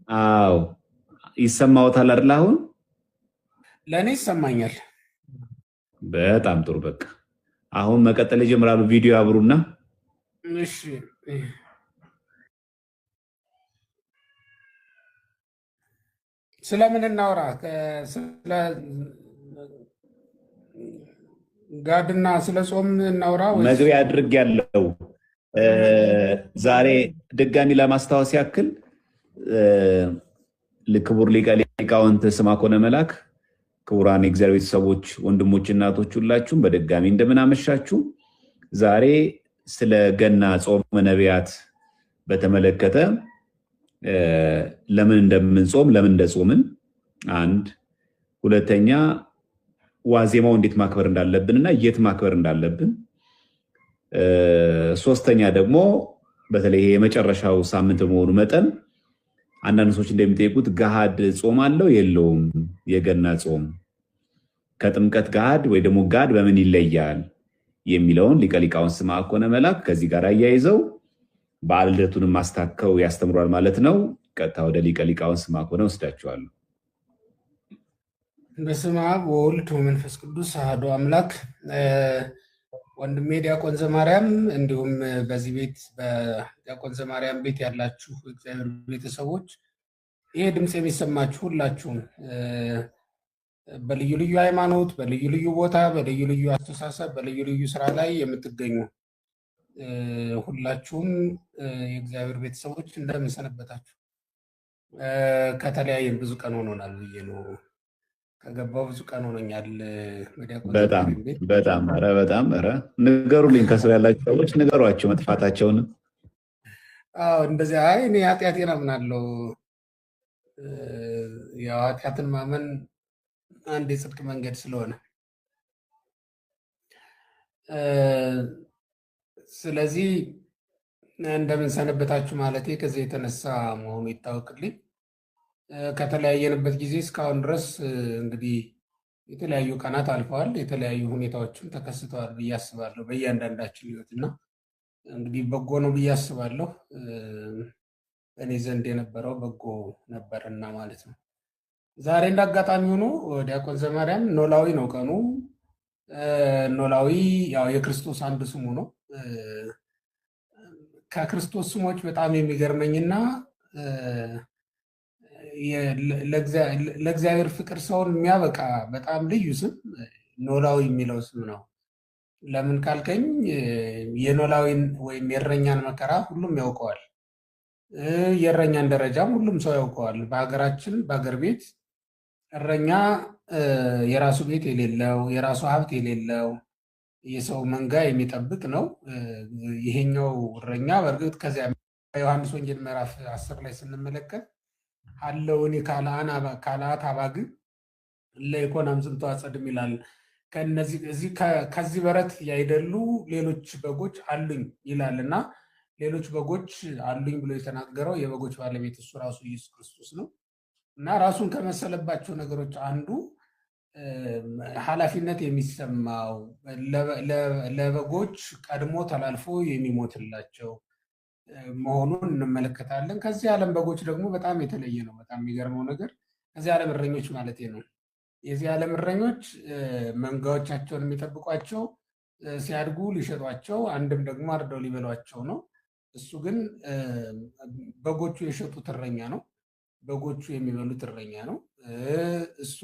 አዎ ይሰማዎታል አይደል? አሁን ለእኔ ይሰማኛል። በጣም ጥሩ። በቃ አሁን መቀጠል ይጀምራሉ። ቪዲዮ አብሩና እሺ ስለምን እናውራ? ስለ ጋድና ስለ ጾም እናውራ ወይስ? መግቢያ አድርግ ያለው ዛሬ ድጋሚ ለማስታወስ ያክል ክቡር ሊቀ ሊቃውንት ስምዐኮነ መላክ፣ ክቡራን የእግዚአብሔር ቤተሰቦች፣ ወንድሞች፣ እናቶች ሁላችሁም በድጋሚ እንደምን አመሻችሁ። ዛሬ ስለ ገና ጾመ ነቢያት በተመለከተ ለምን እንደምንጾም ለምን እንደጾምን አንድ፣ ሁለተኛ ዋዜማው እንዴት ማክበር እንዳለብን እና የት ማክበር እንዳለብን፣ ሶስተኛ ደግሞ በተለይ የመጨረሻው ሳምንት በመሆኑ መጠን አንዳንድ ሰዎች እንደሚጠይቁት ገሃድ ጾም አለው የለውም? የገና ጾም ከጥምቀት ገሃድ ወይ ደግሞ ጋድ በምን ይለያል የሚለውን ሊቀ ሊቃውንት ስምዐኮነ መላክ ከዚህ ጋር አያይዘው በዓለ ልደቱንም ማስታከው ያስተምሯል ማለት ነው። ቀጥታ ወደ ሊቀ ሊቃውንት ስምዐኮነ ወስዳችኋለሁ። በስመ አብ ወወልድ ወመንፈስ ቅዱስ አሐዱ አምላክ። ወንድሜ ዲያቆን ዘማርያም እንዲሁም በዚህ ቤት በዲያቆን ዘማርያም ቤት ያላችሁ እግዚአብሔር ቤተሰቦች፣ ይሄ ድምፅ የሚሰማችሁ ሁላችሁም በልዩ ልዩ ሃይማኖት፣ በልዩ ልዩ ቦታ፣ በልዩ ልዩ አስተሳሰብ፣ በልዩ ልዩ ስራ ላይ የምትገኙ ሁላችሁም የእግዚአብሔር ቤተሰቦች እንደምን ሰነበታችሁ? ከተለያየን ብዙ ቀን ሆኖናል ብዬ ነው ከገባው ብዙ ቀን ሆኖኛል። በጣም ንገሩልኝ። ከስር ያላችሁ ሰዎች ንገሯቸው መጥፋታቸውን። እንደዚያ እኔ ኃጢአቴን አምናለሁ። ያው ኃጢአትን ማመን አንድ የጽድቅ መንገድ ስለሆነ ስለዚህ እንደምን ሰነበታችሁ ማለቴ ከዚህ የተነሳ መሆኑ ይታወቅልኝ። ከተለያየንበት ጊዜ እስካሁን ድረስ እንግዲህ የተለያዩ ቀናት አልፈዋል። የተለያዩ ሁኔታዎችም ተከስተዋል ብዬ አስባለሁ በእያንዳንዳችን ሕይወት እና እንግዲህ በጎ ነው ብዬ አስባለሁ። እኔ ዘንድ የነበረው በጎ ነበርና ማለት ነው። ዛሬ እንዳጋጣሚ ሆኖ ዲያቆን ዘማርያም ኖላዊ ነው ቀኑ። ኖላዊ ያው የክርስቶስ አንዱ ስሙ ነው። ከክርስቶስ ስሞች በጣም የሚገርመኝና ለእግዚአብሔር ፍቅር ሰውን የሚያበቃ በጣም ልዩ ስም ኖላዊ የሚለው ስም ነው። ለምን ካልከኝ የኖላዊን ወይም የእረኛን መከራ ሁሉም ያውቀዋል። የእረኛን ደረጃም ሁሉም ሰው ያውቀዋል። በሀገራችን በሀገር ቤት እረኛ የራሱ ቤት የሌለው የራሱ ሀብት የሌለው የሰው መንጋ የሚጠብቅ ነው። ይሄኛው እረኛ በእርግጥ ከዚያ ዮሐንስ ወንጌል ምዕራፍ 10 ላይ ስንመለከት አለውኒ ካልአት አባግ ለኢኮናም ዝምቶ አጸድም ይላል። ከዚህ በረት ያይደሉ ሌሎች በጎች አሉኝ ይላል እና ሌሎች በጎች አሉኝ ብሎ የተናገረው የበጎች ባለቤት እሱ ራሱ ኢየሱስ ክርስቶስ ነው እና ራሱን ከመሰለባቸው ነገሮች አንዱ ኃላፊነት የሚሰማው ለበጎች ቀድሞ ተላልፎ የሚሞትላቸው መሆኑን እንመለከታለን። ከዚህ ዓለም በጎች ደግሞ በጣም የተለየ ነው። በጣም የሚገርመው ነገር ከዚህ ዓለም እረኞች ማለት ነው። የዚህ ዓለም እረኞች መንጋዎቻቸውን የሚጠብቋቸው ሲያድጉ ሊሸጧቸው፣ አንድም ደግሞ አርደው ሊበሏቸው ነው። እሱ ግን በጎቹ የሸጡት እረኛ ነው። በጎቹ የሚበሉት እረኛ ነው። እሱ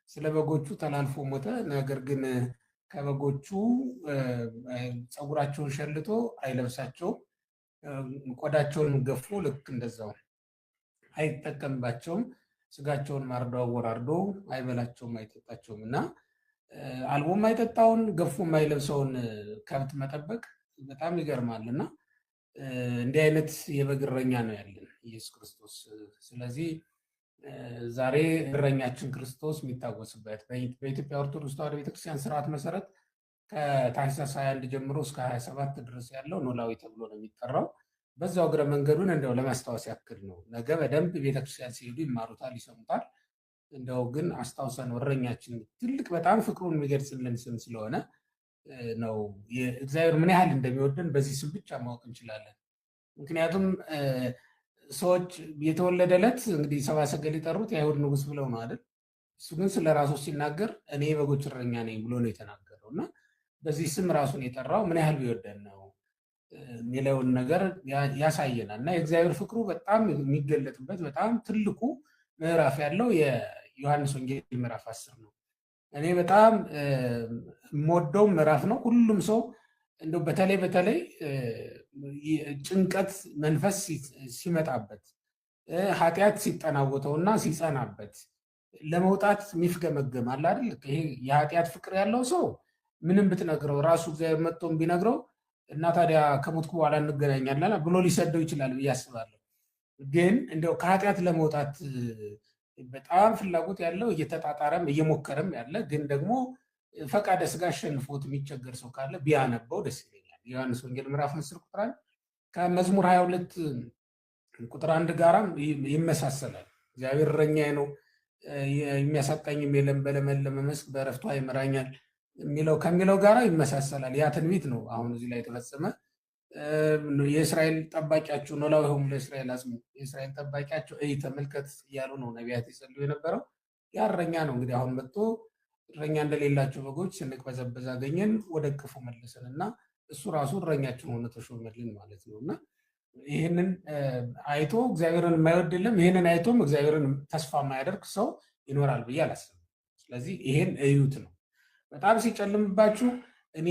ስለ በጎቹ ተላልፎ ሞተ። ነገር ግን ከበጎቹ ፀጉራቸውን ሸልቶ አይለብሳቸውም። ቆዳቸውን ገፎ ልክ እንደዛው አይጠቀምባቸውም። ስጋቸውን ማርዶ አወራርዶ አይበላቸውም፣ አይጠጣቸውም እና አልቦ የማይጠጣውን ገፎ የማይለብሰውን ከብት መጠበቅ በጣም ይገርማል። እና እንዲህ አይነት የበግ እረኛ ነው ያለን ኢየሱስ ክርስቶስ። ስለዚህ ዛሬ እረኛችን ክርስቶስ የሚታወስበት በኢትዮጵያ ኦርቶዶክስ ተዋሕዶ ቤተክርስቲያን ስርዓት መሰረት ከታኅሳስ 21 ጀምሮ እስከ 27 ድረስ ያለው ኖላዊ ተብሎ ነው የሚጠራው። በዛው እግረ መንገዱን እንደው ለማስታወስ ያክል ነው። ነገ በደንብ ቤተክርስቲያን ሲሄዱ ይማሩታል፣ ይሰሙታል። እንደው ግን አስታውሰን እረኛችን ትልቅ በጣም ፍቅሩን የሚገልጽልን ስም ስለሆነ ነው። እግዚአብሔር ምን ያህል እንደሚወደን በዚህ ስም ብቻ ማወቅ እንችላለን። ምክንያቱም ሰዎች የተወለደለት እንግዲህ ሰብአ ሰገል የጠሩት የአይሁድ ንጉሥ ብለው ነው አይደል? እሱ ግን ስለ ራሱ ሲናገር እኔ የበጎች እረኛ ነኝ ብሎ ነው የተናገረው። እና በዚህ ስም ራሱን የጠራው ምን ያህል ቢወደን ነው የሚለውን ነገር ያሳየናል። እና የእግዚአብሔር ፍቅሩ በጣም የሚገለጥበት በጣም ትልቁ ምዕራፍ ያለው የዮሐንስ ወንጌል ምዕራፍ 10 ነው። እኔ በጣም የምወደው ምዕራፍ ነው። ሁሉም ሰው እንደው በተለይ ጭንቀት መንፈስ ሲመጣበት፣ ኃጢአት ሲጠናወተውና ሲጸናበት ለመውጣት የሚፍገመገም አለ አይደል? ይሄ የኃጢአት ፍቅር ያለው ሰው ምንም ብትነግረው ራሱ እግዚአብሔር መጥቶም ቢነግረው እና ታዲያ ከሞትኩ በኋላ እንገናኛለን ብሎ ሊሰደው ይችላል ብዬ አስባለሁ። ግን እንደው ከኃጢአት ለመውጣት በጣም ፍላጎት ያለው እየተጣጣረም እየሞከረም ያለ ግን ደግሞ ፈቃደ ሥጋ አሸንፎት የሚቸገር ሰው ካለ ቢያነበው ደስ ይለኛል። ዮሐንስ ወንጌል ምዕራፍ 10 ቁጥር 1 ከመዝሙር 22 ቁጥር 1 ጋራም ይመሳሰላል። እግዚአብሔር እረኛዬ ነው የሚያሳጣኝም የለም፣ በለመለመ መስክ በዕረፍቱ ይመራኛል ከሚለው ጋራ ይመሳሰላል። ያ ትንቢት ነው አሁን እዚህ ላይ የተፈጸመ። የእስራኤል ጠባቂያቸው ኖላዊሆሙ ለእስራኤል አጽሙ፣ የእስራኤል ጠባቂያቸው ተመልከት እያሉ ነው ነቢያት ይጸልዩ የነበረው። ያ እረኛ ነው እንግዲህ አሁን መጥቶ እረኛ እንደሌላቸው በጎች ስንቅበዘበዝ አገኘን፣ ወደ እቅፉ መለሰን እና እሱ ራሱ እረኛችን ሆነ ተሾመልን ማለት ነው። እና ይህንን አይቶ እግዚአብሔርን የማይወድ የለም። ይህንን አይቶም እግዚአብሔርን ተስፋ የማያደርግ ሰው ይኖራል ብዬ አላስብም። ስለዚህ ይሄን እዩት ነው። በጣም ሲጨልምባችሁ እኔ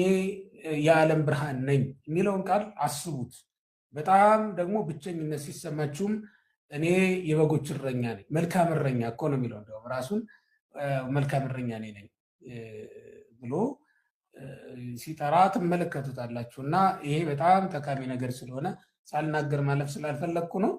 የዓለም ብርሃን ነኝ የሚለውን ቃል አስቡት። በጣም ደግሞ ብቸኝነት ሲሰማችሁም እኔ የበጎች እረኛ ነኝ፣ መልካም እረኛ እኮ ነው የሚለው። እንደውም ራሱን መልካም እረኛ ነኝ ብሎ ሲጠራ ትመለከቱታላችሁ። እና ይሄ በጣም ጠቃሚ ነገር ስለሆነ ሳልናገር ማለፍ ስላልፈለግኩ ነው።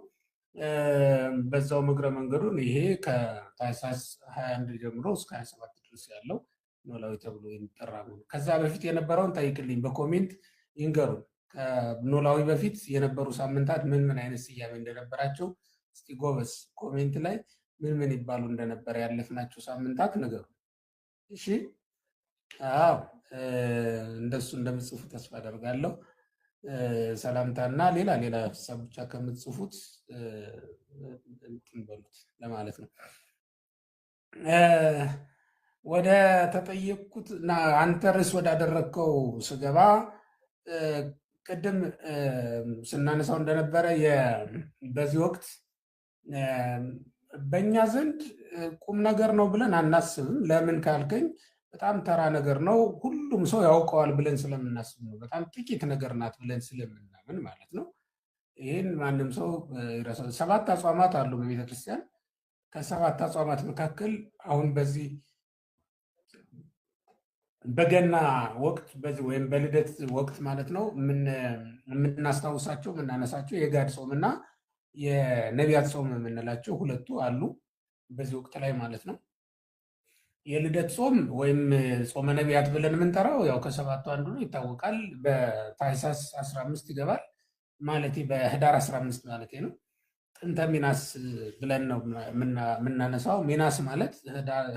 በዛው እግረ መንገዱን ይሄ ከታኅሳስ 21 ጀምሮ እስከ 27 ድረስ ያለው ኖላዊ ተብሎ የሚጠራ ነው። ከዛ በፊት የነበረውን ጠይቅልኝ፣ በኮሜንት ይንገሩን። ከኖላዊ በፊት የነበሩ ሳምንታት ምን ምን አይነት ስያሜ እንደነበራቸው እስቲ ጎበዝ ኮሜንት ላይ ምን ይባሉ እንደነበረ ያለፍናቸው ሳምንታት ንገሩ። እሺ፣ አዎ እንደሱ እንደምትጽፉ ተስፋ አደርጋለሁ። ሰላምታና ሌላ ሀሳብ ብቻ ከምትጽፉት እንትን በሉት ለማለት ነው። ወደ ተጠየቅኩት እና አንተ ርዕስ ወዳደረግከው ስገባ ቅድም ስናነሳው እንደነበረ በዚህ ወቅት በእኛ ዘንድ ቁም ነገር ነው ብለን አናስብም። ለምን ካልከኝ በጣም ተራ ነገር ነው፣ ሁሉም ሰው ያውቀዋል ብለን ስለምናስብ ነው። በጣም ጥቂት ነገር ናት ብለን ስለምናምን ማለት ነው። ይህን ማንም ሰው ይረሳል። 7 አጽዋማት አሉ በቤተክርስቲያን። ከ7 አጽዋማት መካከል አሁን በዚህ በገና ወቅት ወይም በልደት ወቅት ማለት ነው የምናስታውሳቸው የምናነሳቸው የጋድ ጾም እና የነቢያት ጾም የምንላቸው ሁለቱ አሉ በዚህ ወቅት ላይ ማለት ነው። የልደት ጾም ወይም ጾመ ነቢያት ብለን የምንጠራው ያው ከ7ቱ አንዱ ነው፣ ይታወቃል። በታኅሳስ 15 ይገባል ማለት በህዳር 15 ማለት ነው። ጥንተ ሚናስ ብለን ነው የምናነሳው። ሚናስ ማለት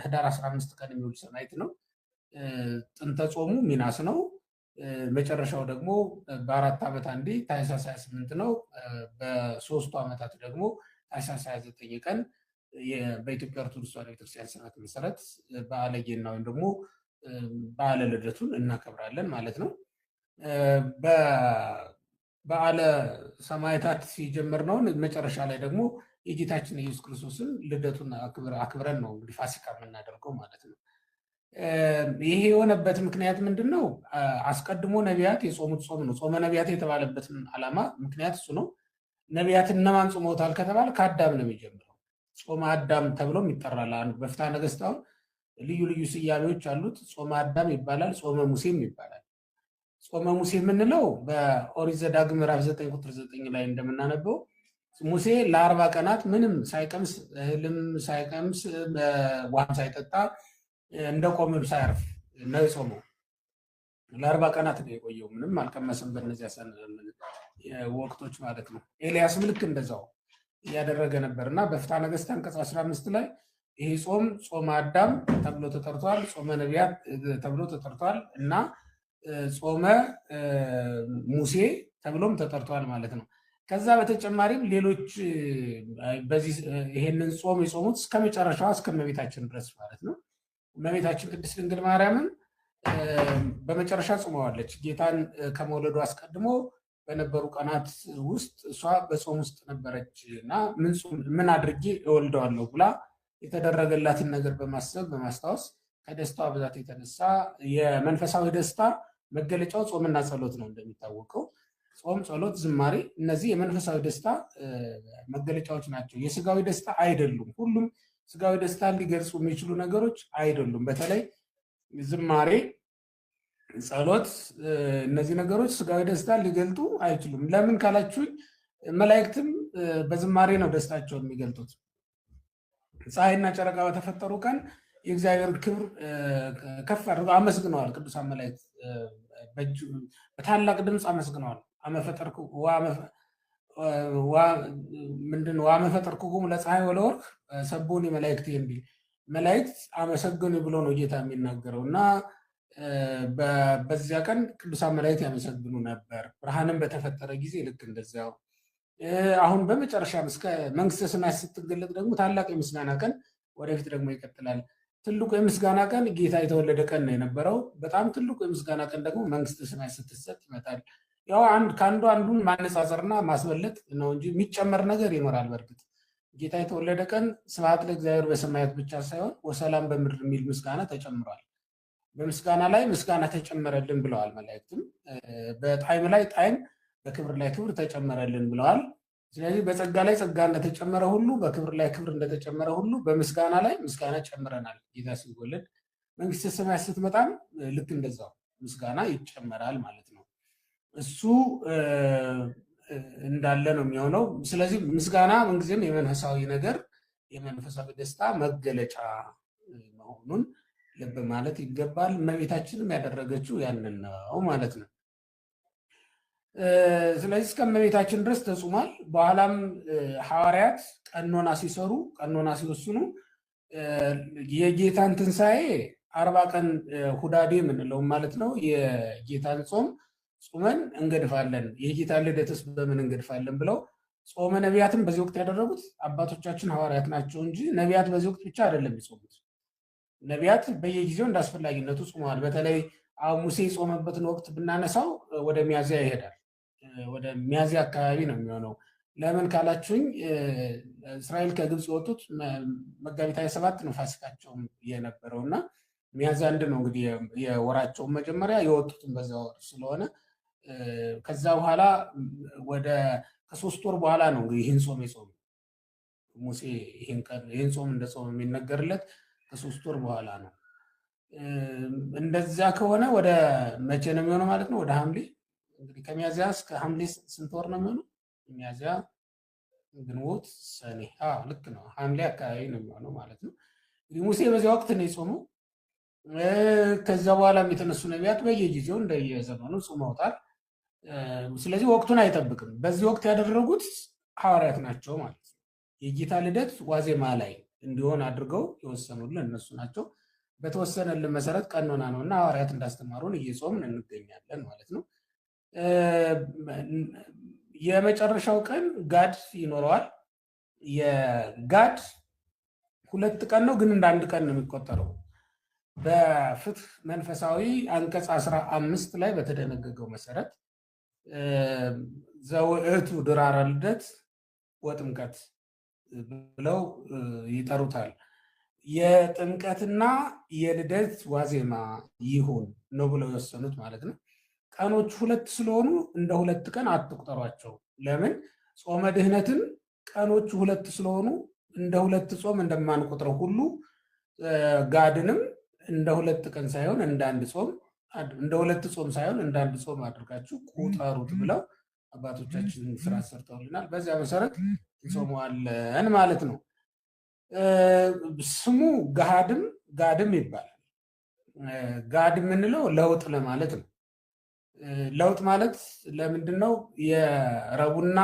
ህዳር 15 ቀን የሚውል ሰማዕት ነው። ጥንተ ጾሙ ሚናስ ነው። መጨረሻው ደግሞ በ4 ዓመት አንዴ ታኅሳስ 28 ነው። በ3ቱ ዓመታት ደግሞ ታኅሳስ 29 ቀን በኢትዮጵያ ኦርቶዶክስ ተዋሕዶ ቤተክርስቲያን ስርዓት መሰረት በዓለ ገና ወይም ደግሞ በዓለ ልደቱን እናከብራለን ማለት ነው። በዓለ ሰማዕታት ሲጀምር ነው። መጨረሻ ላይ ደግሞ የጌታችን ኢየሱስ ክርስቶስን ልደቱን አክብረን ነው እንግዲህ ፋሲካ የምናደርገው ማለት ነው። ይሄ የሆነበት ምክንያት ምንድን ነው? አስቀድሞ ነቢያት የጾሙት ጾም ነው። ጾመ ነቢያት የተባለበትን ዓላማ ምክንያት እሱ ነው። ነቢያት እነማን ጾመውታል ከተባለ ከአዳም ነው የሚጀምረው። ጾመ አዳም ተብሎም ይጠራል። አንዱ በፍትሐ ነገሥት አሁን ልዩ ልዩ ስያሜዎች አሉት። ጾመ አዳም ይባላል፣ ጾመ ሙሴም ይባላል። ጾመ ሙሴ የምንለው በኦሪት ዘዳግም ምዕራፍ 9 ቁጥር 9 ላይ እንደምናነበው ሙሴ ለ40 ቀናት ምንም ሳይቀምስ እህልም ሳይቀምስ ውሃም ሳይጠጣ እንደ ቆመም ሳያርፍ ነው የጾመው። ለ40 ቀናት ነው የቆየው፣ ምንም አልቀመሰም በእነዚያ ወቅቶች ማለት ነው። ኤልያስም ልክ እንደዛው እያደረገ ነበር እና በፍትሐ ነገሥት አንቀጽ 15 ላይ ይሄ ጾም ጾመ አዳም ተብሎ ተጠርቷል፣ ጾመ ነቢያት ተብሎ ተጠርቷል እና ጾመ ሙሴ ተብሎም ተጠርቷል ማለት ነው። ከዛ በተጨማሪም ሌሎች በዚህ ይሄንን ጾም የጾሙት እስከ መጨረሻዋ እስከ እመቤታችን ድረስ ማለት ነው። እመቤታችን ቅድስት ድንግል ማርያምን በመጨረሻ ጾመዋለች። ጌታን ከመውለዱ አስቀድሞ በነበሩ ቀናት ውስጥ እሷ በጾም ውስጥ ነበረች እና ምን አድርጌ እወልደዋለሁ ብላ የተደረገላትን ነገር በማሰብ በማስታወስ ከደስታዋ ብዛት የተነሳ የመንፈሳዊ ደስታ መገለጫው ጾምና ጸሎት ነው። እንደሚታወቀው ጾም፣ ጸሎት፣ ዝማሬ እነዚህ የመንፈሳዊ ደስታ መገለጫዎች ናቸው። የስጋዊ ደስታ አይደሉም። ሁሉም ስጋዊ ደስታ ሊገልጹ የሚችሉ ነገሮች አይደሉም። በተለይ ዝማሬ፣ ጸሎት፣ እነዚህ ነገሮች ስጋዊ ደስታ ሊገልጡ አይችሉም። ለምን ካላችሁኝ መላእክትም በዝማሬ ነው ደስታቸውን የሚገልጡት። ፀሐይና ጨረቃ በተፈጠሩ ቀን የእግዚአብሔር ክብር ከፍ አድርገው አመስግነዋል። ቅዱሳን መላእክት በታላቅ ድምፅ አመስግነዋል። ዋመፈጠርኩኩም ለፀሐይ ወለወርቅ ሰቦኒ መላእክት የሚል መላእክት አመሰግኑ ብሎ ነው ጌታ የሚናገረው እና በዚያ ቀን ቅዱሳን መላእክት ያመሰግኑ ነበር። ብርሃንም በተፈጠረ ጊዜ ልክ እንደዚያው አሁን በመጨረሻም እስከ መንግስተ ሰማያት ስትገለጥ ደግሞ ታላቅ የምስጋና ቀን ወደፊት ደግሞ ይቀጥላል። ትልቁ የምስጋና ቀን ጌታ የተወለደ ቀን ነው የነበረው። በጣም ትልቁ የምስጋና ቀን ደግሞ መንግስተ ሰማያት ስትሰጥ ይመጣል። ያው ከአንዱ አንዱን ማነጻጸርና ማስበለጥ ነው እንጂ የሚጨመር ነገር ይኖራል። በእርግጥ ጌታ የተወለደ ቀን ስብሐት ለእግዚአብሔር በሰማያት ብቻ ሳይሆን ወሰላም በምድር የሚል ምስጋና ተጨምሯል። በምስጋና ላይ ምስጋና ተጨመረልን ብለዋል መላእክትም። በጣዕም ላይ ጣዕም፣ በክብር ላይ ክብር ተጨመረልን ብለዋል። ስለዚህ በጸጋ ላይ ጸጋ እንደተጨመረ ሁሉ በክብር ላይ ክብር እንደተጨመረ ሁሉ በምስጋና ላይ ምስጋና ጨምረናል። ጌታ ሲወለድ መንግስተ ሰማያት ስትመጣም ልክ እንደዛው ምስጋና ይጨመራል ማለት ነው። እሱ እንዳለ ነው የሚሆነው። ስለዚህ ምስጋና ምንጊዜም የመንፈሳዊ ነገር የመንፈሳዊ ደስታ መገለጫ መሆኑን ልብ ማለት ይገባል። እመቤታችንም ያደረገችው ያንን ነው ማለት ነው። ስለዚህ እስከ እመቤታችን ድረስ ተጾሟል። በኋላም ሐዋርያት ቀኖና ሲሰሩ ቀኖና ሲወስኑ የጌታን ትንሣኤ 40 ቀን ሁዳዴ የምንለው ማለት ነው የጌታን ጾም ጾመን እንገድፋለን፣ የጌታን ልደትስ በምን እንገድፋለን ብለው ጾመ ነቢያትን በዚህ ወቅት ያደረጉት አባቶቻችን ሐዋርያት ናቸው እንጂ ነቢያት በዚህ ወቅት ብቻ አይደለም የጾሙት። ነቢያት በየጊዜው እንዳስፈላጊነቱ ጾመዋል። በተለይ ሙሴ የጾመበትን ወቅት ብናነሳው ወደ ሚያዝያ ይሄዳል። ወደ ሚያዝያ አካባቢ ነው የሚሆነው። ለምን ካላችሁኝ እስራኤል ከግብፅ የወጡት መጋቢት 27 ነው ፋሲካቸውም የነበረው እና ሚያዝያ 1 ነው እንግዲህ የወራቸውን መጀመሪያ የወጡትን በዛ ወር ስለሆነ ከዛ በኋላ ወደ ከ3 ወር በኋላ ነው እንግዲህ ይህን ጾም የጾሙ ሙሴ። ይህን ጾም እንደ ጾም የሚነገርለት ከ3 ወር በኋላ ነው። እንደዚያ ከሆነ ወደ መቼ ነው የሚሆነው ማለት ነው? ወደ ሐምሌ እንግዲህ ከሚያዝያ እስከ ሐምሌ ስንት ወር ነው የሚሆነው? ሚያዝያ፣ ግንቦት፣ ሰኔ። ልክ ነው፣ ሐምሌ አካባቢ ነው የሚሆነው ማለት ነው። እንግዲህ ሙሴ በዚያ ወቅት ነው የጾመው። ከዛ በኋላም የተነሱ ነቢያት በየጊዜው እንደየዘመኑ ጾመውታል። ስለዚህ ወቅቱን አይጠብቅም። በዚህ ወቅት ያደረጉት ሐዋርያት ናቸው ማለት ነው። የጌታ ልደት ዋዜማ ላይ እንዲሆን አድርገው የወሰኑልን እነሱ ናቸው። በተወሰነልን መሰረት ቀኖና ነው እና ሐዋርያት እንዳስተማሩን እየጾምን እንገኛለን ማለት ነው። የመጨረሻው ቀን ጋድ ይኖረዋል። የጋድ 2 ቀን ነው፣ ግን እንደ 1 ቀን ነው የሚቆጠረው። በፍትህ መንፈሳዊ አንቀጽ 15 ላይ በተደነገገው መሰረት ዘውዕቱ ድራረ ልደት ወጥምቀት ብለው ይጠሩታል። የጥምቀትና የልደት ዋዜማ ይሁን ነው ብለው የወሰኑት ማለት ነው። ቀኖች 2 ስለሆኑ እንደ 2 ቀን አትቁጠሯቸው። ለምን? ጾመ ድህነትን ቀኖቹ 2 ስለሆኑ እንደ 2 ጾም እንደማንቆጥረው ሁሉ ጋድንም እንደ 2 ቀን ሳይሆን እንደ 1 ጾም፣ እንደ 2 ጾም ሳይሆን እንደ 1 ጾም አድርጋችሁ ቁጠሩት ብለው አባቶቻችን ስራ ሰርተውልናል። በዚያ መሰረት እንጾመዋለን ማለት ነው። ስሙ ጋድም ይባላል። ጋድ የምንለው ለውጥ ለማለት ነው። ለውጥ ማለት ለምንድን ነው? የረቡዕና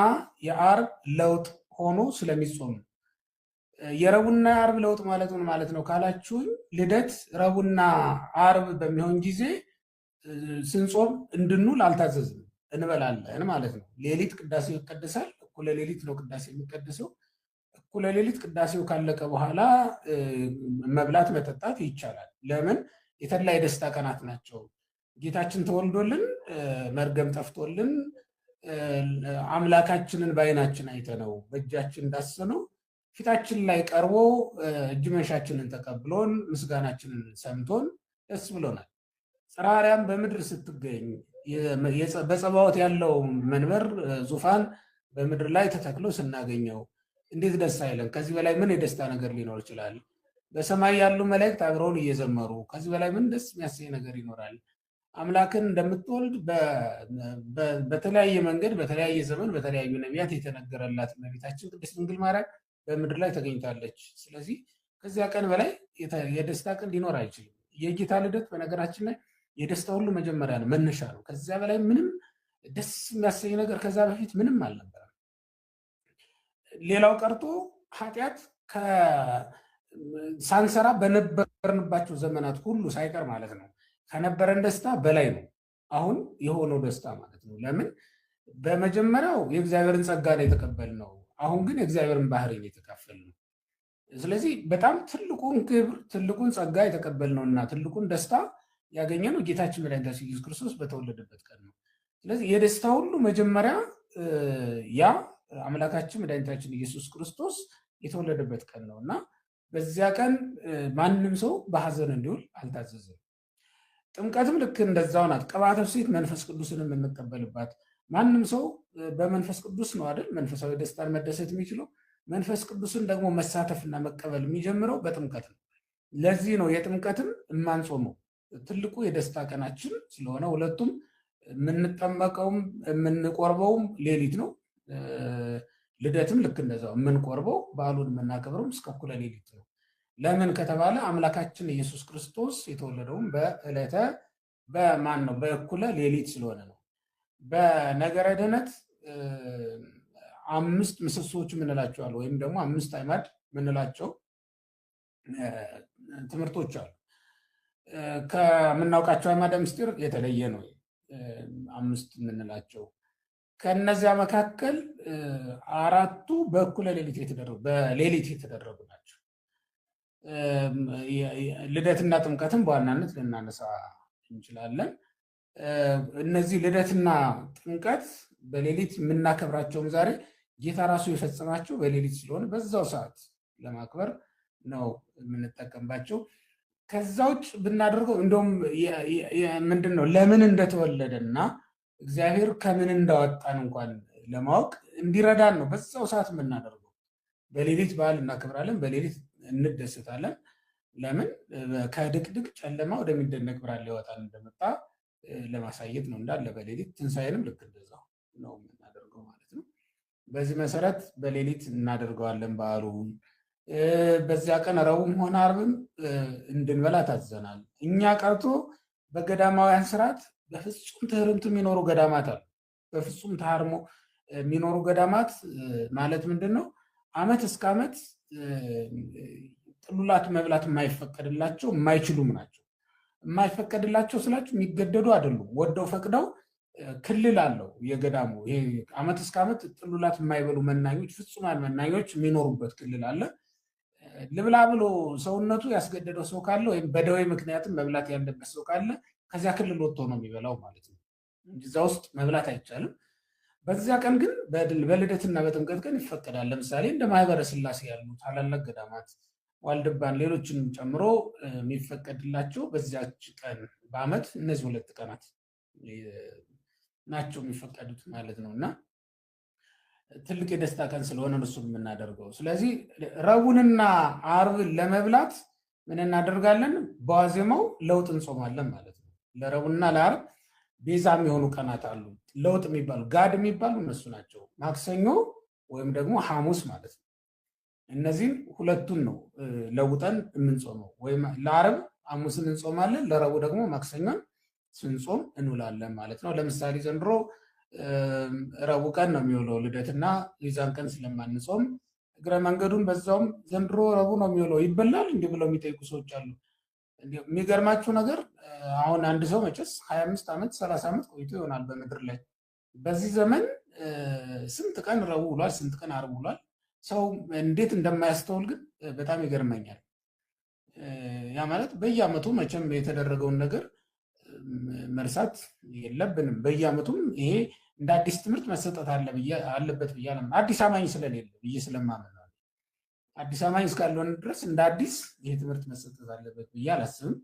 የዓርብ ለውጥ ሆኖ ስለሚጾም ነው። የረቡዕና የዓርብ ለውጥ ማለት ምን ማለት ነው ካላችሁኝ፣ ልደት ረቡዕና ዓርብ በሚሆን ጊዜ ስንጾም እንድንውል አልታዘዝም። እንበላለን ማለት ነው። ሌሊት ቅዳሴው ይቀደሳል። እኩለ ሌሊት ነው ቅዳሴ የሚቀደሰው። እኩለ ሌሊት ቅዳሴው ካለቀ በኋላ መብላት መጠጣት ይቻላል። ለምን? የተድላ የደስታ ቀናት ናቸው። ጌታችን ተወልዶልን መርገም ጠፍቶልን አምላካችንን በዓይናችን አይተነው በእጃችን ዳሰነው ፊታችን ላይ ቀርቦ እጅ መንሻችንን ተቀብሎን ምስጋናችንን ሰምቶን ደስ ብሎናል። ጽርሐ አርያም በምድር ስትገኝ በጸባዖት ያለው መንበር ዙፋን በምድር ላይ ተተክሎ ስናገኘው እንዴት ደስ አይለን? ከዚህ በላይ ምን የደስታ ነገር ሊኖር ይችላል? በሰማይ ያሉ መላእክት አብረውን እየዘመሩ ከዚህ በላይ ምን ደስ የሚያሰኝ ነገር ይኖራል? አምላክን እንደምትወልድ በተለያየ መንገድ በተለያየ ዘመን በተለያዩ ነቢያት የተነገረላት እመቤታችን ቅድስት ድንግል ማርያም በምድር ላይ ተገኝታለች። ስለዚህ ከዚያ ቀን በላይ የደስታ ቀን ሊኖር አይችልም። የጌታ ልደት በነገራችን ላይ የደስታ ሁሉ መጀመሪያ ነው፣ መነሻ ነው። ከዚያ በላይ ምንም ደስ የሚያሰኝ ነገር ከዛ በፊት ምንም አልነበረም። ሌላው ቀርቶ ኃጢአት ሳንሰራ በነበርንባቸው ዘመናት ሁሉ ሳይቀር ማለት ነው ከነበረን ደስታ በላይ ነው አሁን የሆነው ደስታ ማለት ነው። ለምን? በመጀመሪያው የእግዚአብሔርን ጸጋ ነው የተቀበልነው። አሁን ግን የእግዚአብሔርን ባህሪ ነው የተካፈልነው። ስለዚህ በጣም ትልቁን ክብር ትልቁን ጸጋ የተቀበልነውና ትልቁን ደስታ ያገኘነው ጌታችን መድኃኒታችን ኢየሱስ ክርስቶስ በተወለደበት ቀን ነው። ስለዚህ የደስታ ሁሉ መጀመሪያ ያ አምላካችን መድኃኒታችን ኢየሱስ ክርስቶስ የተወለደበት ቀን ነው እና በዚያ ቀን ማንም ሰው በሐዘን እንዲውል አልታዘዘም። ጥምቀትም ልክ እንደዛው ናት። ቅብዓተ ሥጋ መንፈስ ቅዱስን የምንቀበልባት ማንም ሰው በመንፈስ ቅዱስ ነው አይደል መንፈሳዊ ደስታን መደሰት የሚችለው። መንፈስ ቅዱስን ደግሞ መሳተፍና መቀበል የሚጀምረው በጥምቀት ነው። ለዚህ ነው የጥምቀትም የማንጾመው ትልቁ የደስታ ቀናችን ስለሆነ ሁለቱም የምንጠመቀውም የምንቆርበውም ሌሊት ነው። ልደትም ልክ እንደዛው የምንቆርበው በዓሉን የምናከብረውም እስከ እኩለ ሌሊት ነው። ለምን ከተባለ አምላካችን ኢየሱስ ክርስቶስ የተወለደውም በእኩለ ሌሊት ስለሆነ ነው። በነገረ ድኅነት 5 ምሰሶዎች የምንላቸው አሉ፣ ወይም ደግሞ 5 አዕማድ የምንላቸው ትምህርቶች አሉ። ከምናውቃቸው አዕማደ ምስጢር የተለየ ነው 5 የምንላቸው። ከነዚያ መካከል 4ቱ በእኩለ ሌሊት የተደረጉ ናቸው። ልደትና ጥምቀትን በዋናነት ልናነሳ እንችላለን። እነዚህ ልደትና ጥምቀት በሌሊት የምናከብራቸውም ዛሬ ጌታ ራሱ የፈጸማቸው በሌሊት ስለሆነ በዛው ሰዓት ለማክበር ነው የምንጠቀምባቸው። ከዛ ውጭ ብናደርገው እንደውም ምንድን ነው ለምን እንደተወለደና እግዚአብሔር ከምን እንዳወጣን እንኳን ለማወቅ እንዲረዳን ነው በዛው ሰዓት የምናደርገው። በሌሊት በዓል እናከብራለን፣ በሌሊት እንደሰታለን። ለምን? ከድቅድቅ ጨለማ ወደሚደነቅ ብርሃን ሊያወጣን እንደመጣ ለማሳየት ነው። እንዳለ በሌሊት ትንሣኤንም ልክ እንደዛው ነው የምናደርገው ማለት ነው። በዚህ መሰረት በሌሊት እናደርገዋለን በዓሉን። በዚያ ቀን ረቡዕም ሆነ ዓርብም እንድንበላ ታዘናል። እኛ ቀርቶ በገዳማውያን ስርዓት በፍጹም ትህርምት የሚኖሩ ገዳማት አሉ። በፍጹም ተሃርሞ የሚኖሩ ገዳማት ማለት ምንድን ነው? ዓመት እስከ ዓመት ጥሉላት መብላት የማይፈቀድላቸው የማይችሉም ናቸው። የማይፈቀድላቸው ስላችሁ የሚገደዱ አይደሉም። ወደው ፈቅደው ክልል አለው የገዳሙ። ይሄ ዓመት እስከ ዓመት ጥሉላት የማይበሉ መናኞች፣ ፍጹማን መናኞች የሚኖሩበት ክልል አለ። ልብላ ብሎ ሰውነቱ ያስገደደው ሰው ካለ ወይም በደዌ ምክንያትም መብላት ያለበት ሰው ካለ ከዚያ ክልል ወጥቶ ነው የሚበላው ማለት ነው። እዛ ውስጥ መብላት አይቻልም። በዚያ ቀን ግን በልደትና በጥምቀት ቀን ይፈቀዳል። ለምሳሌ እንደ ማህበረ ሥላሴ ያሉ ታላላቅ ገዳማት ዋልድባን ሌሎችን ጨምሮ የሚፈቀድላቸው በዚያች ቀን በዓመት እነዚህ 2 ቀናት ናቸው የሚፈቀዱት ማለት ነው። እና ትልቅ የደስታ ቀን ስለሆነ እሱን የምናደርገው። ስለዚህ ረቡዕንና ዓርብን ለመብላት ምን እናደርጋለን? በዋዜማው ለውጥ እንጾማለን ማለት ነው። ለረቡዕና ለዓርብ ቤዛ የሚሆኑ ቀናት አሉ። ለውጥ የሚባሉ ጋድ የሚባሉ እነሱ ናቸው። ማክሰኞ ወይም ደግሞ ሐሙስ ማለት ነው። እነዚህን 2ቱን ነው ለውጠን የምንጾመው። ወይም ለዓርብ ሐሙስን እንጾማለን፣ ለረቡዕ ደግሞ ማክሰኞን ስንጾም እንውላለን ማለት ነው። ለምሳሌ ዘንድሮ ረቡዕ ቀን ነው የሚውለው ልደትና የዛን ቀን ስለማንጾም እግረ መንገዱን በዛውም ዘንድሮ ረቡዕ ነው የሚውለው ይበላል እንዲህ ብለው የሚጠይቁ ሰዎች አሉ። የሚገርማችሁ ነገር አሁን አንድ ሰው መቼስ 25 ዓመት 30 ዓመት ቆይቶ ይሆናል በምድር ላይ በዚህ ዘመን ስንት ቀን ረቡዕ ውሏል፣ ስንት ቀን ዓርብ ውሏል። ሰው እንዴት እንደማያስተውል ግን በጣም ይገርመኛል። ያ ማለት በየዓመቱ መቼም የተደረገውን ነገር መርሳት የለብንም። በየዓመቱም ይሄ እንደ አዲስ ትምህርት መሰጠት አለበት ብዬ አዲስ አማኝ ስለሌለ ብዬ ስለማመን ነው። አዲስ አማኝ እስካልሆነ ድረስ እንደ አዲስ ይሄ ትምህርት መሰጠት አለበት ብዬ አላስብም።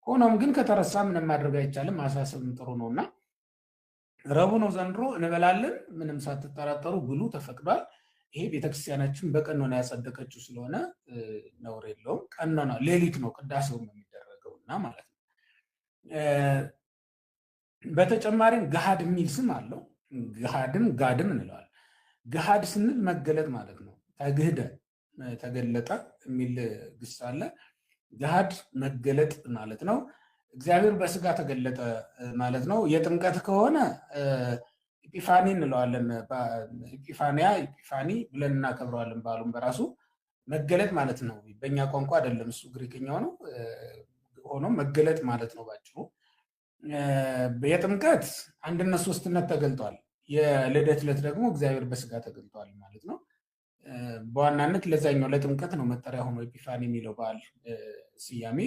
ሆኖም ግን ከተረሳ ምንም ማድረግ አይቻልም። ማሳሰብም ጥሩ ነው እና ረቡዕ ነው ዘንድሮ እንበላለን፣ ምንም ሳትጠራጠሩ ብሉ፣ ተፈቅዷል። ይሄ ቤተክርስቲያናችን በቀኖና ያጸደቀችው ስለሆነ ነውር የለውም። ቀኖና ሌሊት ነው ቅዳሴውም የሚደረገው እና ማለት ነው። በተጨማሪም ገሃድ የሚል ስም አለው። ገሃድም ጋድም እንለዋል። ገሃድ ስንል መገለጥ ማለት ነው። ተግህደ ተገለጠ የሚል ግስ አለ። ገሃድ መገለጥ ማለት ነው። እግዚአብሔር በስጋ ተገለጠ ማለት ነው። የጥምቀት ከሆነ ኢጲፋኒ እንለዋለን። ኢጲፋኒያ ኢጲፋኒ ብለን እናከብረዋለን። በዓሉም በራሱ መገለጥ ማለት ነው። በእኛ ቋንቋ አይደለም፣ እሱ ግሪክኛው ነው። ሆኖም መገለጥ ማለት ነው ባጭሩ። የጥምቀት አንድነት ሶስትነት ተገልጧል። የልደት ዕለት ደግሞ እግዚአብሔር በስጋ ተገልጧል ማለት ነው። በዋናነት ለዛኛው ለጥምቀት ነው መጠሪያ ሆኖ ኤጲፋኒ የሚለው በዓል ስያሜ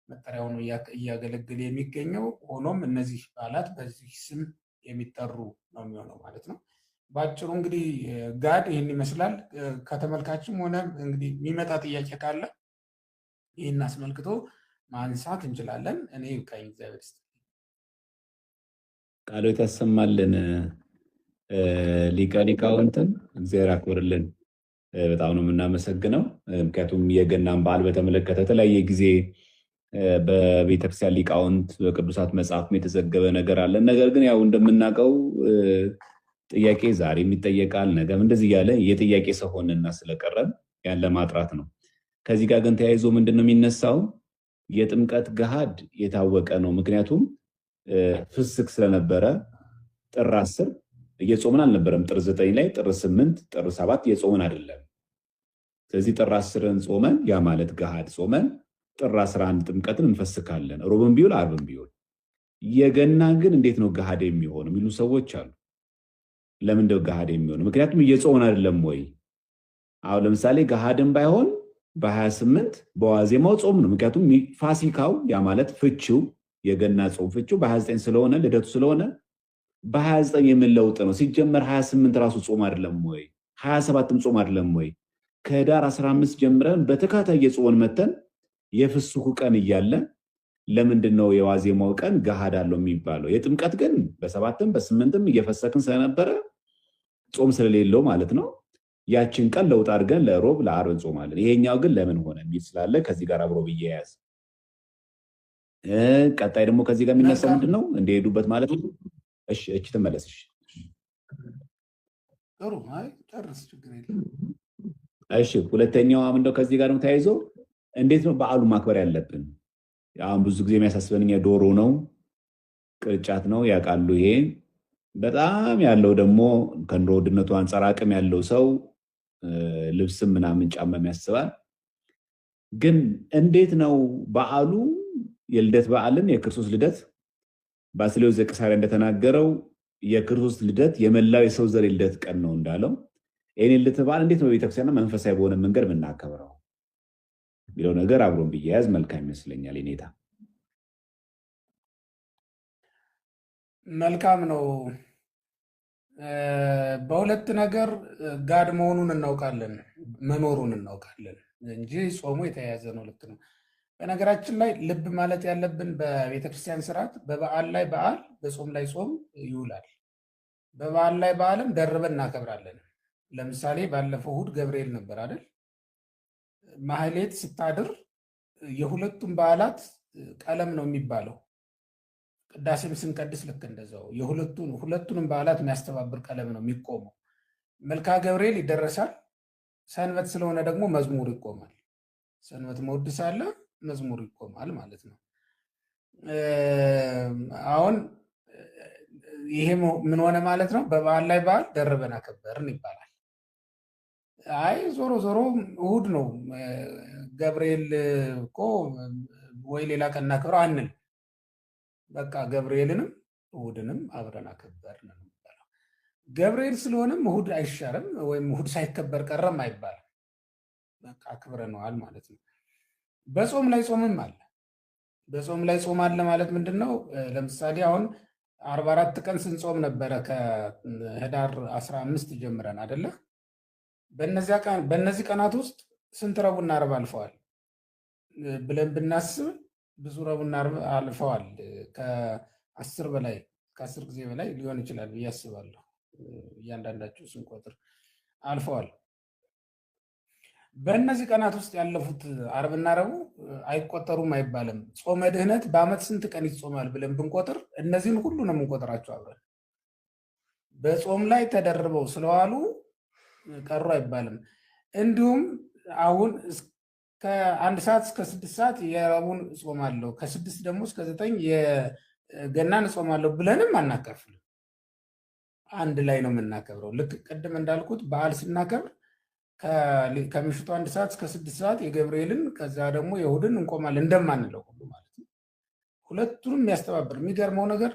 መጠሪያ ሆኖ እያገለገለ የሚገኘው። ሆኖም እነዚህ በዓላት በዚህ ስም የሚጠሩ ነው የሚሆነው ማለት ነው። በአጭሩ እንግዲህ ጋድ ይህን ይመስላል። ከተመልካችም ሆነ እንግዲህ የሚመጣ ጥያቄ ካለ ይህን አስመልክቶ ማንሳት እንችላለን። እኔ ይብቃኝ። እግዚአብሔር ይስጥ። ቃሎት ያሰማልን። ሊቀ ሊቃውንትን እግዚአብሔር አክብርልን። በጣም ነው የምናመሰግነው። ምክንያቱም የገናን በዓል በተመለከተ የተለያየ ጊዜ በቤተክርስቲያን ሊቃውንት በቅዱሳት መጽሐፍም የተዘገበ ነገር አለ። ነገር ግን ያው እንደምናውቀው ጥያቄ ዛሬም ይጠየቃል፣ ነገም እንደዚህ እያለ የጥያቄ ሰው ሆነና ስለቀረን ያን ለማጥራት ነው። ከዚህ ጋር ግን ተያይዞ ምንድነው የሚነሳው? የጥምቀት ገሃድ የታወቀ ነው። ምክንያቱም ፍስክ ስለነበረ ጥር 10 እየጾምን አልነበረም። ጥር 9 ላይ፣ ጥር 8፣ ጥር 7 እየጾምን አይደለም። ስለዚህ ጥር 10ን ጾመን ያ ማለት ገሃድ ጾመን ጥር 11 ጥምቀትን እንፈስካለን። ሮብም ቢውል ዓርብም ቢውል። የገና ግን እንዴት ነው ገሃድ የሚሆነው የሚሉ ሰዎች አሉ። ለምን እንደው ገሃድ የሚሆነው? ምክንያቱም እየጾምን አይደለም ወይ? አሁን ለምሳሌ ገሃድም ባይሆን በ28 በዋዜማው ጾም ነው። ምክንያቱም ፋሲካው ያ ማለት ፍቺው የገና ጾም ፍቺው በ29 ስለሆነ ልደቱ ስለሆነ በ29 የምንለውጥ ነው። ሲጀመር 28 ራሱ ጾም አይደለም ወይ? 27ም ጾም አይደለም ወይ? ከህዳር 15 ጀምረን በተከታታይ የጾምን መተን የፍስኩ ቀን እያለ ለምንድን ነው የዋዜማው ቀን ገሃድ አለው የሚባለው? የጥምቀት ግን በ7ም በ8ም እየፈሰክን ስለነበረ ጾም ስለሌለው ማለት ነው ያችን ቀን ለውጥ አድርገን ለሮብ ለዓርብ እንጾማለን። ይሄኛው ግን ለምን ሆነ የሚል ስላለ ከዚህ ጋር አብሮ ብያያዝ። ቀጣይ ደግሞ ከዚህ ጋር የሚነሳው ምንድነው እንደሄዱበት ማለት ነው። እቺ ተመለስሽ። ጥሩ አይ ጨርስ፣ ችግር የለም። እሺ ሁለተኛው ምንድነው ከዚህ ጋር ነው ተያይዞ እንዴት ነው በዓሉ ማክበር ያለብን? አሁን ብዙ ጊዜ የሚያሳስበን ዶሮ ነው፣ ቅርጫት ነው ያውቃሉ። ይሄ በጣም ያለው ደግሞ ከኑሮ ውድነቱ አንጻር አቅም ያለው ሰው ልብስም ምናምን ጫማም ያስባል። ግን እንዴት ነው በዓሉ የልደት በዓልን የክርስቶስ ልደት ባስልዮስ ዘቂሳርያ እንደተናገረው የክርስቶስ ልደት የመላው የሰው ዘር ልደት ቀን ነው እንዳለው ይሄን ልደት በዓል እንዴት ነው ቤተክርስቲያንና መንፈሳዊ በሆነ መንገድ የምናከብረው የሚለው ነገር አብሮን ቢያያዝ መልካም ይመስለኛል። የኔታ መልካም ነው። በሁለት ነገር ጋድ መሆኑን እናውቃለን፣ መኖሩን እናውቃለን እንጂ ጾሙ የተያያዘ ነው። ልክ ነው። በነገራችን ላይ ልብ ማለት ያለብን በቤተክርስቲያን ስርዓት በበዓል ላይ በዓል፣ በጾም ላይ ጾም ይውላል። በበዓል ላይ በዓልም ደርበን እናከብራለን። ለምሳሌ ባለፈው እሑድ ገብርኤል ነበር አይደል? ማህሌት ስታድር የሁለቱም በዓላት ቀለም ነው የሚባለው። ቅዳሴም ስንቀድስ ልክ እንደዛው ሁለቱንም በዓላት የሚያስተባብር ቀለም ነው የሚቆመው። መልክአ ገብርኤል ይደረሳል። ሰንበት ስለሆነ ደግሞ መዝሙር ይቆማል። ሰንበት መወድስ አለ፣ መዝሙር ይቆማል ማለት ነው። አሁን ይሄ ምን ሆነ ማለት ነው? በበዓል ላይ በዓል ደርበን አከበርን ይባላል። አይ ዞሮ ዞሮ እሑድ ነው ገብርኤል እኮ ወይ ሌላ ቀን እናክብረው አንል። በቃ ገብርኤልንም እሑድንም አብረን አከበርን ነው የሚባለው። ገብርኤል ስለሆነም እሁድ አይሻርም ወይም እሁድ ሳይከበር ቀረም አይባልም። በቃ አክብረነዋል ማለት ነው። በጾም ላይ ጾምም አለ። በጾም ላይ ጾም አለ ማለት ምንድን ነው? ለምሳሌ አሁን 44 ቀን ስንጾም ነበረ ከህዳር 15 ጀምረን አደለ? በእነዚህ ቀናት ውስጥ ስንት ረቡዕና ዓርብ አልፈዋል ብለን ብናስብ ብዙ ረቡዕና ዓርብ አልፈዋል። ከ10 ጊዜ በላይ ሊሆን ይችላል ብዬ አስባለሁ። እያንዳንዳቸው ስንቆጥር አልፈዋል። በእነዚህ ቀናት ውስጥ ያለፉት ዓርብና ረቡዕ አይቆጠሩም አይባልም። ጾመ ድህነት በዓመት ስንት ቀን ይጾማል ብለን ብንቆጥር እነዚህን ሁሉ ነው የምንቆጥራቸው አብረን። በጾም ላይ ተደርበው ስለዋሉ ቀሩ አይባልም። እንዲሁም አሁን ከ1 ሰዓት እስከ 6 ሰዓት የረቡዕን እጾማለሁ ከ6 ደግሞ እስከ 9 የገናን እጾማለሁ ብለንም አናካፍልም። አንድ ላይ ነው የምናከብረው። ልክ ቅድም እንዳልኩት በዓል ስናከብር ከምሽቱ 1 ሰዓት እስከ 6 ሰዓት የገብርኤልን ከዛ ደግሞ የእሑድን እንቆማለን እንደማንለው ሁሉ ማለት ነው። ሁለቱንም የሚያስተባብር የሚገርመው ነገር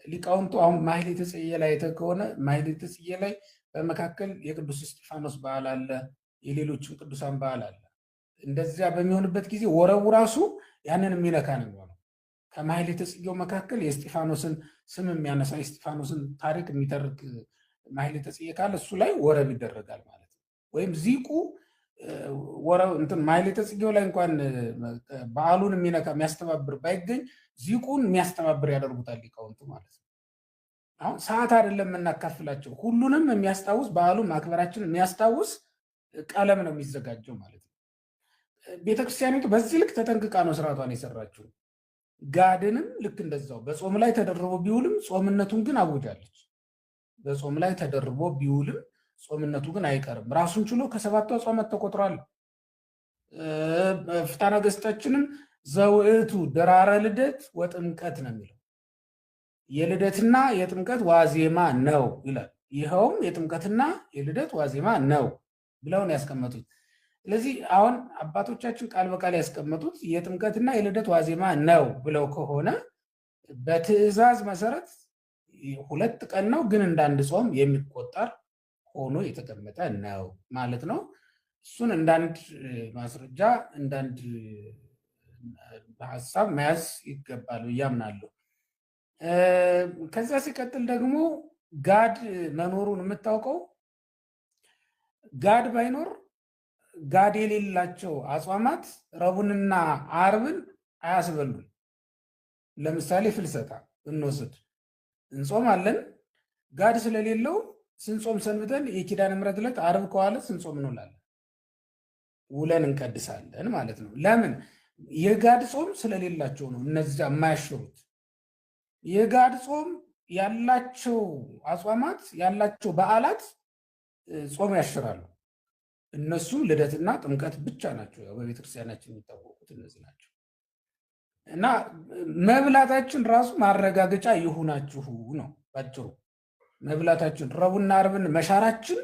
ሊቃውንቱ አሁን ማሕሌተ ጽጌ ላይ ከሆነ ማሕሌተ ጽጌ ላይ በመካከል የቅዱስ እስጢፋኖስ በዓል አለ፣ የሌሎችም ቅዱሳን በዓል አለ። እንደዚያ በሚሆንበት ጊዜ ወረቡ ራሱ ያንን የሚነካ ነው የሚሆነው። ከማሕሌተ ጽጌው መካከል የእስጢፋኖስን ስም የሚያነሳ የእስጢፋኖስን ታሪክ የሚተርክ ማሕሌተ ጽጌ ካለ እሱ ላይ ወረብ ይደረጋል ማለት ነው። ወይም ዚቁ ማሕሌተ ጽጌው ላይ እንኳን በዓሉን የሚነካ የሚያስተባብር ባይገኝ ዚቁን የሚያስተባብር ያደርጉታል ሊቃውንቱ ማለት ነው። አሁን ሰዓት አይደለም የምናካፍላቸው፣ ሁሉንም የሚያስታውስ በዓሉን ማክበራችን የሚያስታውስ ቀለም ነው የሚዘጋጀው ማለት ነው። ቤተክርስቲያኒቱ በዚህ ልክ ተጠንቅቃ ነው ስርዓቷን የሰራችው። ጋድንም ልክ እንደዛው በጾም ላይ ተደርቦ ቢውልም ጾምነቱን ግን አውጃለች። በጾም ላይ ተደርቦ ቢውልም ጾምነቱ ግን አይቀርም። ራሱን ችሎ ከ7ቱ አጽዋማት ተቆጥሯል። ፍትሐ ነገሥታችንም ዘውዕቱ ድራረ ልደት ወጥምቀት ነው የሚለው፣ የልደትና የጥምቀት ዋዜማ ነው ይላል። ይኸውም የጥምቀትና የልደት ዋዜማ ነው ብለው ነው ያስቀመጡት። ስለዚህ አሁን አባቶቻችን ቃል በቃል ያስቀመጡት የጥምቀትና የልደት ዋዜማ ነው ብለው ከሆነ በትእዛዝ መሰረት 2 ቀን ነው፣ ግን እንዳንድ ጾም የሚቆጠር ሆኖ የተቀመጠ ነው ማለት ነው። እሱን እንዳንድ ማስረጃ እንዳንድ ሀሳብ መያዝ ይገባል ብዬ አምናለሁ። ከዛ ሲቀጥል ደግሞ ጋድ መኖሩን የምታውቀው ጋድ ባይኖር ጋድ የሌላቸው አጽዋማት ረቡዕንና ዓርብን አያስበሉም። ለምሳሌ ፍልሰታ እንወስድ፣ እንጾማለን። ጋድ ስለሌለው ስንጾም ሰንብተን የኪዳነ ምሕረት ዕለት ዓርብ ከዋለ ስንጾም እንውላለን፣ ውለን እንቀድሳለን ማለት ነው። ለምን? የጋድ ጾም ስለሌላቸው ነው። እነዚያ የማያሽሩት የጋድ ጾም ያላቸው አጽዋማት ያላቸው በዓላት ጾም ያሽራሉ። እነሱም ልደትና ጥምቀት ብቻ ናቸው። ያው በቤተክርስቲያናችን የሚታወቁት እነዚህ ናቸው እና መብላታችን ራሱ ማረጋገጫ ይሁናችሁ ነው ባጭሩ። መብላታችን ረቡዕና ዓርብን መሻራችን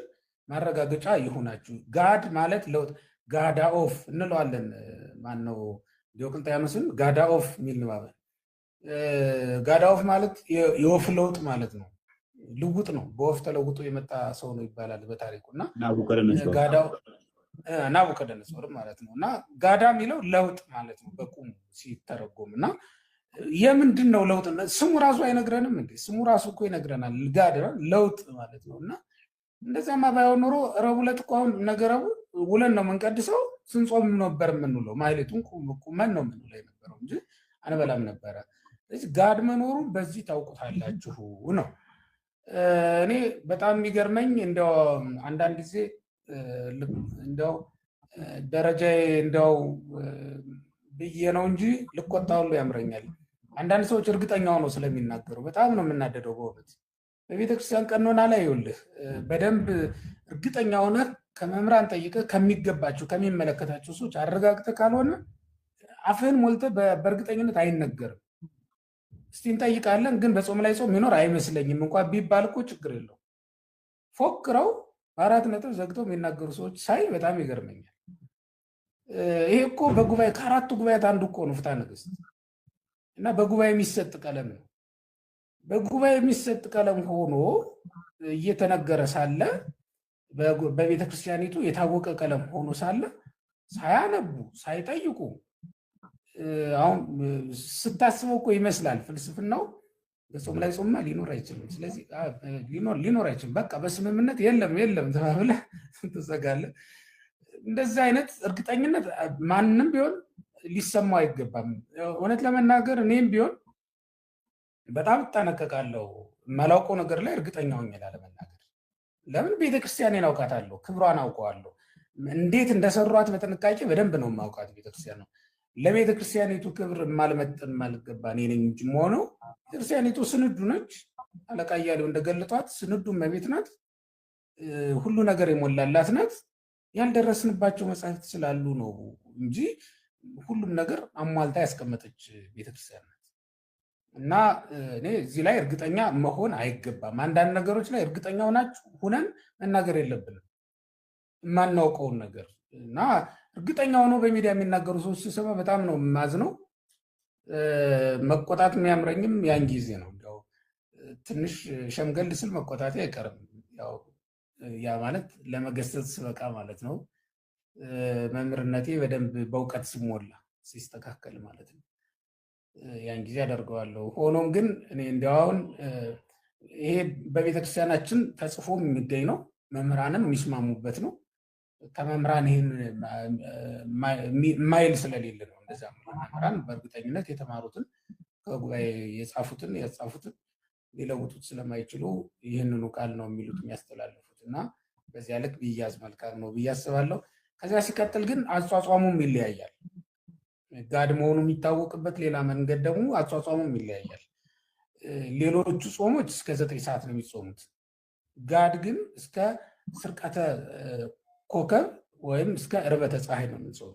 ማረጋገጫ ይሁናችሁ። ጋድ ማለት ለውጥ፣ ጋዳ ኦፍ እንለዋለን። ማነው ዲዮቅልጥያኖስን ጋዳ ኦፍ የሚል ንባበል። ጋዳ ኦፍ ማለት የወፍ ለውጥ ማለት ነው። ልውጥ ነው። በወፍ ተለውጦ የመጣ ሰው ነው ይባላል በታሪኩ እና ናቡከደነጾር ማለት ነው። እና ጋዳ የሚለው ለውጥ ማለት ነው በቁም ሲተረጎም። እና የምንድን ነው ለውጥ? ስሙ ራሱ አይነግረንም እንዴ? ስሙ ራሱ እኮ ይነግረናል። ጋዳ ለውጥ ማለት ነው። እና እንደዚያማ ባይሆን ኖሮ ረቡዕ ዕለት እኮ አሁን ነገ ረቡዕ ውለን ነው የምንቀድሰው። ስንጾም ነበር የምንውለው። ማሕሌቱን ቁመን ነው የምንውለው የነበረው እንጂ አንበላም ነበረ። ስለዚህ ጋድ መኖሩ በዚህ ታውቁታላችሁ ነው። እኔ በጣም የሚገርመኝ እንደው አንዳንድ ጊዜ እንደው ደረጃዬ እንደው ብዬ ነው እንጂ ልቆጣ ሁሉ ያምረኛል። አንዳንድ ሰዎች እርግጠኛ ሆነው ስለሚናገሩ በጣም ነው የምናደደው በእውነት። በቤተክርስቲያን ቀኖና ላይ ይኸውልህ በደንብ እርግጠኛ ሆነ ከመምህራን ጠይቀህ ከሚገባቸው ከሚመለከታቸው ሰዎች አረጋግጠህ ካልሆነ አፍህን ሞልተህ በእርግጠኝነት አይነገርም። እስቲ እንጠይቃለን፣ ግን በጾም ላይ ጾም ይኖር አይመስለኝም እንኳን ቢባል እኮ ችግር የለው። ፎክረው 4 ነጥብ ዘግተው የሚናገሩ ሰዎች ሳይ በጣም ይገርመኛል። ይሄ እኮ በጉባኤ ከ4ቱ ጉባኤያት አንዱ እኮ ነው ፍትሐ ነገሥት እና በጉባኤ የሚሰጥ ቀለም ነው። በጉባኤ የሚሰጥ ቀለም ሆኖ እየተነገረ ሳለ በቤተክርስቲያኒቱ የታወቀ ቀለም ሆኖ ሳለ ሳያነቡ ሳይጠይቁ አሁን ስታስበው እኮ ይመስላል ፍልስፍናው በጾም ላይ ጾምማ ሊኖር አይችልም። ስለዚህ ሊኖር አይችልም። በቃ በስምምነት የለም ተባብለህ ትዘጋለህ። እንደዚህ አይነት እርግጠኝነት ማንም ቢሆን ሊሰማው አይገባም። እውነት ለመናገር እኔም ቢሆን በጣም እጠነቀቃለሁ። የማላውቀው ነገር ላይ እርግጠኛ ሆኜ ላለመናገር። ለምን? ቤተክርስቲያኔን አውቃታለሁ፣ ክብሯን አውቀዋለሁ። እንዴት እንደሰሯት በጥንቃቄ በደንብ ነው የማውቃት ቤተክርስቲያን ነው። ለቤተክርስቲያኒቱ ክብር የማልመጥን ማልገባ እኔ ነኝ እንጂ የምሆነው። ቤተክርስቲያኒቱ ስንዱ ነች። አለቃ እያሌው እንደገለጧት ስንዱ እመቤት ናት። ሁሉ ነገር የሞላላት ናት። ያልደረስንባቸው መጽሐፍት ስላሉ ነው እንጂ ሁሉም ነገር አሟልታ ያስቀመጠች ቤተክርስቲያን ናት። እና እኔ እዚህ ላይ እርግጠኛ መሆን አይገባም። አንዳንድ ነገሮች ላይ እርግጠኛ ሁነን መናገር የለብንም የማናውቀውን ነገር። እና እርግጠኛ ሆኖ በሚዲያ የሚናገሩ ሰዎች ስሰማ በጣም ነው የማዝነው። መቆጣት የሚያምረኝም ያን ጊዜ ነው። ያው ትንሽ ሸምገል ስል መቆጣቴ አይቀርም። ያ ማለት ለመገሰጽ ስበቃ ማለት ነው። መምህርነቴ በደንብ በእውቀት ስሞላ ሲስተካከል ማለት ነው። ያን ጊዜ አደርገዋለሁ። ሆኖም ግን እኔ እንዲያውን ይሄ በቤተክርስቲያናችን ተጽፎ የሚገኝ ነው፣ መምህራንም የሚስማሙበት ነው። ከመምህራን ይህን ማይል ስለሌለ ነው እንደዛ። መምህራን በእርግጠኝነት የተማሩትን ከጉባኤ የጻፉትን ያጻፉትን ሊለውጡት ስለማይችሉ ይህንኑ ቃል ነው የሚሉት የሚያስተላልፉት። እና በዚያ ልክ ቢያዝ መልካም ነው ብዬ አስባለሁ። ከዚያ ሲቀጥል ግን አጿጿሙም ይለያያል። ጋድ መሆኑ የሚታወቅበት ሌላ መንገድ ደግሞ አጿጿሙም ይለያያል። ሌሎቹ ጾሞች እስከ 9 ሰዓት ነው የሚጾሙት። ጋድ ግን እስከ ስርቀተ ኮከብ ወይም እስከ ዕርበተ ፀሐይ ነው የምንጾሙ።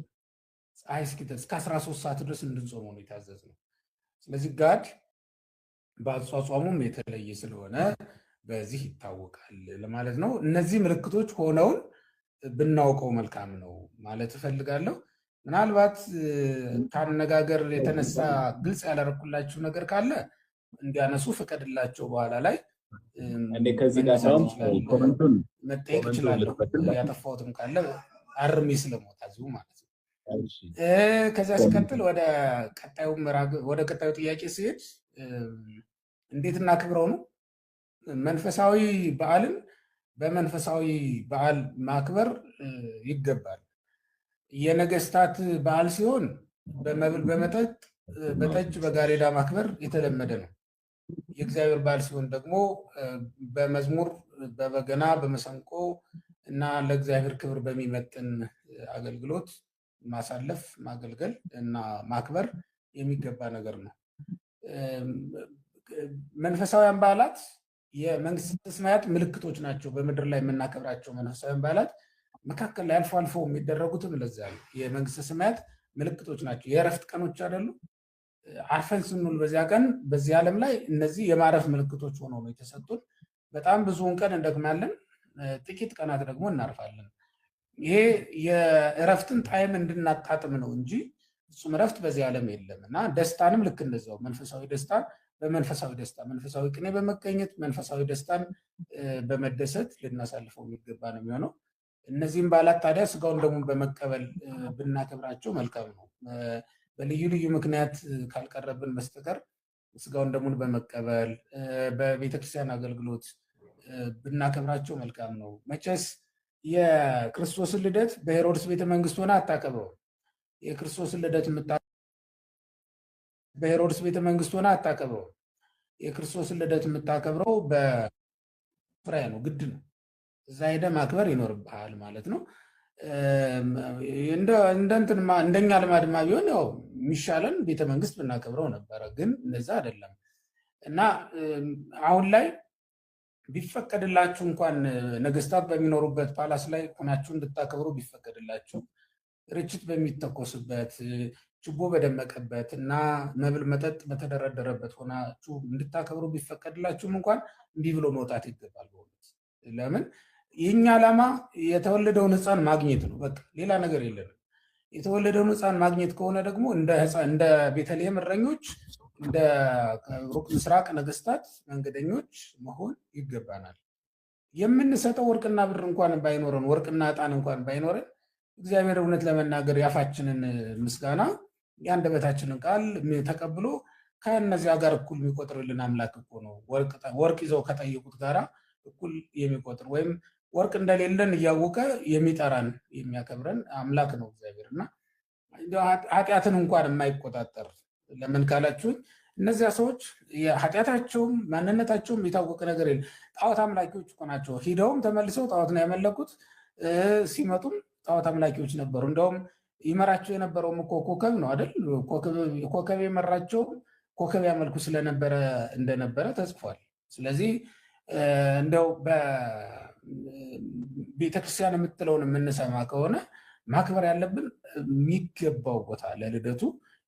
ፀሐይ እስከ 13 ሰዓት ድረስ እንድንጾሙ ነው የታዘዝነው። ስለዚህ ጋድ በአጿጿሙም የተለየ ስለሆነ በዚህ ይታወቃል ለማለት ነው። እነዚህ ምልክቶች ሆነውን ብናውቀው መልካም ነው ማለት እፈልጋለሁ። ምናልባት ከአነጋገር የተነሳ ግልጽ ያላረኩላችሁ ነገር ካለ እንዲያነሱ ፍቀድላቸው። በኋላ ላይ ከዚህ ጋር መጠየቅ እችላለሁ። ያጠፋሁትም ካለ አርሜ ስለሞታዚሁ ማለት ነው። ከዚያ ሲቀጥል ወደ ቀጣዩ ጥያቄ ሲሄድ እንዴት እናክብረው ነው። መንፈሳዊ በዓልን በመንፈሳዊ በዓል ማክበር ይገባል። የነገስታት በዓል ሲሆን በመብል በመጠጥ በጠጅ በጋሬዳ ማክበር የተለመደ ነው። የእግዚአብሔር በዓል ሲሆን ደግሞ በመዝሙር በበገና በመሰንቆ እና ለእግዚአብሔር ክብር በሚመጥን አገልግሎት ማሳለፍ ማገልገል እና ማክበር የሚገባ ነገር ነው። መንፈሳዊያን በዓላት የመንግስተ ሰማያት ምልክቶች ናቸው። በምድር ላይ የምናከብራቸው መንፈሳዊያን በዓላት መካከል ላይ አልፎ አልፎ የሚደረጉትም ለዚያ ነው። የመንግስተ ሰማያት ምልክቶች ናቸው። የእረፍት ቀኖች አይደሉ? አርፈን ስንውል በዚያ ቀን በዚህ ዓለም ላይ እነዚህ የማረፍ ምልክቶች ሆነው ነው የተሰጡን። በጣም ብዙውን ቀን እንደግማለን፣ ጥቂት ቀናት ደግሞ እናርፋለን። ይሄ የእረፍትን ጣዕም እንድናጣጥም ነው እንጂ እሱም እረፍት በዚህ ዓለም የለም። እና ደስታንም ልክ እንደዛው መንፈሳዊ ደስታ በመንፈሳዊ ደስታ መንፈሳዊ ቅኔ በመቀኘት መንፈሳዊ ደስታን በመደሰት ልናሳልፈው የሚገባ ነው የሚሆነው። እነዚህም በዓላት ታዲያ ስጋውን ደግሞ በመቀበል ብናከብራቸው መልካም ነው። በልዩ ልዩ ምክንያት ካልቀረብን በስተቀር ስጋውን ደሙን በመቀበል በቤተክርስቲያን አገልግሎት ብናከብራቸው መልካም ነው። መቼስ የክርስቶስን ልደት በሄሮድስ ቤተመንግስት ሆነ አታከብረው። የክርስቶስን ልደት በሄሮድስ ቤተመንግስት ሆነ አታከብረው። የክርስቶስን ልደት የምታከብረው በፍራይ ነው፣ ግድ ነው። እዛ ሄደ ማክበር ይኖርብሃል ማለት ነው። እንደኛ ልማድማ ቢሆን ያው የሚሻለን ቤተመንግስት ብናከብረው ነበረ፣ ግን እንደዛ አይደለም። እና አሁን ላይ ቢፈቀድላችሁ እንኳን ነገስታት በሚኖሩበት ፓላስ ላይ ሆናችሁ እንድታከብሩ ቢፈቀድላችሁ፣ ርችት በሚተኮስበት ችቦ በደመቀበት እና መብል መጠጥ በተደረደረበት ሆናችሁ እንድታከብሩ ቢፈቀድላችሁም እንኳን እንዲህ ብሎ መውጣት ይገባል። ለምን? የኛ ዓላማ የተወለደውን ሕፃን ማግኘት ነው። በቃ ሌላ ነገር የለንም። የተወለደውን ሕፃን ማግኘት ከሆነ ደግሞ እንደ ቤተልሔም እረኞች፣ እንደ ሩቅ ምስራቅ ነገስታት መንገደኞች መሆን ይገባናል። የምንሰጠው ወርቅና ብር እንኳን ባይኖረን ወርቅና ዕጣን እንኳን ባይኖረን እግዚአብሔር እውነት ለመናገር ያፋችንን ምስጋና የአንደበታችንን ቃል ተቀብሎ ከእነዚያ ጋር እኩል የሚቆጥርልን አምላክ እኮ ነው። ወርቅ ይዘው ከጠየቁት ጋራ እኩል የሚቆጥር ወይም ወርቅ እንደሌለን እያወቀ የሚጠራን የሚያከብረን አምላክ ነው እግዚአብሔር እና ኃጢአትን እንኳን የማይቆጣጠር ለምን ካላችሁኝ እነዚያ ሰዎች ኃጢአታቸውም ማንነታቸውም የታወቀ ነገር የለም። ጣዖት አምላኪዎች እኮ ናቸው። ሂደውም ተመልሰው ጣዖት ነው ያመለኩት። ሲመጡም ጣዖት አምላኪዎች ነበሩ። እንደውም ይመራቸው የነበረውም እኮ ኮከብ ነው አይደል? ኮከብ የመራቸው ኮከብ ያመልኩ ስለነበረ እንደነበረ ተጽፏል። ስለዚህ እንደው ቤተክርስቲያን የምትለውን የምንሰማ ከሆነ ማክበር ያለብን የሚገባው ቦታ ለልደቱ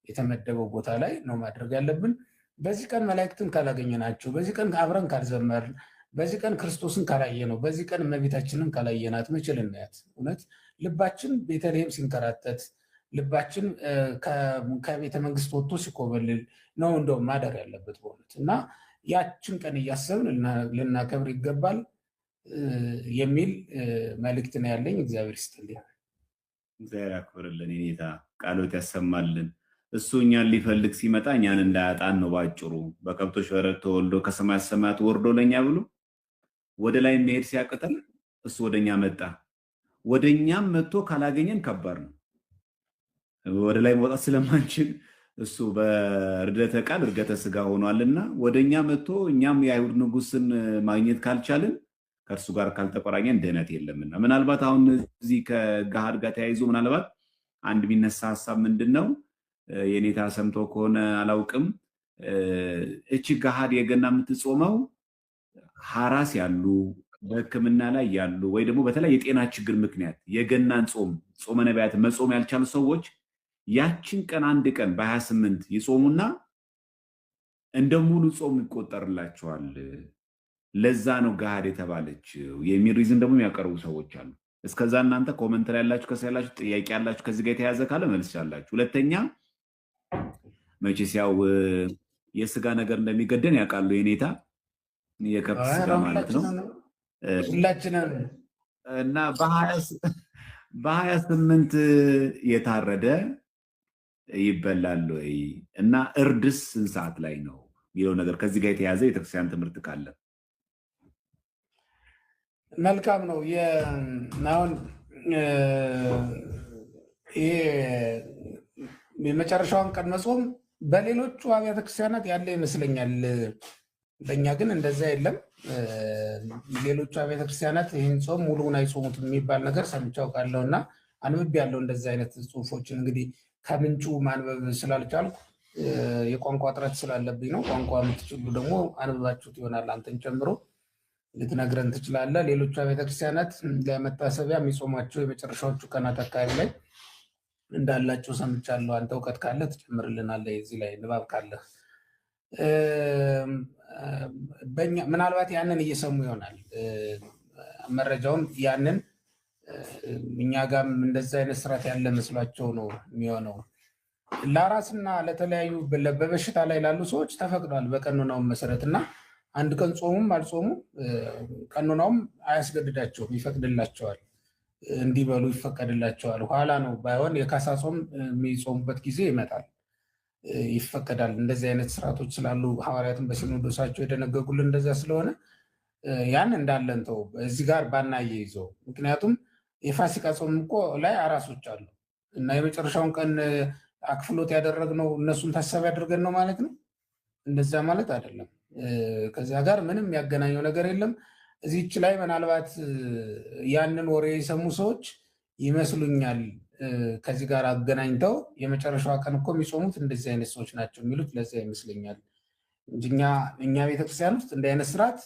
የተመደበው ቦታ ላይ ነው ማድረግ ያለብን። በዚህ ቀን መላእክትን ካላገኘናቸው፣ በዚህ ቀን አብረን ካልዘመርን፣ በዚህ ቀን ክርስቶስን ካላየ ነው፣ በዚህ ቀን እመቤታችንን ካላየናት መቼ ልናያት? እውነት ልባችን ቤተልሔም ሲንከራተት፣ ልባችን ከቤተ መንግስት ወጥቶ ሲኮበልል ነው እንደውም ማደር ያለበት በእውነት እና ያችን ቀን እያሰብን ልናከብር ይገባል የሚል መልእክት ነው ያለኝ። እግዚአብሔር ይስጥልኝ። እግዚአብሔር ያክብርልን። የኔታ ቃሎት ያሰማልን። እሱ እኛን ሊፈልግ ሲመጣ እኛን እንዳያጣን ነው ባጭሩ። በከብቶች በረት ተወልዶ ከሰማያት ሰማያት ወርዶ ለእኛ ብሎ ወደ ላይ መሄድ ሲያቅተን እሱ ወደኛ መጣ። ወደኛም መጥቶ ካላገኘን ከባድ ነው። ወደ ላይ መውጣት ስለማንችል እሱ በርደተ ቃል እርገተ ስጋ ሆኗልና ወደኛ መጥቶ እኛም የአይሁድ ንጉስን ማግኘት ካልቻልን ከእርሱ ጋር ካልተቆራኘን ድህነት የለምና። ምናልባት አሁን እዚህ ከገሃድ ጋር ተያይዞ ምናልባት አንድ የሚነሳ ሀሳብ ምንድን ነው? የኔታ ሰምቶ ከሆነ አላውቅም። እቺ ገሃድ የገና የምትጾመው ሐራስ ያሉ በሕክምና ላይ ያሉ ወይ ደግሞ በተለይ የጤና ችግር ምክንያት የገናን ጾመ ነቢያት መጾም ያልቻሉ ሰዎች ያችን ቀን አንድ ቀን በ28 ይጾሙና እንደ ሙሉ ጾም ይቆጠርላቸዋል። ለዛ ነው ገሃድ የተባለችው የሚል ሪዝን ደግሞ የሚያቀርቡ ሰዎች አሉ። እስከዛ እናንተ ኮመንት ላይ ያላችሁ ከዛ ያላችሁ ጥያቄ ያላችሁ ከዚህ ጋር የተያዘ ካለ መልስ ያላችሁ። ሁለተኛ መቼስ ያው የስጋ ነገር እንደሚገደን ያውቃሉ የኔታ የከብት ስጋ ማለት ነው ሁላችንም እና በ28 የታረደ ይበላል ወይ እና እርድስ ስንት ሰዓት ላይ ነው የሚለው ነገር ከዚህ ጋር የተያዘ የቤተክርስቲያን ትምህርት ካለ መልካም ነው። አሁን ይሄ የመጨረሻውን ቀን መጾም በሌሎቹ አብያተ ክርስቲያናት ያለ ይመስለኛል። በእኛ ግን እንደዛ የለም። ሌሎቹ አብያተ ክርስቲያናት ይህን ጾም ሙሉውን አይጾሙትም የሚባል ነገር ሰምቼ አውቃለሁ እና አንብቤ ያለው እንደዚህ አይነት ጽሁፎችን እንግዲህ ከምንጩ ማንበብ ስላልቻልኩ የቋንቋ እጥረት ስላለብኝ ነው። ቋንቋ የምትችሉ ደግሞ አንብባችሁት ይሆናል አንተን ጨምሮ ልትነግረን ትችላለህ። ሌሎቹ ቤተክርስቲያናት ለመታሰቢያ የሚጾሟቸው የመጨረሻዎቹ ቀናት አካባቢ ላይ እንዳላቸው ሰምቻለሁ። አንተ እውቀት ካለ ትጨምርልናለህ። እዚህ ላይ ንባብ ካለ ምናልባት ያንን እየሰሙ ይሆናል መረጃውን ያንን እኛ ጋም እንደዛ አይነት ስርዓት ያለ መስሏቸው ነው የሚሆነው። ለራስና ለተለያዩ በበሽታ ላይ ላሉ ሰዎች ተፈቅዷል በቀኖናው መሰረት እና አንድ ቀን ጾሙም አልጾሙ ቀኖናውም አያስገድዳቸውም፣ ይፈቅድላቸዋል። እንዲበሉ ይፈቀድላቸዋል። ኋላ ነው ባይሆን የካሳ ጾም የሚጾሙበት ጊዜ ይመጣል፣ ይፈቀዳል። እንደዚህ አይነት ስርዓቶች ስላሉ ሐዋርያትን በሲኖዶሳቸው የደነገጉልን እንደዛ ስለሆነ ያን እንዳለን ተው እዚህ ጋር ባናያይዘው። ምክንያቱም የፋሲካ ጾም እኮ ላይ አራሶች አሉ እና የመጨረሻውን ቀን አክፍሎት ያደረግነው እነሱን ታሳቢ አድርገን ነው ማለት ነው። እንደዛ ማለት አይደለም። ከዚያ ጋር ምንም ያገናኘው ነገር የለም። እዚች ላይ ምናልባት ያንን ወሬ የሰሙ ሰዎች ይመስሉኛል ከዚህ ጋር አገናኝተው የመጨረሻዋ ቀን እኮ የሚጾሙት እንደዚህ አይነት ሰዎች ናቸው የሚሉት ለዚያ ይመስለኛል እንጂ እኛ ቤተክርስቲያን ውስጥ እንዲህ አይነት ስርዓት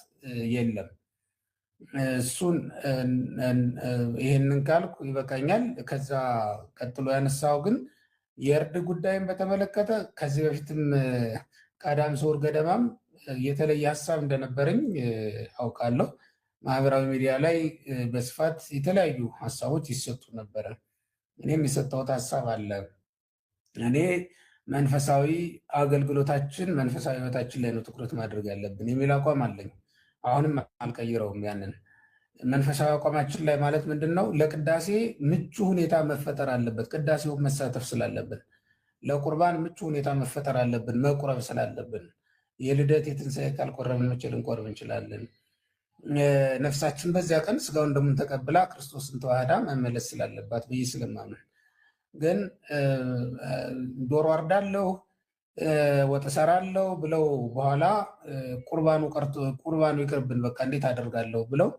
የለም። እሱን ይህንን ካልኩ ይበቃኛል። ከዛ ቀጥሎ ያነሳው ግን የእርድ ጉዳይን በተመለከተ ከዚህ በፊትም ቀዳም ሰውር ገደማም የተለየ ሀሳብ እንደነበረኝ አውቃለሁ። ማህበራዊ ሚዲያ ላይ በስፋት የተለያዩ ሀሳቦች ይሰጡ ነበረ። እኔም የሰጠሁት ሀሳብ አለ። እኔ መንፈሳዊ አገልግሎታችን መንፈሳዊ ህይወታችን ላይ ነው ትኩረት ማድረግ ያለብን የሚል አቋም አለኝ። አሁንም አልቀይረውም ያንን። መንፈሳዊ አቋማችን ላይ ማለት ምንድን ነው? ለቅዳሴ ምቹ ሁኔታ መፈጠር አለበት። ቅዳሴውን መሳተፍ ስላለብን፣ ለቁርባን ምቹ ሁኔታ መፈጠር አለብን። መቁረብ ስላለብን፣ የልደት የትንሣኤ ካልቆረብን መቼ ልንቆርብ እንችላለን? ነፍሳችን በዚያ ቀን ስጋውን ደሙን ተቀብላ ክርስቶስን ተዋህዳ መመለስ ስላለባት ብዬ ስለማምን ግን ዶሮ አርዳለሁ ወጥ እሰራለሁ ብለው በኋላ ቁርባኑ ይቅርብን በቃ እንዴት አደርጋለሁ ብለው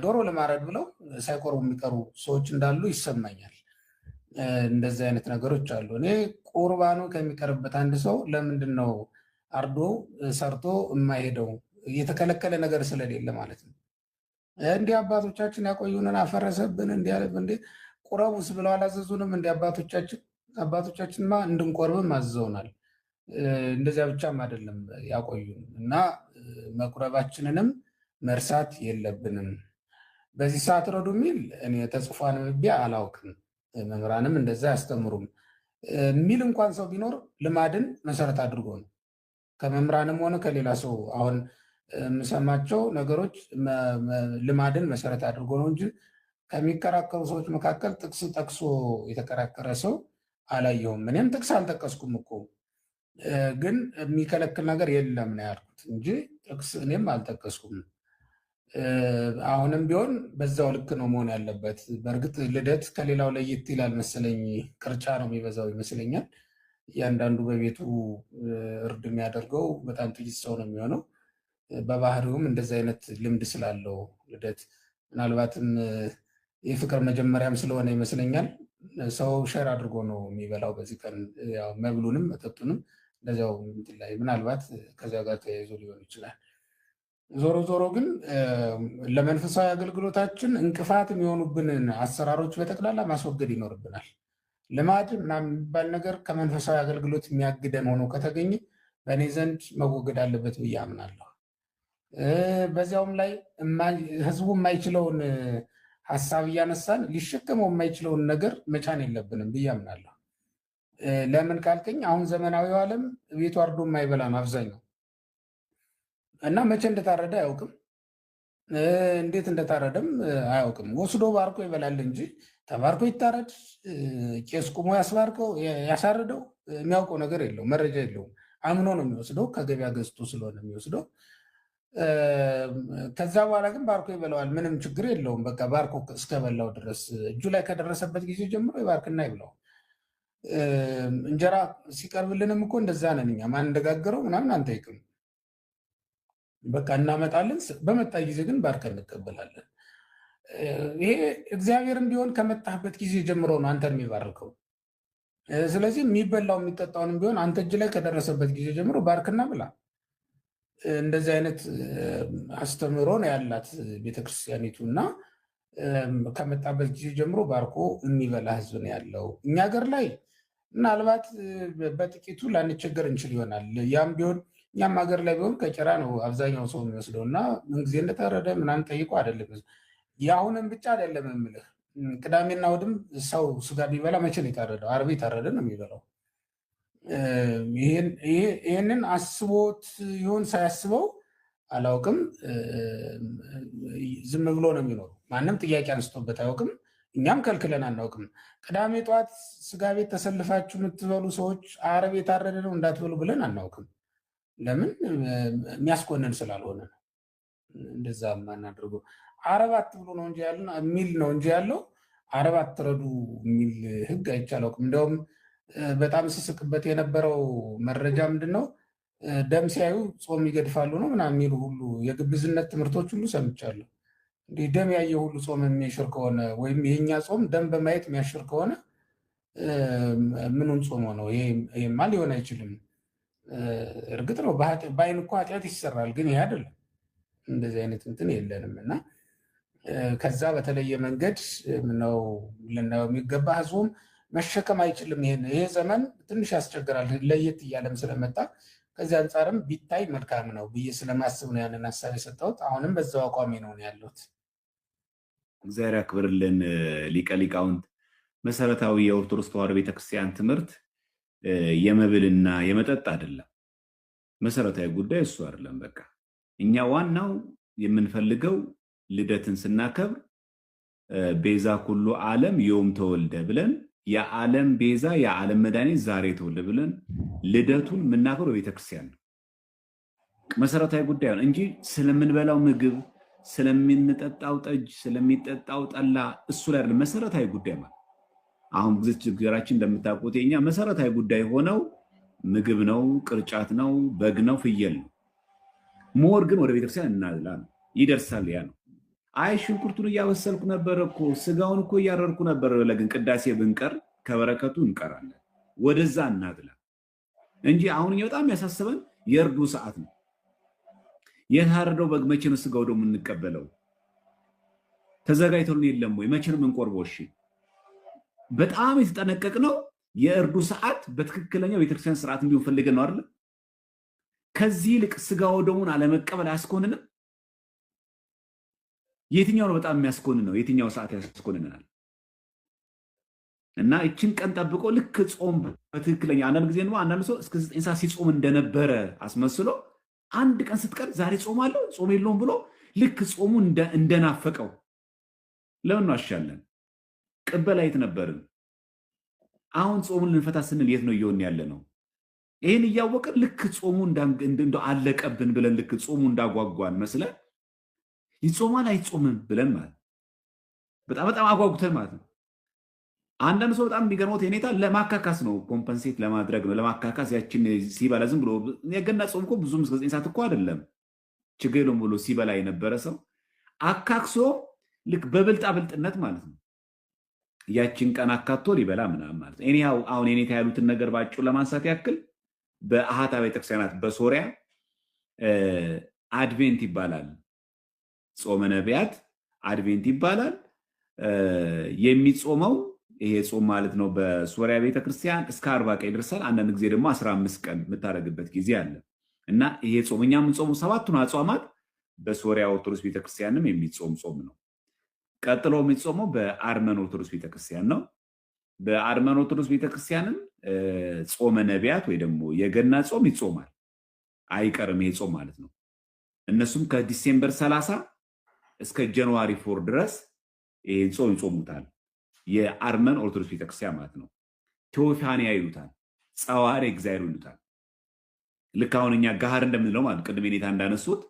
ዶሮ ለማረድ ብለው ሳይቆርቡ የሚቀሩ ሰዎች እንዳሉ ይሰማኛል። እንደዚህ አይነት ነገሮች አሉ። እኔ ቁርባኑ ከሚቀርብበት አንድ ሰው ለምንድን ነው አርዶ ሰርቶ የማይሄደው? የተከለከለ ነገር ስለሌለ ማለት ነው። እንዲህ አባቶቻችን ያቆዩንን አፈረሰብን እንዲህ ቁረቡስ ብለው አላዘዙንም? እንዲህ አባቶቻችንማ እንድንቆርብም አዘውናል። እንደዚያ ብቻም አይደለም ያቆዩን እና መቁረባችንንም መርሳት የለብንም። በዚህ ሰዓት ረዱ የሚል እኔ ተጽፎ አንብቤ አላውቅም። መምህራንም እንደዛ አያስተምሩም የሚል እንኳን ሰው ቢኖር ልማድን መሰረት አድርጎ ነው። ከመምህራንም ሆነ ከሌላ ሰው አሁን የምሰማቸው ነገሮች ልማድን መሰረት አድርጎ ነው እንጂ ከሚከራከሩ ሰዎች መካከል ጥቅስ ጠቅሶ የተከራከረ ሰው አላየሁም። እኔም ጥቅስ አልጠቀስኩም እኮ ግን የሚከለክል ነገር የለም ነው ያልኩት እንጂ ጥቅስ እኔም አልጠቀስኩም። አሁንም ቢሆን በዛው ልክ ነው መሆን ያለበት። በእርግጥ ልደት ከሌላው ለየት ይላል መሰለኝ፣ ቅርጫ ነው የሚበዛው ይመስለኛል። እያንዳንዱ በቤቱ እርድ የሚያደርገው በጣም ጥቂት ሰው ነው የሚሆነው። በባህሪውም እንደዚህ አይነት ልምድ ስላለው ልደት ምናልባትም የፍቅር መጀመሪያም ስለሆነ ይመስለኛል ሰው ሸር አድርጎ ነው የሚበላው በዚህ ቀን። መብሉንም መጠጡንም እንደዚያው ላይ ምናልባት ከዚያ ጋር ተያይዞ ሊሆን ይችላል። ዞሮ ዞሮ ግን ለመንፈሳዊ አገልግሎታችን እንቅፋት የሚሆኑብንን አሰራሮች በጠቅላላ ማስወገድ ይኖርብናል። ልማድ ምናምን የሚባል ነገር ከመንፈሳዊ አገልግሎት የሚያግደን ሆኖ ከተገኘ በእኔ ዘንድ መወገድ አለበት ብዬ አምናለሁ። በዚያውም ላይ ህዝቡ የማይችለውን ሀሳብ እያነሳን ሊሸከመው የማይችለውን ነገር መጫን የለብንም ብዬ አምናለሁ። ለምን ካልከኝ አሁን ዘመናዊው ዓለም ቤቱ አርዶ የማይበላ ነው አብዛኛው እና መቼ እንደታረደ አያውቅም፣ እንዴት እንደታረደም አያውቅም። ወስዶ ባርኮ ይበላል እንጂ ተባርኮ ይታረድ ቄስ ቁሞ ያሳርደው የሚያውቀው ነገር የለው፣ መረጃ የለውም። አምኖ ነው የሚወስደው፣ ከገበያ ገዝቶ ስለሆነ የሚወስደው። ከዛ በኋላ ግን ባርኮ ይበላዋል፣ ምንም ችግር የለውም። በቃ ባርኮ እስከበላው ድረስ እጁ ላይ ከደረሰበት ጊዜ ጀምሮ ይባርክና ይብላው። እንጀራ ሲቀርብልንም እኮ እንደዛ ነን እኛ። ማን እንደጋገረው ምናምን አንጠይቅም። በቃ እናመጣለን። በመጣ ጊዜ ግን ባርከን እንቀበላለን። ይሄ እግዚአብሔርም ቢሆን ከመጣህበት ጊዜ ጀምሮ ነው አንተን የሚባርከው። ስለዚህ የሚበላው የሚጠጣውንም ቢሆን አንተ እጅ ላይ ከደረሰበት ጊዜ ጀምሮ ባርክና ብላ። እንደዚህ አይነት አስተምህሮ ነው ያላት ቤተክርስቲያኒቱ እና ከመጣበት ጊዜ ጀምሮ ባርኮ የሚበላ ህዝብ ነው ያለው። እኛ ሀገር ላይ ምናልባት በጥቂቱ ላንቸገር እንችል ይሆናል። ያም ቢሆን እኛም ሀገር ላይ ቢሆን ከጭራ ነው አብዛኛው ሰው የሚወስደው እና ምን ጊዜ እንደታረደ ምናምን ጠይቆ አይደለም። የአሁንም ብቻ አይደለም የምልህ፣ ቅዳሜና እሑድም ሰው ስጋ ቢበላ መቼ ነው የታረደው? ዓርብ የታረደ ነው የሚበላው። ይህንን አስቦት ይሆን ሳያስበው አላውቅም፣ ዝም ብሎ ነው የሚኖረው። ማንም ጥያቄ አንስቶበት አያውቅም። እኛም ከልክለን አናውቅም። ቅዳሜ ጠዋት ስጋ ቤት ተሰልፋችሁ የምትበሉ ሰዎች ዓርብ የታረደ ነው እንዳትበሉ ብለን አናውቅም። ለምን? የሚያስኮንን ስላልሆነ ነው እንደዛ የማናደርገው። ዓርብ አትብሉ ነው እንጂ የሚል ነው እንጂ ያለው ዓርብ አትረዱ የሚል ህግ አይቻላውቅም። እንዲያውም በጣም ስስቅበት የነበረው መረጃ ምንድን ነው፣ ደም ሲያዩ ጾም ይገድፋሉ ነው ምናምን የሚሉ ሁሉ የግብዝነት ትምህርቶች ሁሉ ሰምቻለሁ። እንዲህ ደም ያየ ሁሉ ጾም የሚያሽር ከሆነ ወይም የኛ ጾም ደም በማየት የሚያሽር ከሆነ ምኑን ጾም ነው? ይሄማ ሊሆን አይችልም። እርግጥ ነው በአይን እኮ ኃጢአት ይሰራል፣ ግን ይሄ አይደለም። እንደዚህ አይነት እንትን የለንም እና ከዛ በተለየ መንገድ ነው ልናየው የሚገባ። ህዝቡም መሸከም አይችልም። ይሄ ዘመን ትንሽ ያስቸግራል፣ ለየት እያለም ስለመጣ ከዚህ አንጻርም ቢታይ መልካም ነው ብዬ ስለማስብ ነው ያንን ሀሳብ የሰጠሁት። አሁንም በዛው አቋሚ ነው ያለሁት። እግዚአብሔር ያክብርልን ሊቀ ሊቃውንት። መሰረታዊ የኦርቶዶክስ ተዋሕዶ ቤተክርስቲያን ትምህርት የመብልና የመጠጥ አይደለም። መሰረታዊ ጉዳይ እሱ አይደለም። በቃ እኛ ዋናው የምንፈልገው ልደትን ስናከብር ቤዛ ኩሉ ዓለም ዮም ተወልደ ብለን የዓለም ቤዛ የዓለም መድኃኒት ዛሬ ተወልደ ብለን ልደቱን የምናከብረው በቤተክርስቲያን ነው። መሰረታዊ ጉዳይ ነው እንጂ ስለምንበላው ምግብ፣ ስለምንጠጣው ጠጅ፣ ስለሚጠጣው ጠላ እሱ ላይ አይደለም መሰረታዊ ጉዳይ ማለት። አሁን ብዙ ችግራችን እንደምታውቁት የኛ መሰረታዊ ጉዳይ ሆነው ምግብ ነው፣ ቅርጫት ነው፣ በግ ነው፣ ፍየል ነው። ሞር ግን ወደ ቤተክርስቲያን እናዝላ ነው ይደርሳል። ያ ነው አይ ሽንኩርቱን እያበሰልኩ ነበር እኮ ስጋውን እኮ እያረርኩ ነበር ለግን ቅዳሴ ብንቀር ከበረከቱ እንቀራለን። ወደዛ እናዝላ እንጂ አሁን በጣም ያሳስበን የእርዱ ሰዓት ነው። የታረደው በግ መቼ ነው ስጋው ደግሞ የምንቀበለው? ተዘጋጅቶልን የለም ወይ? መቼ ነው የምንቆርበው? እሺ በጣም የተጠነቀቅነው የእርዱ ሰዓት በትክክለኛው ቤተክርስቲያን ስርዓት እንዲሆን ፈልገን ነው አይደል? ከዚህ ይልቅ ስጋው ደሙን አለመቀበል አያስኮንንም? የትኛው ነው በጣም የሚያስኮንን ነው? የትኛው ሰዓት ያስኮንናል? እና እችን ቀን ጠብቆ ልክ ጾም በትክክለኛ አንዳንድ ጊዜ ነው አንዳንድ ሰው እስከ 9 ሰዓት ሲጾም እንደነበረ አስመስሎ አንድ ቀን ስትቀር ዛሬ ጾም አለው ጾም የለውም ብሎ ልክ ጾሙ እንደናፈቀው ለምን ዋሻለን? ቅበላ የት ነበርን? አሁን ጾሙን ልንፈታ ስንል የት ነው እየሆን ያለ ነው? ይህን እያወቅን ልክ ጾሙ እንደ አለቀብን ብለን ልክ ጾሙ እንዳጓጓን መስለን ይጾማል አይጾምም ብለን ማለት በጣም አጓጉተን ማለት ነው። አንዳንድ ሰው በጣም የሚገርመው ሁኔታ ለማካካስ ነው፣ ኮምፐንሴት ለማድረግ ነው፣ ለማካካስ ያችን ሲበላ ዝም ብሎ የገና ጾም እኮ ብዙም እስከ 9 ሰዓት እኮ አይደለም ችግር የለውም ብሎ ሲበላ የነበረ ሰው አካክሶ ልክ በብልጣ ብልጥነት ማለት ነው ያችን ቀን አካቶ ሊበላ ምናምን ማለት ነው። እኔ አሁን የኔታ ያሉትን ነገር ባጭሩ ለማንሳት ያክል በአሃታ ቤተክርስቲያናት በሶሪያ አድቬንት ይባላል፣ ጾመ ነቢያት አድቬንት ይባላል። የሚጾመው ይሄ ጾም ማለት ነው በሶሪያ ቤተክርስቲያን እስከ 40 ቀን ይደርሳል። አንዳንድ ጊዜ ደግሞ 15 ቀን የምታደርግበት ጊዜ አለ እና ይሄ ጾም እኛ የምንጾመው 7ቱን አጽዋማት በሶሪያ ኦርቶዶክስ ቤተክርስቲያንም የሚጾም ጾም ነው። ቀጥሎ የሚጾመው በአርመን ኦርቶዶክስ ቤተክርስቲያን ነው። በአርመን ኦርቶዶክስ ቤተክርስቲያንም ጾመ ነቢያት ወይ ደግሞ የገና ጾም ይጾማል፣ አይቀርም ይሄ ጾም ማለት ነው። እነሱም ከዲሴምበር 30 እስከ ጃንዋሪ 4 ድረስ ይሄን ጾም ይጾሙታል። የአርመን ኦርቶዶክስ ቤተክርስቲያን ማለት ነው። ቴዎፋኒያ ይሉታል፣ ጸዋሪ እግዚአብሔር ይሉታል። ልክ አሁን እኛ ጋር እንደምንለው ማለት ቅድም ኔታ እንዳነሱት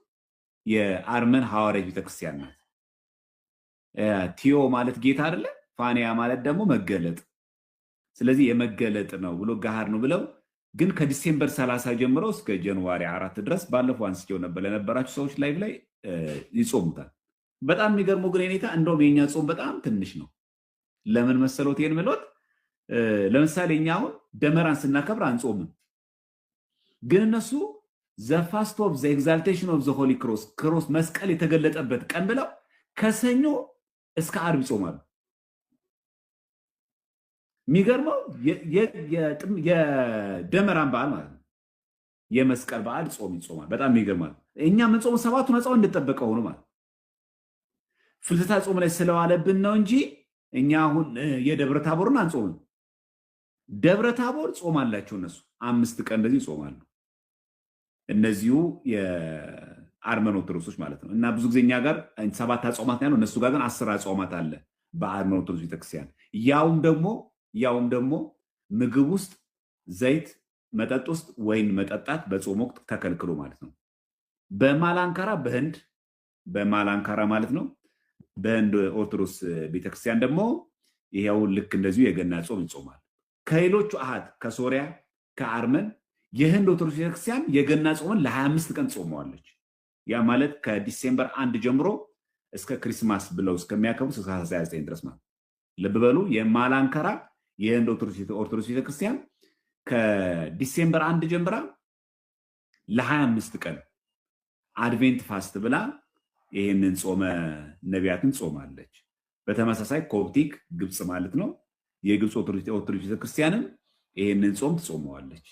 የአርመን ሐዋርያት ቤተክርስቲያን ናት። ቲዮ ማለት ጌታ አይደለ? ፋኒያ ማለት ደግሞ መገለጥ። ስለዚህ የመገለጥ ነው ብሎ ጋር ነው ብለው ግን ከዲሴምበር 30 ጀምሮ እስከ ጃንዋሪ 4 ድረስ ባለፈው አንስቼው ነበር ለነበራችሁ ሰዎች ላይቭ ላይ ይጾሙታል። በጣም የሚገርመው ግን ኔታ እንደውም የኛ ጾም በጣም ትንሽ ነው። ለምን መሰሎት? ይሄን ምሎት ለምሳሌ እኛ አሁን ደመራን ስናከብር አንጾምም፣ ግን እነሱ ዘ ፋስት ኦፍ ዘ ኤግዛልቴሽን ኦፍ ዘ ሆሊ ክሮስ ክሮስ መስቀል የተገለጠበት ቀን ብለው ከሰኞ እስከ ዓርብ ይጾማሉ። የሚገርመው የደመራን በዓል ማለት ነው የመስቀል በዓል ጾም ይጾማል። በጣም የሚገርማል። እኛ ምን ጾም 7ቱን አጽዋማት እንደተጠበቀ ሆኖ ማለት ፍልሰታ ጾም ላይ ስለዋለብን ነው እንጂ እኛ አሁን የደብረ ታቦርን አንጾምም። ደብረ ታቦር ጾም አላቸው እነሱ 5 ቀን እንደዚህ ይጾማሉ። እነዚሁ የአርመን ኦርቶዶክሶች ማለት ነው። እና ብዙ ጊዜ እኛ ጋር 7 አጽዋማት ያለው እነሱ ጋር ግን 10 አጽዋማት አለ በአርመን ኦርቶዶክስ ቤተክርስቲያን። ያውም ደግሞ ምግብ ውስጥ ዘይት፣ መጠጥ ውስጥ ወይን መጠጣት በጾም ወቅት ተከልክሎ ማለት ነው። በማላንካራ ማለት ነው በህንድ ኦርቶዶክስ ቤተክርስቲያን ደግሞ ይሄው ልክ እንደዚሁ የገና ጾም ይጾማል። ከሌሎቹ አሃት ከሶሪያ ከአርመን የህንድ ኦርቶዶክስ ቤተክርስቲያን የገና ጾምን ለ25 ቀን ጾመዋለች። ያ ማለት ከዲሴምበር 1 ጀምሮ እስከ ክሪስማስ ብለው እስከሚያከብሩ እስከ 29 ድረስ ማለት ልብ በሉ። የማላንካራ የህንድ ኦርቶዶክስ ቤተክርስቲያን ከዲሴምበር 1 ጀምራ ለ25 ቀን አድቬንት ፋስት ብላ ይህንን ጾመ ነቢያትን ጾማለች። በተመሳሳይ ኮፕቲክ ግብፅ ማለት ነው የግብፅ ኦርቶዶክስ ቤተክርስቲያንም ይህንን ጾም ትጾመዋለች።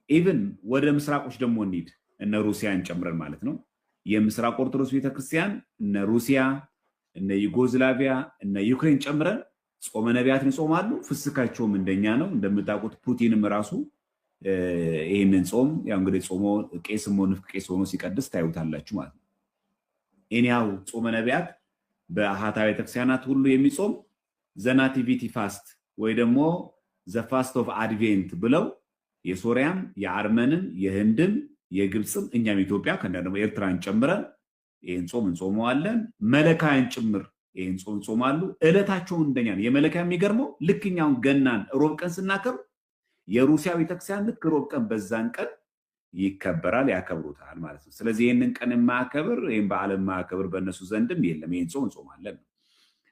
ኢቭን ወደ ምስራቆች ደግሞ እንሂድ፣ እነ ሩሲያን ጨምረን ማለት ነው። የምስራቅ ኦርቶዶክስ ቤተክርስቲያን እነ ሩሲያ፣ እነ ዩጎዝላቪያ፣ እነ ዩክሬን ጨምረን ጾመ ነቢያትን ይጾማሉ። ፍስካቸውም እንደኛ ነው። እንደምታውቁት ፑቲንም ራሱ ይህንን ጾም ያው እንግዲህ ጾሞ ቄስ ሆኖ ሲቀድስ ታዩታላችሁ ማለት ነው። እኔያው ጾመ ነቢያት በአሃታ ቤተክርስቲያናት ሁሉ የሚጾም ዘናቲቪቲ ፋስት ወይ ደግሞ ዘ ፋስት ኦፍ አድቬንት ብለው የሶሪያም የአርመንም የህንድም የግብፅም እኛም ኢትዮጵያ ከእንዳ ደግሞ ኤርትራን ጨምረን ይህን ጾም እንጾመዋለን። መለካያን ጭምር ይህን ጾም ጾማሉ። ዕለታቸውን እንደኛ ነው። የመለካ የሚገርመው ልክኛውን ገናን ሮብ ቀን ስናከብር የሩሲያ ቤተክርስቲያን ልክ ሮብ ቀን በዛን ቀን ይከበራል፣ ያከብሩታል ማለት ነው። ስለዚህ ይህንን ቀን የማያከብር ይህም በዓለም የማያከብር በእነሱ ዘንድም የለም። ይህን ጾም እንጾማለን።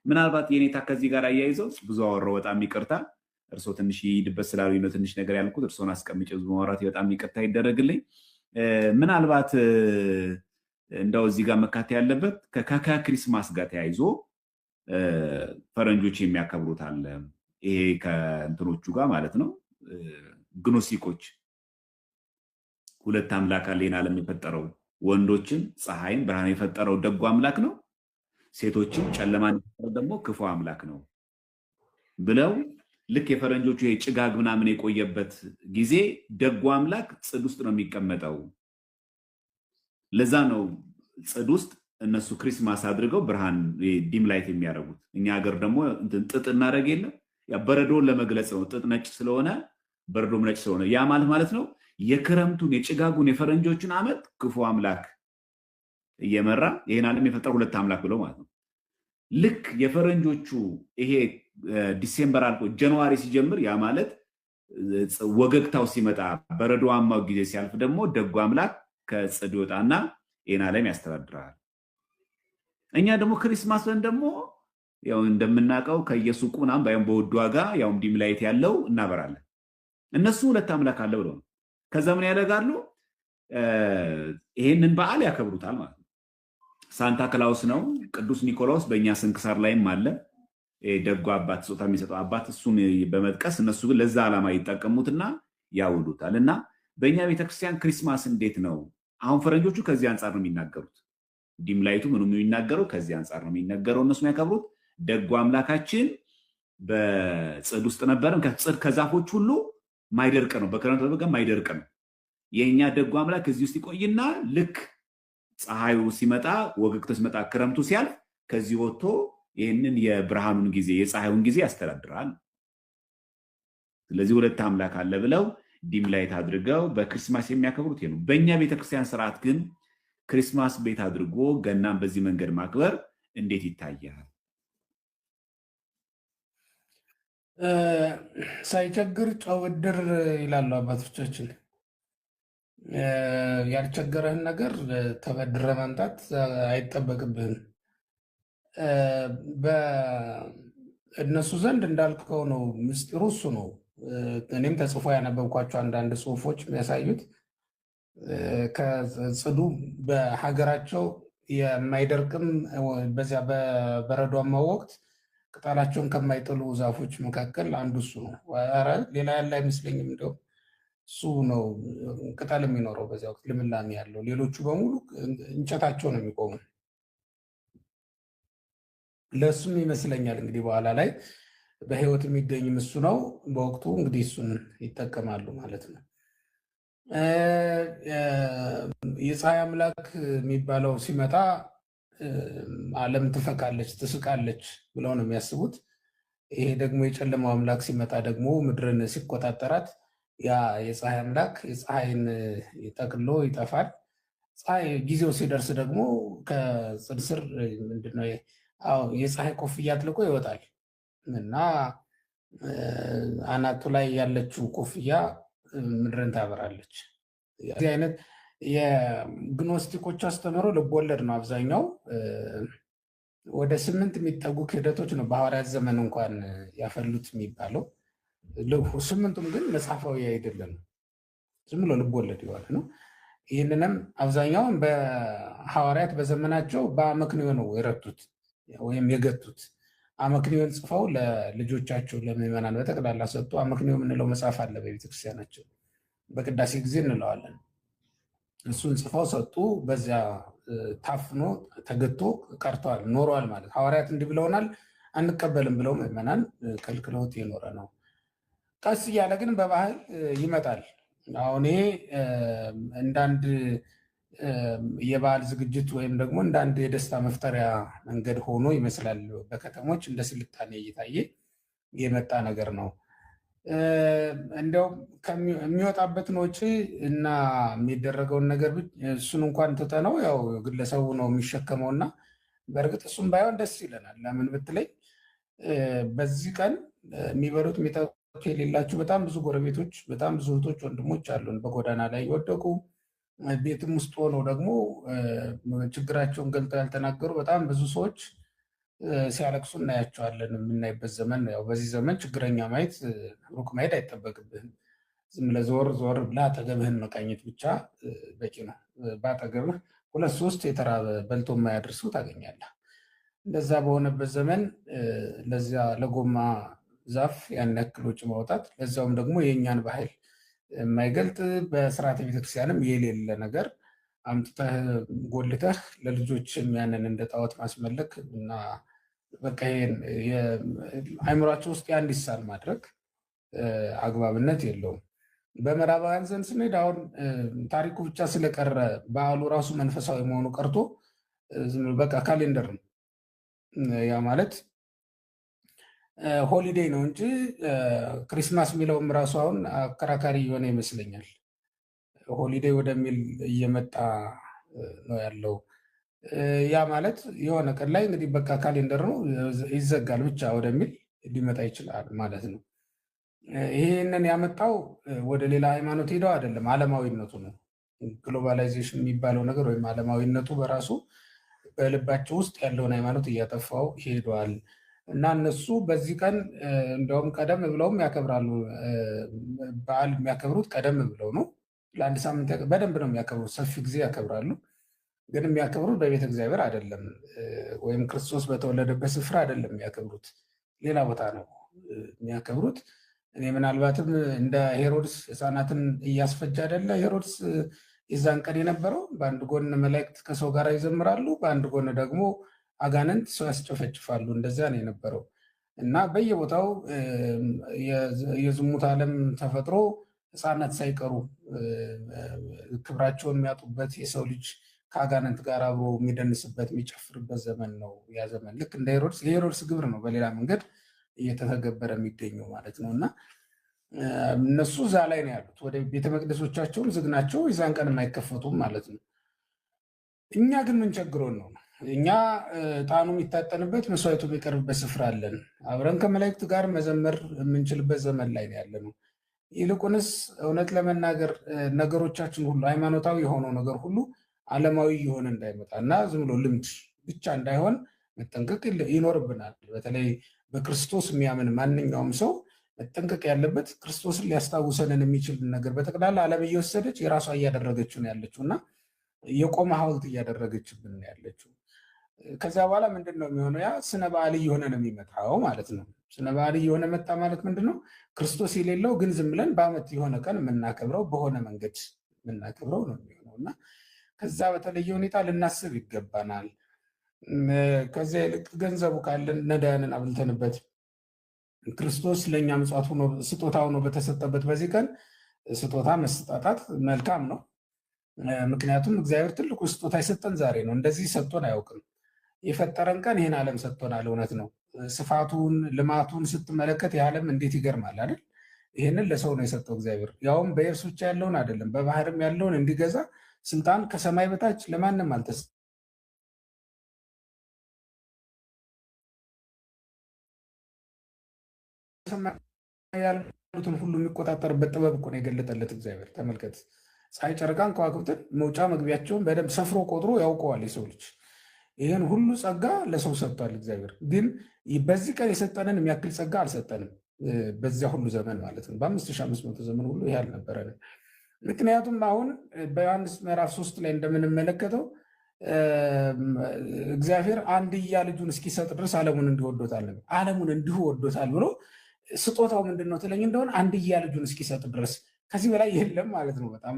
ምናልባት የኔታ ከዚህ ጋር አያይዘው ብዙ አወራው፣ በጣም ይቅርታ። እርስዎ ትንሽ ይሄድበት ስላሉኝ ነው ትንሽ ነገር ያልኩት። እርስዎን አስቀምጬ ብዙ ማውራት በጣም ይቅርታ ይደረግልኝ። ምናልባት እንደው እዚህ ጋር መካት ያለበት ከክሪስማስ ጋር ተያይዞ ፈረንጆች የሚያከብሩት አለ። ይሄ ከእንትኖቹ ጋር ማለት ነው ግኖስቲኮች ሁለት አምላክ አለ ይህን ዓለም የፈጠረው ወንዶችን ፀሐይን ብርሃን የፈጠረው ደጉ አምላክ ነው፣ ሴቶችን ጨለማን የፈጠረው ደግሞ ክፉ አምላክ ነው ብለው ልክ የፈረንጆቹ ይሄ ጭጋግ ምናምን የቆየበት ጊዜ ደጉ አምላክ ጽድ ውስጥ ነው የሚቀመጠው። ለዛ ነው ጽድ ውስጥ እነሱ ክሪስማስ አድርገው ብርሃን ዲም ላይት የሚያደርጉት። እኛ ሀገር ደግሞ ጥጥ እናደርግ የለ በረዶን ለመግለጽ ነው። ጥጥ ነጭ ስለሆነ በረዶም ነጭ ስለሆነ ያ ማለት ነው የክረምቱን የጭጋጉን የፈረንጆችን ዓመት ክፉ አምላክ እየመራ ይሄን ዓለም የፈጠረ ሁለት አምላክ ብለው ማለት ነው። ልክ የፈረንጆቹ ይሄ ዲሴምበር አልቆ ጃንዋሪ ሲጀምር ያ ማለት ወገግታው ሲመጣ በረዶዋማው ጊዜ ሲያልፍ ደግሞ ደጉ አምላክ ከጽድ ይወጣና ይሄን ዓለም ያስተዳድራል። እኛ ደግሞ ክሪስማስ ለን ደግሞ ያው እንደምናውቀው ከየሱቁ ምናምን ባይሆን በውድ ዋጋ ያው ዲም ላይት ያለው እናበራለን። እነሱ ሁለት አምላክ አለ ብለው ከዛ ምን ያደርጋሉ? ይሄንን በዓል ያከብሩታል ማለት ነው። ሳንታ ክላውስ ነው፣ ቅዱስ ኒኮላውስ በእኛ ስንክሳር ላይም አለ። ደጉ አባት ስጦታ የሚሰጠው አባት እሱን በመጥቀስ እነሱ ግን ለዛ ዓላማ ይጠቀሙትና ያውሉታል። እና በእኛ ቤተክርስቲያን ክሪስማስ እንዴት ነው? አሁን ፈረንጆቹ ከዚህ አንጻር ነው የሚናገሩት። ዲም ላይቱ ምኑ የሚናገረው ከዚህ አንጻር ነው የሚነገረው። እነሱ ያከብሩት ደጉ አምላካችን በጽድ ውስጥ ነበረን። ከጽድ ከዛፎች ሁሉ ማይደርቅ ነው፣ በክረምት በበጋ ማይደርቅ ነው። የኛ ደጉ አምላክ እዚህ ውስጥ ይቆይና ልክ ፀሐዩ ሲመጣ ወገግቶ ሲመጣ ክረምቱ ሲያልፍ ከዚህ ወጥቶ ይህንን የብርሃኑን ጊዜ የፀሐዩን ጊዜ ያስተዳድራል። ስለዚህ ሁለት አምላክ አለ ብለው ዲም ላይት አድርገው በክሪስማስ የሚያከብሩት ነው። በእኛ ቤተክርስቲያን ስርዓት ግን ክሪስማስ ቤት አድርጎ ገናን በዚህ መንገድ ማክበር እንዴት ይታያል? ሳይቸግር ጨው ብድር ይላሉ አባቶቻችን። ያልቸገረህን ነገር ተበድረ ማምጣት አይጠበቅብህም። በእነሱ ዘንድ እንዳልከው ነው፣ ምስጢሩ እሱ ነው። እኔም ተጽፎ ያነበብኳቸው አንዳንድ ጽሁፎች የሚያሳዩት ከጽዱ በሀገራቸው የማይደርቅም በዚያ በበረዷማው ወቅት ቅጠላቸውን ከማይጥሉ ዛፎች መካከል አንዱ እሱ ነው። ኧረ ሌላ ያለ አይመስለኝም። እንደው እሱ ነው ቅጠል የሚኖረው በዚያ ወቅት ልምላሜ ያለው። ሌሎቹ በሙሉ እንጨታቸው ነው የሚቆሙ። ለእሱም ይመስለኛል እንግዲህ በኋላ ላይ በህይወት የሚገኝም እሱ ነው። በወቅቱ እንግዲህ እሱን ይጠቀማሉ ማለት ነው። የፀሐይ አምላክ የሚባለው ሲመጣ ዓለም ትፈካለች፣ ትስቃለች ብለው ነው የሚያስቡት። ይሄ ደግሞ የጨለማው አምላክ ሲመጣ ደግሞ ምድርን ሲቆጣጠራት ያ የፀሐይ አምላክ የፀሐይን ጠቅሎ ይጠፋል። ፀሐይ ጊዜው ሲደርስ ደግሞ ከጽድ ስር ምንድነው የፀሐይ ኮፍያ አጥልቆ ይወጣል እና አናቱ ላይ ያለችው ኮፍያ ምድርን ታበራለች። እዚህ አይነት የግኖስቲኮች አስተምህሮ ልቦለድ ነው አብዛኛው። ወደ 8 የሚጠጉ ክህደቶች ነው በሐዋርያት ዘመን እንኳን ያፈሉት የሚባለው። 8ቱም ግን መጽሐፋዊ አይደለም፣ ዝም ብሎ ልቦለድ የሆነ ነው። ይህንንም አብዛኛውን በሐዋርያት በዘመናቸው በአመክንዮ ነው የረቱት ወይም የገቱት። አመክንዮን ጽፈው ለልጆቻቸው ለምዕመናን በጠቅላላ ሰጡ። አመክንዮ የምንለው መጽሐፍ አለ በቤተክርስቲያናቸው፣ በቅዳሴ ጊዜ እንለዋለን። እሱን ጽፈው ሰጡ። በዚያ ታፍኖ ተገቶ ቀርተዋል፣ ኖረዋል ማለት ሐዋርያት እንዲህ ብለውናል አንቀበልም ብለው ምዕመናን ከልክለውት የኖረ ነው። ቀስ እያለ ግን በባህል ይመጣል። አሁን ይሄ እንዳንድ የበዓል ዝግጅት ወይም ደግሞ እንደ አንድ የደስታ መፍጠሪያ መንገድ ሆኖ ይመስላል በከተሞች እንደ ስልጣኔ እየታየ የመጣ ነገር ነው። እንዲያውም የሚወጣበትን ወጪ እና የሚደረገውን ነገር እሱን እንኳን ትተነው ያው ግለሰቡ ነው የሚሸከመው እና በእርግጥ እሱም ባይሆን ደስ ይለናል። ለምን ብትለኝ በዚህ ቀን የሚበሉት የሚጠጡት የሌላቸው በጣም ብዙ ጎረቤቶች፣ በጣም ብዙ እህቶች፣ ወንድሞች አሉን በጎዳና ላይ የወደቁ ቤትም ውስጥ ሆነው ደግሞ ችግራቸውን ገልጠው ያልተናገሩ በጣም ብዙ ሰዎች ሲያለቅሱ እናያቸዋለን። የምናይበት ዘመን ነው። ያው በዚህ ዘመን ችግረኛ ማየት ሩቅ ማየት አይጠበቅብህም። ዝም ብለህ ዞር ዞር ብለህ አጠገብህን መቃኘት ብቻ በቂ ነው። በአጠገብህ ሁለት ሶስት የተራበ በልቶ የማያደርሱ ታገኛለህ። እንደዛ በሆነበት ዘመን ለዚያ ለጎማ ዛፍ ያን ያክል ወጪ ማውጣት፣ ለዚያውም ደግሞ የእኛን ባህል የማይገልጥ በስርዓተ ቤተክርስቲያንም የሌለ ነገር አምጥተህ ጎልተህ ለልጆች ያንን እንደ ጣዖት ማስመለክ እና በቃ አይምሯቸው ውስጥ ያ እንዲሳል ማድረግ አግባብነት የለውም። በምዕራባውያን ዘንድ ስንሄድ አሁን ታሪኩ ብቻ ስለቀረ በዓሉ ራሱ መንፈሳዊ መሆኑ ቀርቶ በቃ ካሌንደር ነው። ያ ማለት ሆሊዴይ ነው እንጂ ክሪስማስ የሚለውም ራሱ አሁን አከራካሪ የሆነ ይመስለኛል። ሆሊዴይ ወደሚል እየመጣ ነው ያለው። ያ ማለት የሆነ ቀን ላይ እንግዲህ በቃ ካሌንደር ነው ይዘጋል ብቻ ወደሚል ሊመጣ ይችላል ማለት ነው። ይህንን ያመጣው ወደ ሌላ ሃይማኖት ሄደው አይደለም፣ ዓለማዊነቱ ነው። ግሎባላይዜሽን የሚባለው ነገር ወይም ዓለማዊነቱ በራሱ በልባቸው ውስጥ ያለውን ሃይማኖት እያጠፋው ሄዷል እና እነሱ በዚህ ቀን እንደውም ቀደም ብለውም ያከብራሉ። በዓል የሚያከብሩት ቀደም ብለው ነው። ለአንድ ሳምንት በደንብ ነው የሚያከብሩት፣ ሰፊ ጊዜ ያከብራሉ። ግን የሚያከብሩት በቤተ እግዚአብሔር አይደለም፣ ወይም ክርስቶስ በተወለደበት ስፍራ አይደለም የሚያከብሩት፣ ሌላ ቦታ ነው የሚያከብሩት። እኔ ምናልባትም እንደ ሄሮድስ ሕፃናትን እያስፈጀ አይደለ ሄሮድስ የዛን ቀን የነበረው። በአንድ ጎን መላእክት ከሰው ጋር ይዘምራሉ፣ በአንድ ጎን ደግሞ አጋንንት ሰው ያስጨፈጭፋሉ። እንደዚያ ነው የነበረው እና በየቦታው የዝሙት ዓለም ተፈጥሮ ሕፃናት ሳይቀሩ ክብራቸውን የሚያጡበት፣ የሰው ልጅ ከአጋንንት ጋር አብሮ የሚደንስበት የሚጨፍርበት ዘመን ነው ያ ዘመን። ልክ እንደ ሄሮድስ የሄሮድስ ግብር ነው በሌላ መንገድ እየተተገበረ የሚገኘው ማለት ነው። እና እነሱ እዛ ላይ ነው ያሉት። ወደ ቤተ መቅደሶቻቸውም ዝግ ናቸው፣ የዛን ቀን የማይከፈቱም ማለት ነው። እኛ ግን ምን ቸግሮን ነው? እኛ ዕጣኑ የሚታጠንበት መስዋዕቱ የሚቀርብበት ስፍራ አለን። አብረን ከመላእክት ጋር መዘመር የምንችልበት ዘመን ላይ ነው ያለ ነው። ይልቁንስ እውነት ለመናገር ነገሮቻችን ሁሉ ሃይማኖታዊ የሆነው ነገር ሁሉ ዓለማዊ የሆነ እንዳይመጣ እና ዝም ብሎ ልምድ ብቻ እንዳይሆን መጠንቀቅ ይኖርብናል። በተለይ በክርስቶስ የሚያምን ማንኛውም ሰው መጠንቀቅ ያለበት ክርስቶስን ሊያስታውሰንን የሚችል ነገር በጠቅላላ ዓለም እየወሰደች የራሷ እያደረገችው ነው ያለችው እና የቆመ ሐውልት እያደረገችብን ነው ያለችው። ከዚያ በኋላ ምንድን ነው የሚሆነው? ያ ስነ በዓል እየሆነ ነው የሚመጣው ማለት ነው። ስነ በዓል እየሆነ መጣ ማለት ምንድን ነው? ክርስቶስ የሌለው ግን ዝም ብለን በዓመት የሆነ ቀን የምናከብረው በሆነ መንገድ የምናከብረው ነው የሚሆነው እና ከዛ በተለየ ሁኔታ ልናስብ ይገባናል። ከዚያ ይልቅ ገንዘቡ ካለን ነዳያንን አብልተንበት ክርስቶስ ለእኛ ምጽዋት ሆኖ ስጦታ ሆኖ በተሰጠበት በዚህ ቀን ስጦታ መስጣጣት መልካም ነው። ምክንያቱም እግዚአብሔር ትልቁ ስጦታ የሰጠን ዛሬ ነው። እንደዚህ ሰጥቶን አያውቅም። የፈጠረን ቀን ይህን ዓለም ሰጥቶናል። እውነት ነው። ስፋቱን ልማቱን ስትመለከት የዓለም እንዴት ይገርማል አይደል? ይህንን ለሰው ነው የሰጠው እግዚአብሔር። ያውም በየብስ ብቻ ያለውን አይደለም፣ በባህርም ያለውን እንዲገዛ ስልጣን ከሰማይ በታች ለማንም አልተሰ ያሉትን ሁሉ የሚቆጣጠርበት ጥበብ እኮ ነው የገለጠለት እግዚአብሔር። ተመልከት፣ ፀሐይ፣ ጨረቃን፣ ከዋክብትን መውጫ መግቢያቸውን በደንብ ሰፍሮ ቆጥሮ ያውቀዋል የሰው ልጅ። ይህን ሁሉ ጸጋ ለሰው ሰጥቷል እግዚአብሔር። ግን በዚህ ቀን የሰጠንን የሚያክል ጸጋ አልሰጠንም። በዚያ ሁሉ ዘመን ማለት ነው። በ5500 ዘመን ሁሉ ይህ አልነበረንም። ምክንያቱም አሁን በዮሐንስ ምዕራፍ 3 ላይ እንደምንመለከተው እግዚአብሔር አንድያ ልጁን እስኪሰጥ ድረስ ዓለሙን እንዲሁ ወዶታል። ዓለሙን እንዲሁ ወዶታል ብሎ ስጦታው ምንድን ነው ትለኝ እንደሆነ አንድያ ልጁን እስኪሰጥ ድረስ፣ ከዚህ በላይ የለም ማለት ነው። በጣም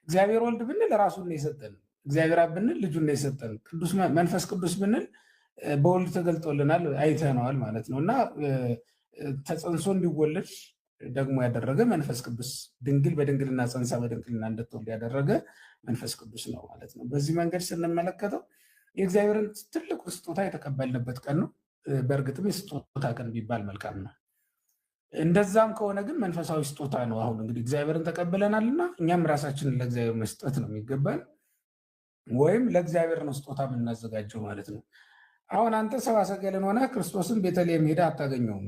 እግዚአብሔር ወልድ ብንል ራሱን ነው የሰጠን፣ እግዚአብሔር አብ ብንል ልጁን ነው የሰጠን፣ ቅዱስ መንፈስ ቅዱስ ብንል በወልድ ተገልጦልናል፣ አይተነዋል ማለት ነው። እና ተጸንሶ እንዲወለድ ደግሞ ያደረገ መንፈስ ቅዱስ ድንግል በድንግልና ጸንሳ በድንግልና እንድትወልድ ያደረገ መንፈስ ቅዱስ ነው ማለት ነው። በዚህ መንገድ ስንመለከተው የእግዚአብሔርን ትልቁ ስጦታ የተቀበልንበት ቀን ነው። በእርግጥም የስጦታ ቀን ቢባል መልካም ነው። እንደዛም ከሆነ ግን መንፈሳዊ ስጦታ ነው። አሁን እንግዲህ እግዚአብሔርን ተቀብለናልና እኛም ራሳችንን ለእግዚአብሔር መስጠት ነው የሚገባን፣ ወይም ለእግዚአብሔር ነው ስጦታ የምናዘጋጀው ማለት ነው። አሁን አንተ ሰብአ ሰገልን ሆነ ክርስቶስን ቤተልሔም ሄደህ አታገኘውም።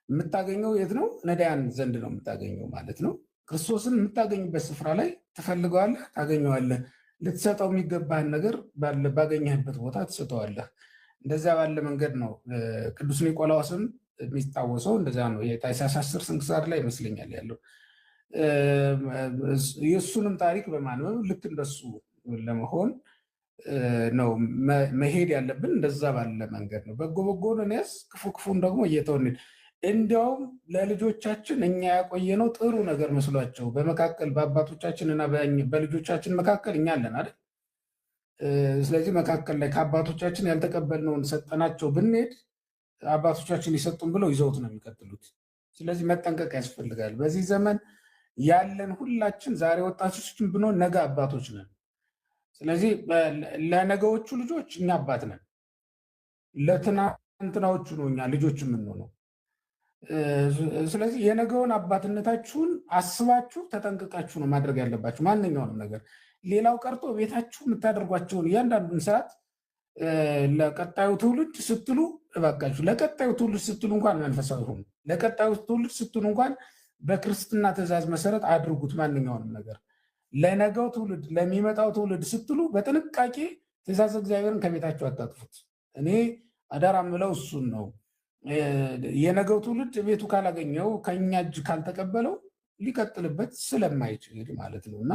የምታገኘው የት ነው? ነዳያን ዘንድ ነው የምታገኘው ማለት ነው። ክርስቶስን የምታገኝበት ስፍራ ላይ ትፈልገዋለህ፣ ታገኘዋለህ። ልትሰጠው የሚገባህን ነገር ባገኘህበት ቦታ ትሰጠዋለህ። እንደዚያ ባለ መንገድ ነው ቅዱስ ኒቆላዎስም የሚታወሰው። እንደዛ ነው። የታኅሳስ 10 ስንክሳር ላይ ይመስለኛል ያለው። የእሱንም ታሪክ በማንበብ ልክ እንደሱ ለመሆን ነው መሄድ ያለብን። እንደዛ ባለ መንገድ ነው። በጎ በጎን እንያዝ፣ ክፉ ክፉን ደግሞ እየተውን እንዲያውም ለልጆቻችን እኛ ያቆየነው ጥሩ ነገር መስሏቸው በመካከል በአባቶቻችንና በልጆቻችን መካከል እኛ አለን አይደል? ስለዚህ መካከል ላይ ከአባቶቻችን ያልተቀበልነውን ሰጠናቸው ብንሄድ አባቶቻችን ይሰጡን ብለው ይዘውት ነው የሚቀጥሉት። ስለዚህ መጠንቀቅ ያስፈልጋል። በዚህ ዘመን ያለን ሁላችን ዛሬ ወጣቶችን ብንሆን ነገ አባቶች ነን። ስለዚህ ለነገዎቹ ልጆች እኛ አባት ነን፣ ለትናንትናዎቹ ነው እኛ ልጆች የምንሆነው። ስለዚህ የነገውን አባትነታችሁን አስባችሁ ተጠንቅቃችሁ ነው ማድረግ ያለባችሁ ማንኛውንም ነገር። ሌላው ቀርቶ ቤታችሁ የምታደርጓቸውን እያንዳንዱን ሰዓት ለቀጣዩ ትውልድ ስትሉ እባካችሁ፣ ለቀጣዩ ትውልድ ስትሉ እንኳን መንፈሳዊ ሆኑ፣ ለቀጣዩ ትውልድ ስትሉ እንኳን በክርስትና ትእዛዝ መሰረት አድርጉት። ማንኛውንም ነገር ለነገው ትውልድ ለሚመጣው ትውልድ ስትሉ በጥንቃቄ ትእዛዝ እግዚአብሔርን ከቤታችሁ አታጥፉት። እኔ አደራ የምለው እሱን ነው። የነገው ትውልድ ቤቱ ካላገኘው ከኛ እጅ ካልተቀበለው ሊቀጥልበት ስለማይችል ማለት ነው። እና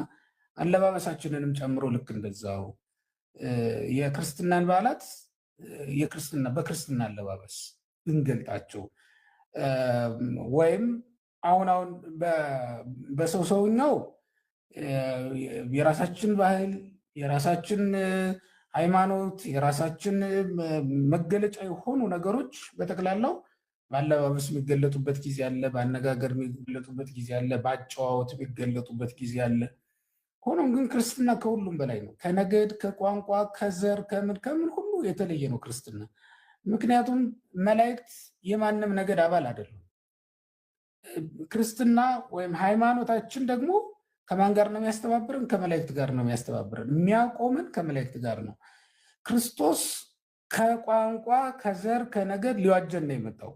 አለባበሳችንንም ጨምሮ ልክ እንደዛው የክርስትናን በዓላት በክርስትና አለባበስ ብንገልጣቸው፣ ወይም አሁን በሰው ሰውኛው የራሳችን ባህል፣ የራሳችን ሃይማኖት፣ የራሳችን መገለጫ የሆኑ ነገሮች በጠቅላላው በአለባበስ የሚገለጡበት ጊዜ አለ፣ በአነጋገር የሚገለጡበት ጊዜ አለ፣ በአጨዋወት የሚገለጡበት ጊዜ አለ። ሆኖም ግን ክርስትና ከሁሉም በላይ ነው። ከነገድ፣ ከቋንቋ፣ ከዘር፣ ከምን ሁሉ የተለየ ነው ክርስትና። ምክንያቱም መላእክት የማንም ነገድ አባል አይደሉም። ክርስትና ወይም ሃይማኖታችን ደግሞ ከማን ጋር ነው የሚያስተባብረን? ከመላእክት ጋር ነው የሚያስተባብረን። የሚያቆምን ከመላእክት ጋር ነው። ክርስቶስ ከቋንቋ፣ ከዘር፣ ከነገድ ሊዋጀን ነው የመጣው።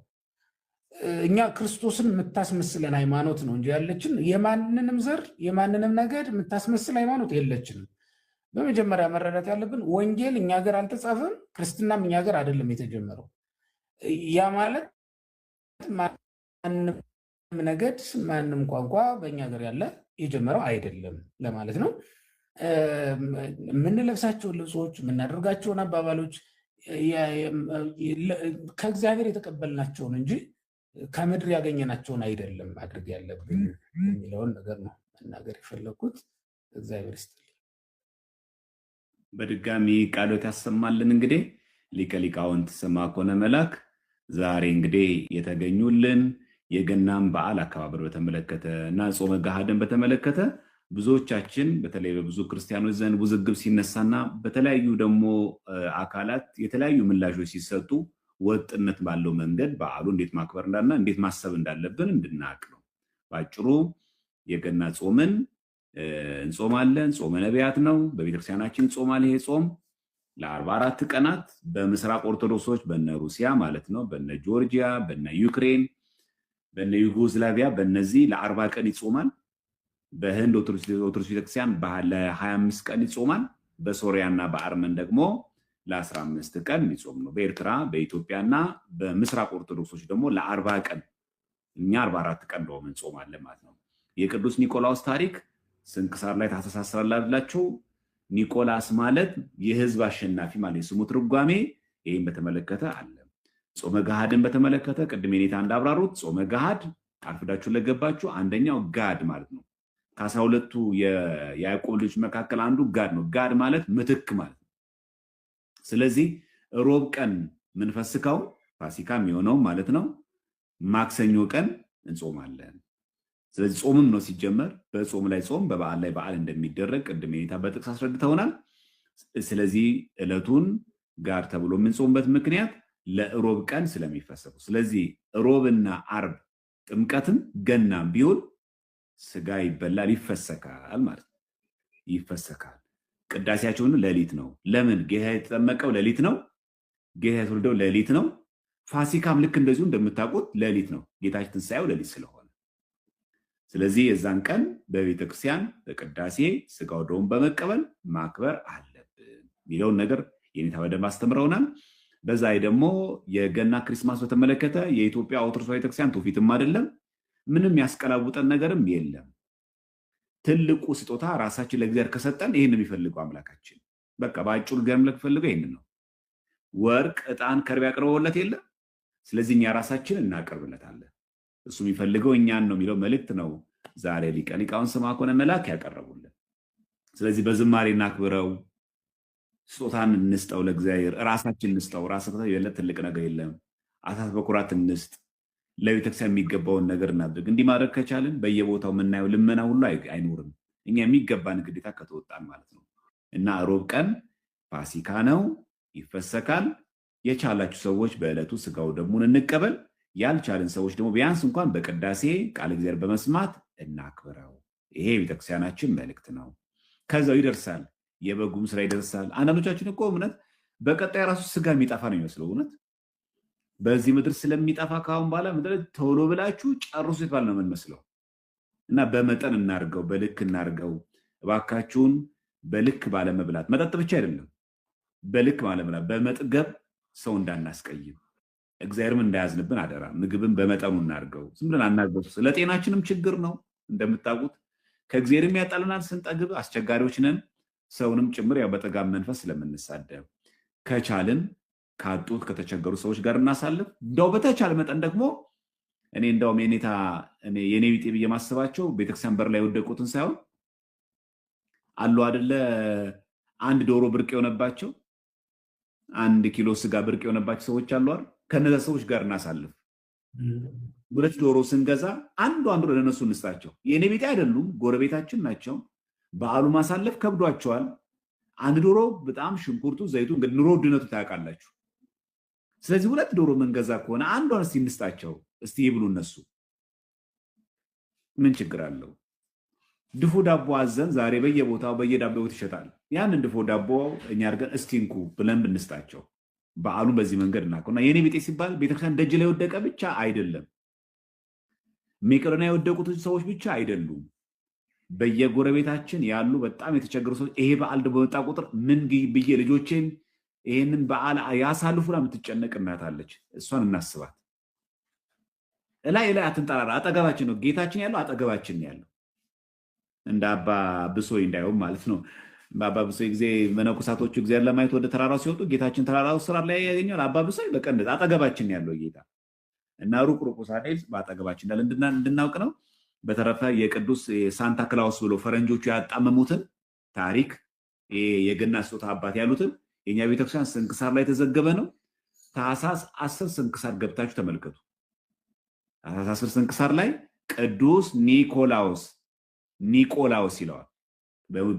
እኛ ክርስቶስን የምታስመስለን ሃይማኖት ነው እንጂ ያለችን የማንንም ዘር የማንንም ነገድ የምታስመስል ሃይማኖት የለችንም። በመጀመሪያ መረዳት ያለብን ወንጌል እኛ ሀገር አልተጻፈም፣ ክርስትናም እኛ ሀገር አይደለም የተጀመረው። ያ ማለት ማንም ነገድ ማንም ቋንቋ በእኛ ሀገር ያለ የጀመረው አይደለም ለማለት ነው። የምንለብሳቸውን ልብሶች፣ የምናደርጋቸውን አባባሎች ከእግዚአብሔር የተቀበልናቸውን እንጂ ከምድር ያገኘናቸውን አይደለም ማድረግ ያለብን የሚለውን ነገር ነው መናገር የፈለግኩት። እግዚአብሔር ይስጥልኝ። በድጋሚ ቃሎት ያሰማልን። እንግዲህ ሊቀ ሊቃውንት ስምዐኮነ መላክ ዛሬ እንግዲህ የተገኙልን የገናን በዓል አከባበር በተመለከተ እና ጾመ ገሃድን በተመለከተ ብዙዎቻችን በተለይ በብዙ ክርስቲያኖች ዘንድ ውዝግብ ሲነሳና በተለያዩ ደግሞ አካላት የተለያዩ ምላሾች ሲሰጡ ወጥነት ባለው መንገድ በዓሉ እንዴት ማክበር እንዳለና እንዴት ማሰብ እንዳለብን እንድናውቅ ነው። ባጭሩ የገና ጾምን እንጾማለን። ጾመ ነቢያት ነው። በቤተክርስቲያናችን ጾማል። ይሄ ጾም ለ44 ቀናት በምስራቅ ኦርቶዶክሶች በነ ሩሲያ ማለት ነው፣ በነ ጆርጂያ፣ በነ ዩክሬን፣ በነ ዩጎዝላቪያ በእነዚህ ለ40 ቀን ይጾማል። በህንድ ኦርቶዶክስ ቤተክርስቲያን ለ25 ቀን ይጾማል። በሶሪያና በአርመን ደግሞ ለ15 ቀን የሚጾም ነው። በኤርትራ በኢትዮጵያና በምስራቅ ኦርቶዶክሶች ደግሞ ለ40 ቀን፣ እኛ 44 ቀን ነው እንጾማለን ማለት ነው። የቅዱስ ኒቆላዎስ ታሪክ ስንክሳር ላይ ታስተሳስራላችሁ። ኒቆላስ ማለት የህዝብ አሸናፊ ማለት የስሙ ትርጓሜ ይህን በተመለከተ አለ። ጾመ ገሃድን በተመለከተ ቅድም የኔታ እንዳብራሩት ጾመ ገሃድ አርፍዳችሁ ለገባችሁ አንደኛው ጋድ ማለት ነው። ከ12ቱ የያዕቆብ ልጆች መካከል አንዱ ጋድ ነው። ጋድ ማለት ምትክ ማለት ነው። ስለዚህ ሮብ ቀን ምንፈስካው ፋሲካ የሚሆነው ማለት ነው። ማክሰኞ ቀን እንጾማለን። ስለዚህ ጾምም ነው ሲጀመር። በጾም ላይ ጾም፣ በበዓል ላይ በዓል እንደሚደረግ ቅድም የኔታ በጥቅስ አስረድተውናል። ስለዚህ ዕለቱን ጋር ተብሎ የምንጾምበት ምክንያት ለእሮብ ቀን ስለሚፈሰሩ፣ ስለዚህ እሮብና አርብ ጥምቀትም ገናም ቢሆን ስጋ ይበላል፣ ይፈሰካል ማለት ነው። ይፈሰካል። ቅዳሴያቸውን ሌሊት ነው። ለምን? ጌታ የተጠመቀው ሌሊት ነው። ጌታ የተወለደው ሌሊት ነው። ፋሲካም ልክ እንደዚሁ እንደምታውቁት ሌሊት ነው። ጌታችን ትንሣኤው ሌሊት ስለሆነ ስለዚህ የዛን ቀን በቤተክርስቲያን በቅዳሴ ስጋው ደሙን በመቀበል ማክበር አለብን የሚለውን ነገር የኔታ በደንብ አስተምረውናል። በዛ ደግሞ የገና ክሪስማስ በተመለከተ የኢትዮጵያ ኦርቶዶክስ ቤተክርስቲያን ትውፊትም አይደለም፣ ምንም ያስቀላውጠን ነገርም የለም። ትልቁ ስጦታ ራሳችን ለእግዚአብሔር ከሰጠን ይህን የሚፈልገው አምላካችን በቃ በአጭሩ እግዚአብሔር ለሚፈልገው ይህን ነው። ወርቅ፣ ዕጣን፣ ከርቤ ያቀርበውለት የለም። ስለዚህ እኛ ራሳችን እናቀርብለታለን። እሱ የሚፈልገው እኛን ነው የሚለው መልእክት ነው ዛሬ ሊቀ ሊቃውንት ስምዐኮነ መላክ ያቀረቡልን። ስለዚህ በዝማሬ እናክብረው፣ ስጦታን እንስጠው ለእግዚአብሔር፣ ራሳችን እንስጠው። ራሳችን የለት ትልቅ ነገር የለም። አሳት በኩራት እንስጥ፣ ለቤተክርስቲያን የሚገባውን ነገር እናድርግ። እንዲህ ማድረግ ከቻልን በየቦታው የምናየው ልመና ሁሉ አይኖርም። እኛ የሚገባን ግዴታ ከተወጣን ማለት ነው። እና ሮብ ቀን ፋሲካ ነው፣ ይፈሰካል። የቻላችሁ ሰዎች በዕለቱ ስጋው ደሙን እንቀበል። ያልቻልን ሰዎች ደግሞ ቢያንስ እንኳን በቅዳሴ ቃል እግዚአብሔር በመስማት እናክብረው። ይሄ የቤተክርስቲያናችን መልእክት ነው። ከዛው ይደርሳል፣ የበጉም ስራ ይደርሳል። አንዳንዶቻችን እኮ እምነት በቀጣይ ራሱ ስጋ የሚጠፋ ነው የሚመስለው። እውነት በዚህ ምድር ስለሚጠፋ ካሁን በኋላ ምድር ቶሎ ብላችሁ ጨርሱ የተባለ ነው የምንመስለው። እና በመጠን እናርገው፣ በልክ እናርገው እባካችሁን። በልክ ባለመብላት፣ መጠጥ ብቻ አይደለም፣ በልክ ባለመብላት፣ በመጥገብ ሰው እንዳናስቀይም፣ እግዚአብሔርም እንዳያዝንብን አደራ። ምግብን በመጠኑ እናርገው፣ ዝም ብለን አናግበሱ። ለጤናችንም ችግር ነው እንደምታውቁት። ከእግዚአብሔርም ያጣልናል ስንጠግብ፣ አስቸጋሪዎች ነን። ሰውንም ጭምር ያው በጠጋብ መንፈስ ስለምንሳደብ ከቻልን ካጡት ከተቸገሩ ሰዎች ጋር እናሳልፍ። እንደው በተቻለ መጠን ደግሞ እኔ እንደውም የኔ ቢጤ ብዬ ማስባቸው ቤተክርስቲያን በር ላይ የወደቁትን ሳይሆን አሉ አደለ፣ አንድ ዶሮ ብርቅ የሆነባቸው፣ 1 ኪሎ ስጋ ብርቅ የሆነባቸው ሰዎች አሉ አይደል? ከነዛ ሰዎች ጋር እናሳልፍ። 2 ዶሮ ስንገዛ አንዱ ለነሱ እንስጣቸው። የኔ ቤት አይደሉም፣ ጎረቤታችን ናቸው። በዓሉ ማሳለፍ ከብዷቸዋል። 1 ዶሮ በጣም ሽንኩርቱ፣ ዘይቱ፣ እንግዲህ ኑሮ ውድነቱ ታውቃላችሁ። ስለዚህ 2 ዶሮ መንገዛ ከሆነ አንዷን እስቲ እንስጣቸው፣ እስቲ ይብሉ እነሱ። ምን ችግር አለው? ድፎ ዳቦ አዘን ዛሬ በየቦታው በየዳቦ ቤት ይሸጣል። ያንን ድፎ ዳቦ እኛ አድርገን እስቲ እንኩ ብለን ብንስጣቸው፣ በዓሉን በዚህ መንገድ እናውቀውና የኔ ቤጤ ሲባል ቤተክርስቲያን ደጅ ላይ የወደቀ ብቻ አይደለም፣ ሜቄዶንያ የወደቁት ሰዎች ብቻ አይደሉም። በየጎረቤታችን ያሉ በጣም የተቸገሩ ሰዎች፣ ይሄ በዓል ደግሞ በመጣ ቁጥር ምን ብዬ ልጆቼን ይሄንን በዓል ያሳልፉና የምትጨነቅ እናት አለች። እሷን እናስባት። እላይ አትንጠራራ። አጠገባችን ነው ጌታችን ያለው፣ አጠገባችን ያለው። እንደ አባ ብሶይ እንዳይሆን ማለት ነው። በአባ ብሶይ ጊዜ መነኮሳቶቹ እግዚአብሔር ለማየት ወደ ተራራው ሲወጡ ጌታችን ተራራው ስራ ላይ ያገኘዋል። አባ ብሶይ በቀንድ አጠገባችን ያለው ጌታ እና ሩቅ ሳንሄድ በአጠገባችን እንዳለ እንድናውቅ ነው። በተረፈ የቅዱስ ሳንታ ክላውስ ብሎ ፈረንጆቹ ያጣመሙትን ታሪክ የገና ስጦታ አባት ያሉትን የኛ ቤተክርስቲያን ስንክሳር ላይ የተዘገበ ነው። ታኅሳስ 10 ስንክሳር ገብታችሁ ተመልከቱ። ታኅሳስ 10 ስንክሳር ላይ ቅዱስ ኒቆላውስ ይለዋል።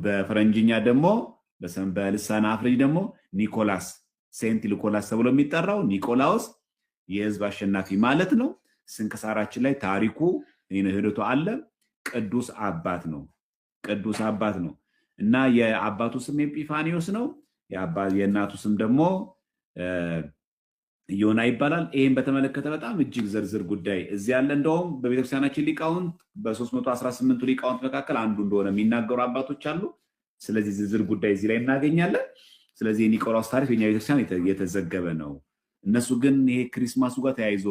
በፈረንጅኛ ደግሞ በልሳነ አፍሪኝ ደግሞ ኒኮላስ፣ ሴንት ኒኮላስ ተብሎ የሚጠራው ኒቆላውስ የህዝብ አሸናፊ ማለት ነው። ስንክሳራችን ላይ ታሪኩ ሂደቱ አለ። ቅዱስ አባት ነው እና የአባቱ ስም ኤጲፋኒዮስ ነው። የእናቱ ስም ደግሞ ዮና ይባላል። ይህም በተመለከተ በጣም እጅግ ዝርዝር ጉዳይ እዚህ ያለ። እንደውም በቤተክርስቲያናችን ሊቃውንት በ318ቱ ሊቃውንት መካከል አንዱ እንደሆነ የሚናገሩ አባቶች አሉ። ስለዚህ ዝርዝር ጉዳይ እዚህ ላይ እናገኛለን። ስለዚህ የኒቆላውስ ታሪክ የኛ ቤተክርስቲያን የተዘገበ ነው። እነሱ ግን ይሄ ክሪስማሱ ጋር ተያይዞ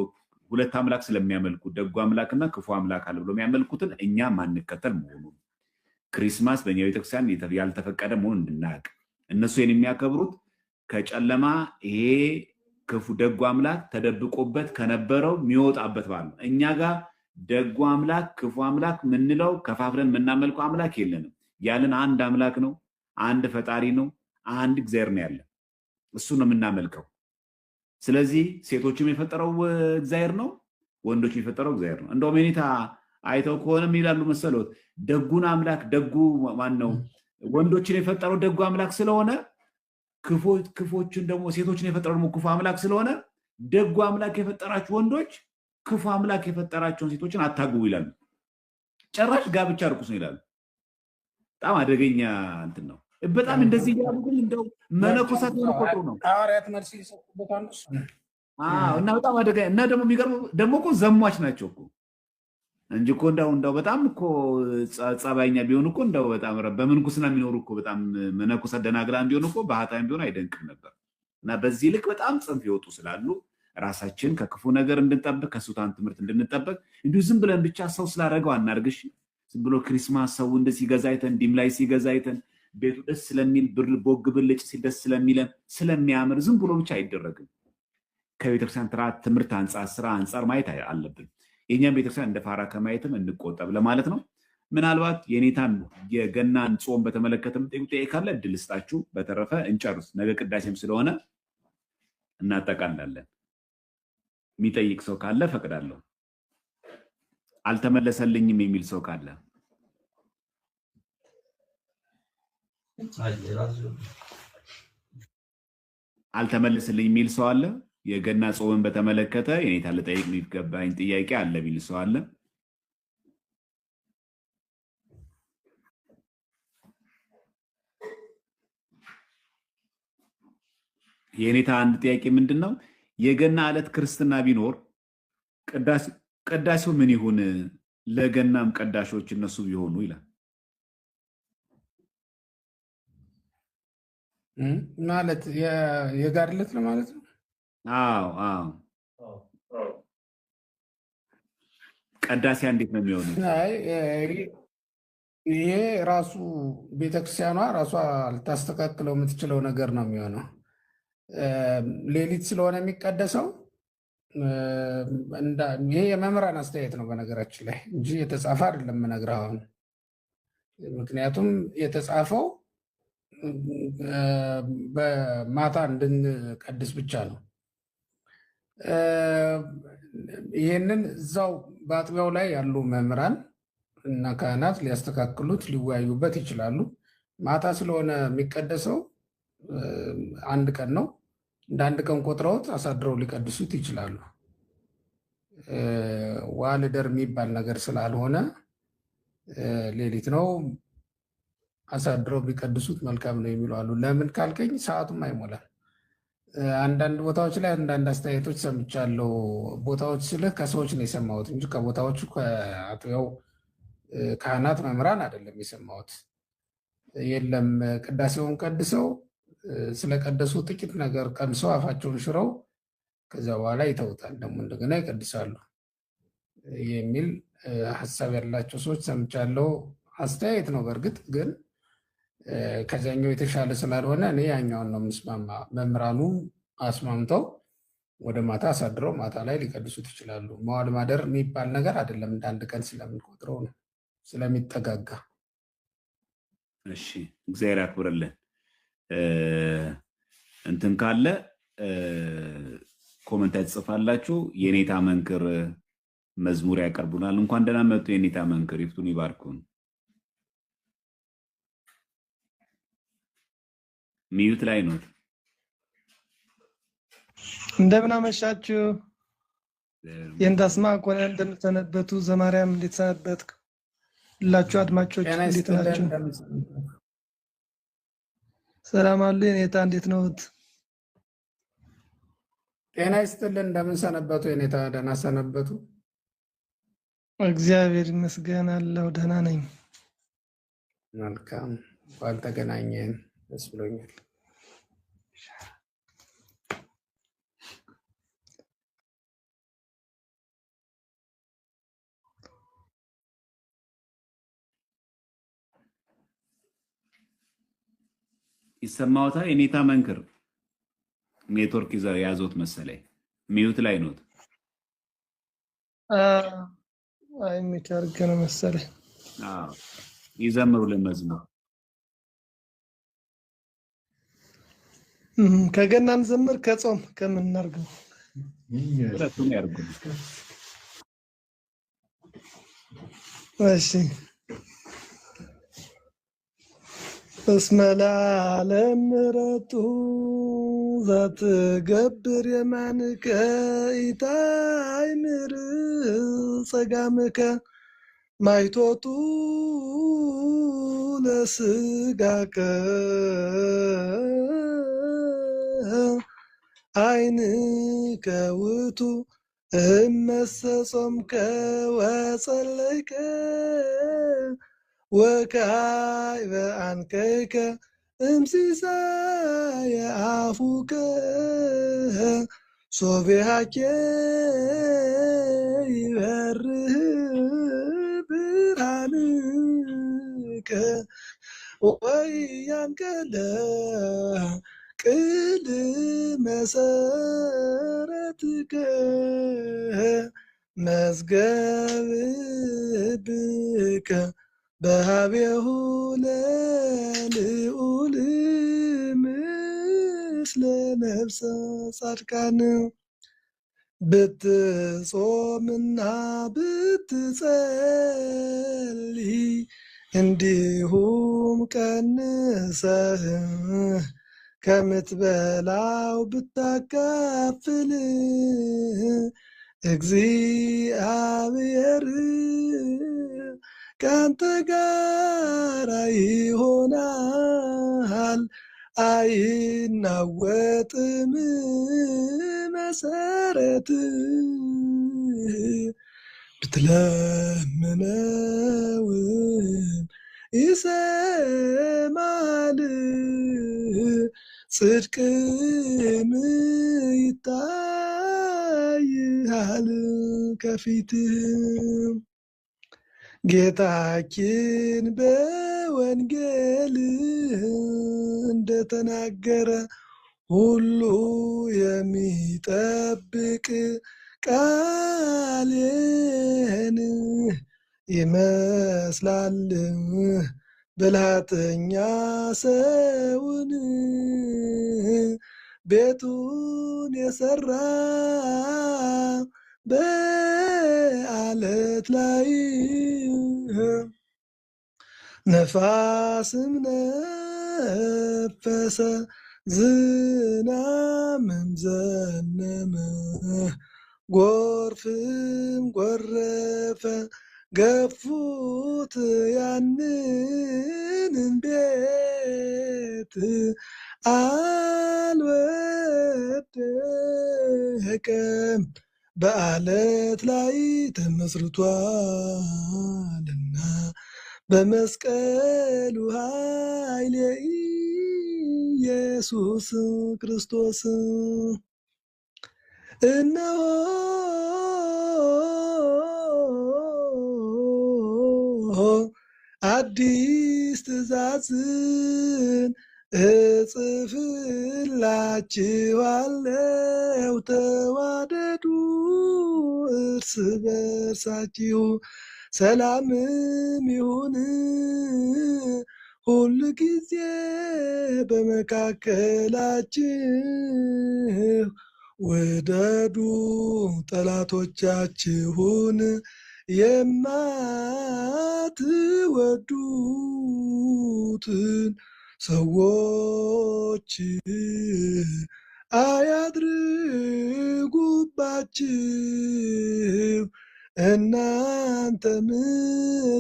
2 አምላክ ስለሚያመልኩ ደጉ አምላክና ክፉ አምላክ አለ ብሎ የሚያመልኩትን እኛ ማንከተል መሆኑ፣ ክሪስማስ በእኛ ቤተክርስቲያን ያልተፈቀደ መሆኑን እንድናውቅ፣ እነሱ የሚያከብሩት ከጨለማ ይሄ ክፉ ደጉ አምላክ ተደብቆበት ከነበረው የሚወጣበት በዓል ነው። እኛ ጋር ደጉ አምላክ ክፉ አምላክ ምንለው ከፋፍለን የምናመልከው አምላክ የለንም። ያለን አንድ አምላክ ነው፣ አንድ ፈጣሪ ነው፣ አንድ እግዚአብሔር ነው ያለን። እሱ ነው የምናመልከው። ስለዚህ ሴቶችም የፈጠረው እግዚአብሔር ነው፣ ወንዶችም የፈጠረው እግዚአብሔር ነው። እንደውም የኔታ አይተው ከሆነም ይላሉ መሰሎት ደጉን አምላክ ደጉ ማን ነው ወንዶችን የፈጠረው ደጉ አምላክ ስለሆነ ክፎችን ደግሞ ሴቶችን የፈጠረው ደግሞ ክፉ አምላክ ስለሆነ ደጉ አምላክ የፈጠራችሁ ወንዶች ክፉ አምላክ የፈጠራቸውን ሴቶችን አታግቡ ይላሉ። ጭራሽ ጋብቻ ርኩስ ነው ይላሉ። በጣም አደገኛ እንትን ነው። በጣም እንደዚህ ያሉ ግን እንደው መነኮሳት ነው ቆጥሩ ነው ሐዋርያት መልስ ይሰጡበታል። እና በጣም አደገኛ እና ደግሞ የሚገርመው ደግሞ እኮ ዘሟች ናቸው እኮ እንጂ እኮ እንደው በጣም እኮ ጸባይኛ ቢሆን እኮ እንደው በጣም በምንኩስና የሚኖሩ እኮ በጣም መነኮሳት ደናግላን ቢሆን እኮ ባህታዊም ቢሆን አይደንቅም ነበር። እና በዚህ ልክ በጣም ጽንፍ ይወጡ ስላሉ ራሳችን ከክፉ ነገር እንድንጠብቅ ከሱታን ትምህርት እንድንጠብቅ እንዲሁ ዝም ብለን ብቻ ሰው ስላደረገው አናርግሽ። ዝም ብሎ ክሪስማስ ሰው እንደዚህ ሲገዛ አይተን ዲም ላይ ሲገዛ አይተን ቤቱ ደስ ስለሚል ብር ቦግ ብልጭ ሲል ደስ ስለሚለን ስለሚያምር ዝም ብሎ ብቻ አይደረግም። ከቤተክርስቲያን ትምህርት አንጻር ስራ አንጻር ማየት አለብን። የኛም ቤተክርስቲያን እንደ ፋራ ከማየትም እንቆጠብ ለማለት ነው። ምናልባት የኔታን የገናን ጾም በተመለከተም ጥያቄ ካለ እድል ስጣችሁ። በተረፈ እንጨርስ። ነገ ቅዳሴም ስለሆነ እናጠቃላለን። የሚጠይቅ ሰው ካለ ፈቅዳለሁ። አልተመለሰልኝም የሚል ሰው ካለ አልተመለሰልኝ የሚል ሰው አለ። የገና ጾምን በተመለከተ የኔታ ልጠይቅ የሚገባኝ ጥያቄ አለ የሚል ሰው አለ። የኔታ አንድ ጥያቄ ምንድን ነው? የገና ዕለት ክርስትና ቢኖር ቀዳሲው ምን ይሁን? ለገናም ቀዳሾች እነሱ ቢሆኑ ይላል። ማለት የጋር ዕለት ነው ማለት ነው። አዎ ቀዳሲያ እንዴት ነው የሚሆነው? ይሄ ራሱ ቤተክርስቲያኗ ራሷ ልታስተካክለው የምትችለው ነገር ነው የሚሆነው። ሌሊት ስለሆነ የሚቀደሰው ይሄ የመምህራን አስተያየት ነው በነገራችን ላይ እንጂ የተጻፈ አይደለም የምነግርህ አሁን። ምክንያቱም የተጻፈው በማታ እንድንቀድስ ብቻ ነው። ይህንን እዛው በአጥቢያው ላይ ያሉ መምህራን እና ካህናት ሊያስተካክሉት ሊወያዩበት ይችላሉ። ማታ ስለሆነ የሚቀደሰው አንድ ቀን ነው። እንደ አንድ ቀን ቆጥረውት አሳድረው ሊቀድሱት ይችላሉ። ዋልደር የሚባል ነገር ስላልሆነ ሌሊት ነው አሳድረው ቢቀድሱት መልካም ነው የሚሉ አሉ። ለምን ካልከኝ ሰዓቱም አይሞላም። አንዳንድ ቦታዎች ላይ አንዳንድ አስተያየቶች ሰምቻለሁ። ቦታዎች ስልህ ከሰዎች ነው የሰማሁት እንጂ ከቦታዎቹ ከአጥቢያው ካህናት መምህራን አይደለም የሰማሁት። የለም ቅዳሴውን ቀድሰው ስለቀደሱ ጥቂት ነገር ቀምሰው አፋቸውን ሽረው ከዚያ በኋላ ይተውታል፣ ደግሞ እንደገና ይቀድሳሉ የሚል ሀሳብ ያላቸው ሰዎች ሰምቻለሁ። አስተያየት ነው በእርግጥ ግን ከዚያኛው የተሻለ ስላልሆነ እኔ ያኛውን ነው የምስማማ። መምህራኑ አስማምተው ወደ ማታ አሳድረው ማታ ላይ ሊቀድሱት ይችላሉ። መዋል ማደር የሚባል ነገር አይደለም፣ እንደ አንድ ቀን ስለምንቆጥረው ነው ስለሚጠጋጋ። እሺ እግዚአብሔር ያክብርልን። እንትን ካለ ኮመንት ትጽፋላችሁ። የኔታ መንክር መዝሙር ያቀርቡናል። እንኳን ደህና መጡ የኔታ መንክር፣ ይፍቱን ይባርኩን። ሚዩት ላይ ነው። እንደምን አመሻችሁ። የእንዳስማ ኮነ እንደምትሰነበቱ ዘማርያም እንዴት ሰነበትክ? ሁላችሁ አድማጮች እንዴት ናችሁ? ሰላም አሉ። የኔታ እንዴት ነውት? ጤና ይስጥልን። እንደምን ሰነበቱ የኔታ? ደህና ሰነበቱ? እግዚአብሔር ይመስገን አለሁ ደህና ነኝ። መልካም ባልተገናኘን ደስ ብሎኛል። ይሰማዎታል? የኔታ መንክር ኔትወርክ ያዞት መሰለኝ። ሚዩት ላይ ኖት። አይ ሚታርገ ነው መሰለኝ። ይዘምሩልን መዝሙር። ከገናን ዘምር ከጾም ከምን እናርገው? ሁለቱም ያርጉ። እሺ እስመ ለዓለም ምሕረቱ ዘትገብር የማንከ ኢታእምር ጸጋምከ ማይቶቱ ለስጋከ ዓይንከ ውእቱ እመሰ ጾምከ ወጸለይከ ወካዕበ አንከይከ እምሲሳየ አፉከ ሶቢሃኬ ይበርህ ብርሃንከ ወያንቀለ ቅል መሰረትከ መዝገብ ብከ በሃቤሁ ለልዑል ምስለ ነፍሰ ጻድቃን ብትጾምና ብትጸልይ እንዲሁም ቀንሰህ ከምትበላው ብታካፍል እግዚአብሔር ካንተ ጋር ይሆናል፣ አይናወጥም መሰረት ብትለምነውን ይሰማል፣ ጽድቅም ይታይሃል ከፊትህ። ጌታችን በወንጌል እንደተናገረ ሁሉ የሚጠብቅ ቃሌን ይመስላል ብልሃተኛ ሰውን ቤቱን የሰራ በዓለት ላይ ነፋስም ነፈሰ ዝናብም ዘነመ ጎርፍም ጎረፈ ገፉት ያንን ቤት አልወደቀም በዓለት ላይ ተመስርቷልና በመስቀሉ ኃይል ኢየሱስ ክርስቶስ እነሆ አዲስ ትእዛዝን እጽፍላችኋለሁ ተዋደዱ እርስ በርሳችሁ ሰላምም ይሁን ሁል ጊዜ በመካከላችሁ ውደዱ ጠላቶቻችሁን የማትወዱትን ሰዎች አያድርጉባችሁ እናንተም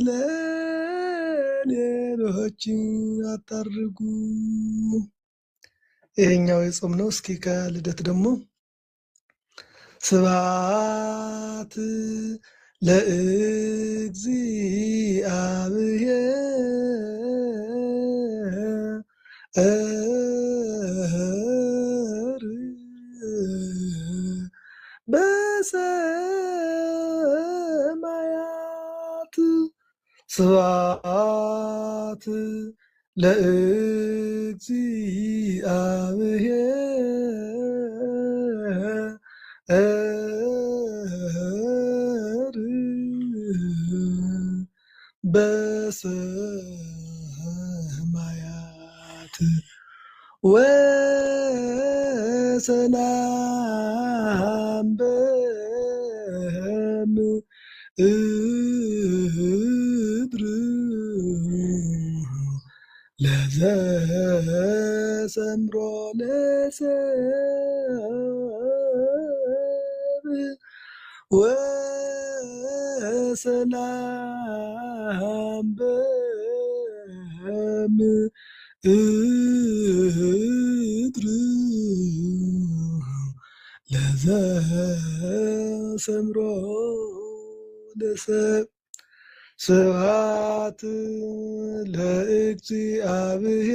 ለሌሎች አታድርጉ። ይሄኛው የጾም ነው። እስኪ ከልደት ደግሞ ስብሐት ለእግዚአብሔር በሰማያት ስብሐት ለእግዚአብሔር በሰማያት ወሰላም እድር ለዘሰምሮ ለሰብ ወሰላም በምድር ለዘሰምሮ ለሰብ ስብሐት ለእግዚአብሔር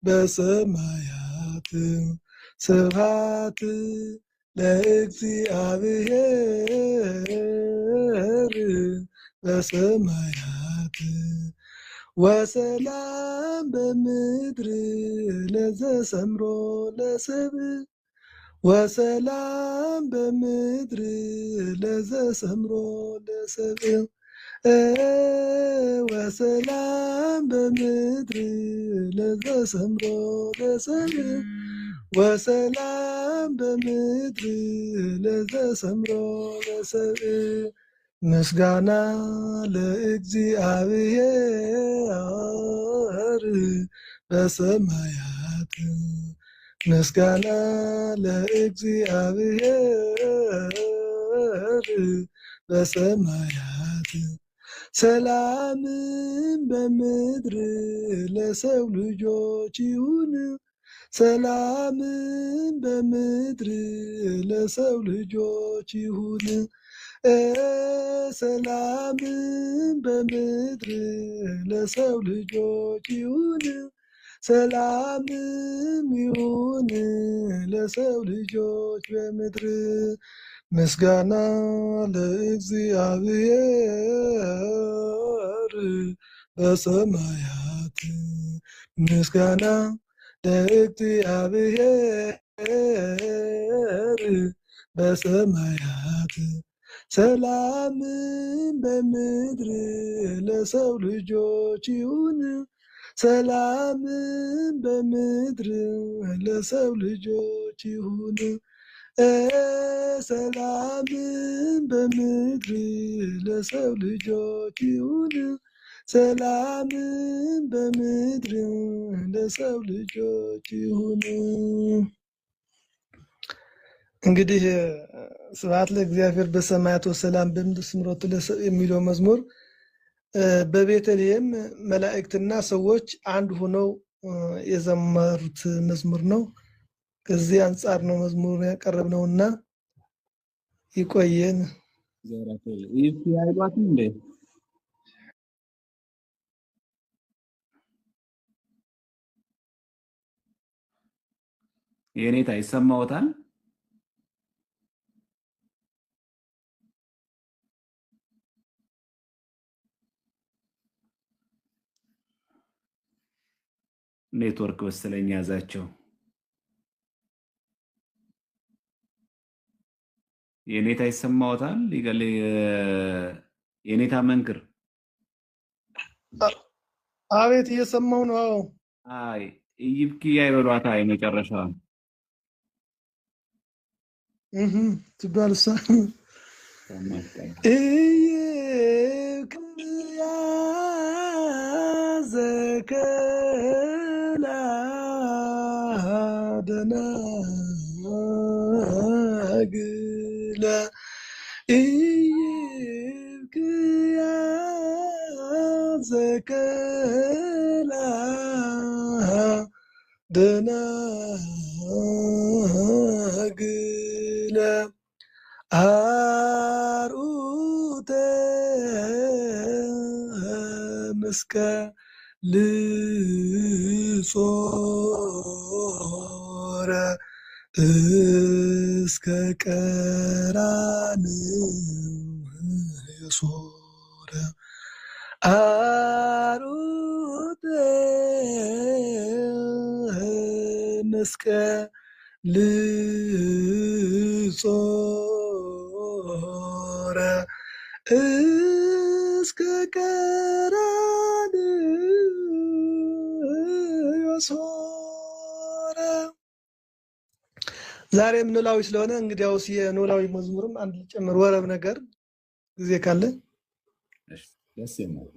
በሰማያት ስብሐት ለእግዚአብሔር በሰማያት ወሰላም በምድር ለዘሰምሮ ለሰብ ወሰላም በምድር ለዘሰምሮ ለሰብ ወሰላም በምድር ለዘሰምሮ ለሰብ ወሰላም በምድር ለዘሰምሮ ለሰብ ምስጋና ለእግዚአብሔር በሰማያት ምስጋና ለእግዚአብሔር በሰማያት ሰላምን በምድር ለሰው ልጆች ይሁን ሰላምን በምድር ለሰው ልጆች ይሁን ሰላምን በምድር ለሰው ልጆች ይሁን ሰላምም ይሁን ለሰው ልጆች በምድር ምስጋና ለእግዚአብሔር በሰማያት ምስጋና ለእግዚአብሔር በሰማያት ሰላምን በምድር ለሰው ልጆች ይሁን ሰላምን በምድር ለሰው ልጆች ይሁን ሰላምን በምድር ለሰው ልጆች ይሁን ሰላምን በምድር ለሰው ልጆች ይሁን። እንግዲህ ስብሐት ለእግዚአብሔር በሰማያት ወሰላም በምድር ስምረቱ ለሰብእ የሚለው መዝሙር በቤተልሔም መላእክትና ሰዎች አንድ ሆነው የዘመሩት መዝሙር ነው። ከዚህ አንጻር ነው መዝሙሩን ያቀረብነውና ይቆየን። የኔታ ይሰማዎታል? ኔትወርክ መሰለኝ ያዛቸው። የኔታ ይሰማዎታል? የኔታ መንክር አቤት እየሰማው ነው። አይ ይብኪ አይበሏታ የመጨረሻ ትባልሳ ዘከላ ደናግለ ኢይብክያ ዘከላ ደናግለ አርዑተ መስቀል ጾረ እስከ ቀራንዮ ጾረ አርዑተ መስቀል ጾረ እስከ ቀራንዮ ጾረ ዛሬም ኖላዊ ስለሆነ እንግዲያውስ የኖላዊ መዝሙርም አንድ ጨምር ወረብ ነገር ጊዜ ካለ ደስ ይላል።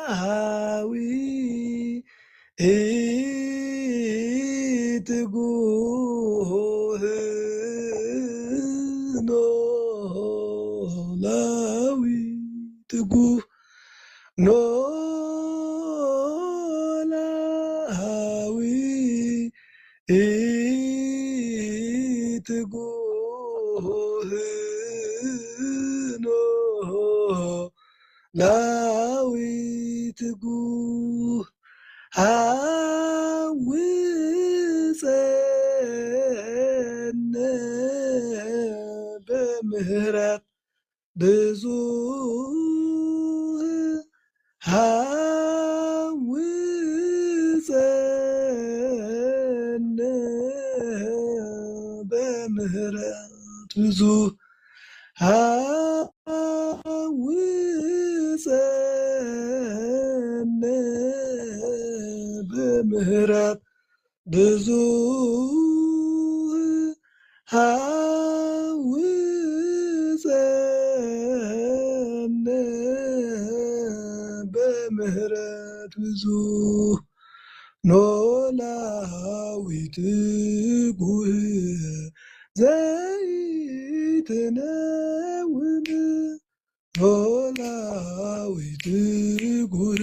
ኖላዊ ትጉህ ኖላዊ ትጉህ ኖላዊ ትጉህ ኖላዊ ትጉህ ሐውፀነ በምህረት ብዙ ሐውፀነ በምህረት ብዙ ሐውፀነ በምህረት ብዙ ሐውፀነ በምህረት ብዙ ኖላዊ ትጉህ ዘይትነውን ኖላዊ ትጉህ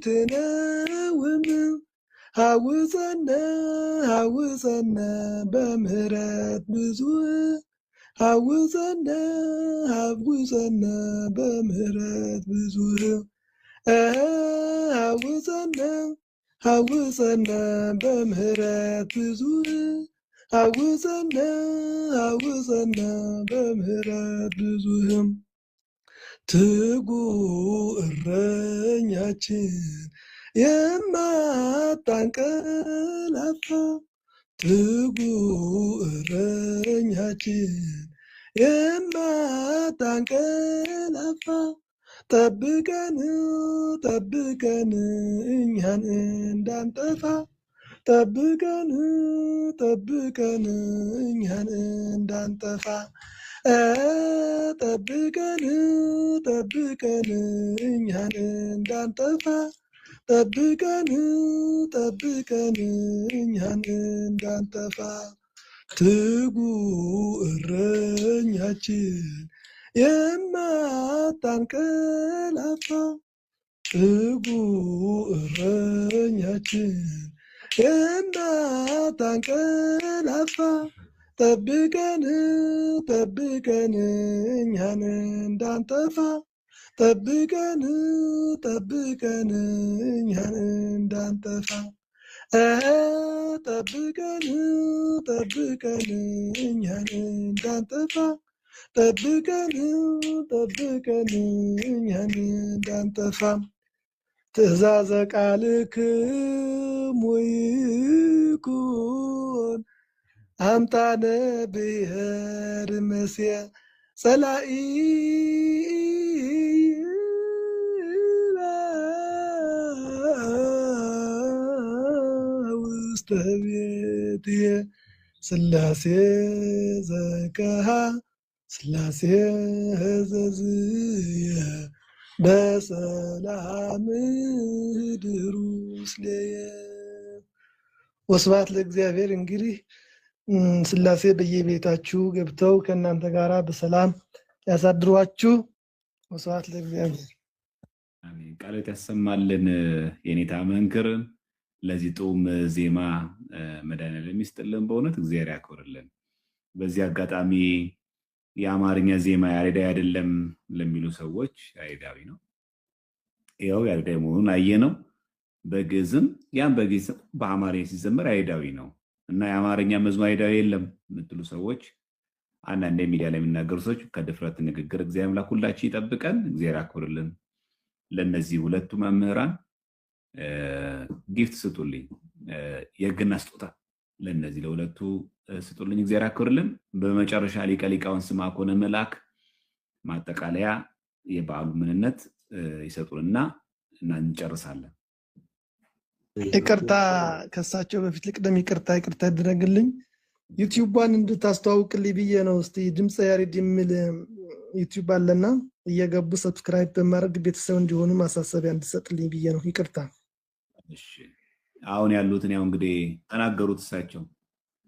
ዘይትነውን ሐውፀነ ሐውፀነ በምህረት ብዙ ሐውፀነ ሐውፀነ በምህረት ብዙ ሐውፀነ ሐውፀነ በምህረት ብዙ ሐውፀነ ሐውፀነ በምህረት ብዙ ትጉህ እረኛችን የማታንቀላፋ ትጉህ እረኛችን የማታንቀላፋ ጠብቀን ጠብቀን እኛን እንዳንጠፋ ጠብቀን ጠብቀን እኛን እንዳንጠፋ ጠብቀን ጠብቀን እኛን እንዳንጠፋ ጠብቀን ጠብቀን እኛን እንዳንጠፋ ትጉህ እረኛችን የማታንቀላፋ ትጉህ እረኛችን የማታንቀላፋ ጠብቀን ጠብቀን እኛን እንዳንጠፋ ጠብቀን ጠብቀን እኛን እንዳንጠፋ ጠብቀን ጠብቀን እኛን እንዳንጠፋ ጠብቀን ጠብቀን እኛን እንዳንጠፋ ትእዛዘ ቃልክሙ ይኩን አምጣነ ብሔር መስየ ጸላኢ ውስተ ቤትየ ሥላሴ ዘከሃ ሥላሴ ዘዝየ በሰላም ድሩ ምስሌየ። ወስብሐት ለእግዚአብሔር። እንግዲህ ሥላሴ በየቤታችሁ ገብተው ከእናንተ ጋር በሰላም ያሳድሯችሁ። ወስብሐት ለእግዚአብሔር። አሜን። ቃሎት ያሰማልን የኔታ መንክር። ለዚህ ጡም ዜማ መድኃኔዓለም ይስጥልን። በእውነት እግዚአብሔር ያክብርልን። በዚህ አጋጣሚ የአማርኛ ዜማ ያሬዳዊ አይደለም ለሚሉ ሰዎች ያሬዳዊ ነው። ይኸው ያሬዳዊ መሆኑን አየነው። በግዕዝም ያን በግዕዝም በአማርኛ ሲዘመር ያሬዳዊ ነው እና የአማርኛ መዝሙር ያሬዳዊ የለም የምትሉ ሰዎች፣ አንዳንድ ሚዲያ ላይ የሚናገሩ ሰዎች ከድፍረት ንግግር እግዚአብሔር አምላክ ሁላችን ይጠብቀን። እግዚአብሔር ያክብርልን። ለእነዚህ ሁለቱ መምህራን ጊፍት ስጡልኝ፣ የሕግና ስጦታ ለእነዚህ ለሁለቱ ስጡልኝ። እግዚአብሔር ያክብርልን። በመጨረሻ ሊቀ ሊቃውንት ስምዐኮነ መልአክ ማጠቃለያ የበዓሉ ምንነት ይሰጡንና እና እንጨርሳለን። ይቅርታ ከሳቸው በፊት ልቅደም። ይቅርታ ያድርግልኝ። ዩቲዩባን እንድታስተዋውቅልኝ ብዬ ነው። እስቲ ድምፀ ያሬድ የሚል ዩቲዩብ አለና እየገቡ ሰብስክራይብ በማድረግ ቤተሰብ እንዲሆኑ ማሳሰቢያ እንድሰጥልኝ ብዬ ነው። ይቅርታ። እሺ አሁን ያሉትን ያው እንግዲህ ተናገሩት እሳቸው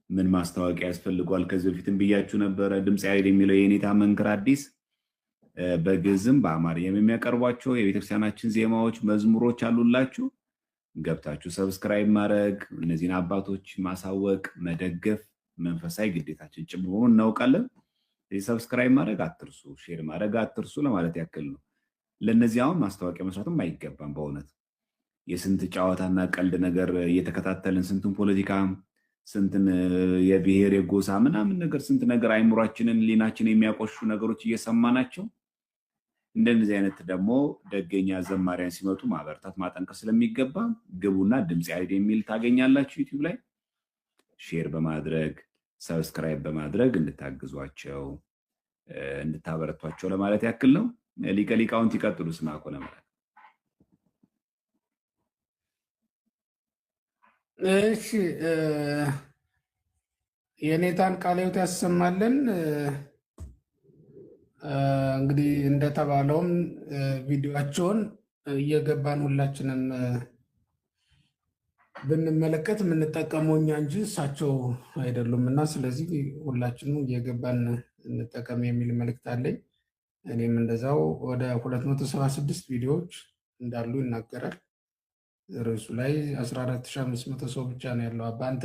ምን ማስታወቂያ ያስፈልገዋል። ከዚህ በፊትም ብያችሁ ነበረ። ድምፀ ያሬድ የሚለው የኔታ መንክር አዲስ በግዕዝም በአማርኛም የሚያቀርቧቸው የቤተክርስቲያናችን ዜማዎች፣ መዝሙሮች አሉላችሁ። ገብታችሁ ሰብስክራይብ ማድረግ፣ እነዚህን አባቶች ማሳወቅ፣ መደገፍ መንፈሳዊ ግዴታችን ጭምር መሆኑን እናውቃለን። ሰብስክራይብ ማድረግ አትርሱ፣ ሼር ማድረግ አትርሱ ለማለት ያክል ነው። ለእነዚህ አሁን ማስታወቂያ መስራትም አይገባም። በእውነት የስንት ጨዋታና ቀልድ ነገር እየተከታተልን ስንቱን ፖለቲካ፣ ስንትን የብሔር የጎሳ ምናምን ነገር ስንት ነገር አይምሯችንን ሊናችን የሚያቆሹ ነገሮች እየሰማናቸው እንደዚህ አይነት ደግሞ ደገኛ ዘማሪያን ሲመጡ ማበርታት ማጠንከር ስለሚገባ ግቡና ድምፅ ያሬድ የሚል ታገኛላችሁ ዩቲዩብ ላይ። ሼር በማድረግ ሰብስክራይብ በማድረግ እንድታግዟቸው እንድታበረቷቸው ለማለት ያክል ነው። ሊቀ ሊቃውንት ይቀጥሉ። ስማኮ ለማለት እሺ፣ የኔታን ቃለ ሕይወት ያሰማልን። እንግዲህ እንደተባለውም ቪዲዮቸውን እየገባን ሁላችንም ብንመለከት የምንጠቀመው እኛ እንጂ እሳቸው አይደሉም እና ስለዚህ ሁላችንም እየገባን እንጠቀም የሚል መልእክት አለኝ። እኔም እንደዛው ወደ 276 ቪዲዮዎች እንዳሉ ይናገራል። ርዕሱ ላይ 14500 ሰው ብቻ ነው ያለው። በአንተ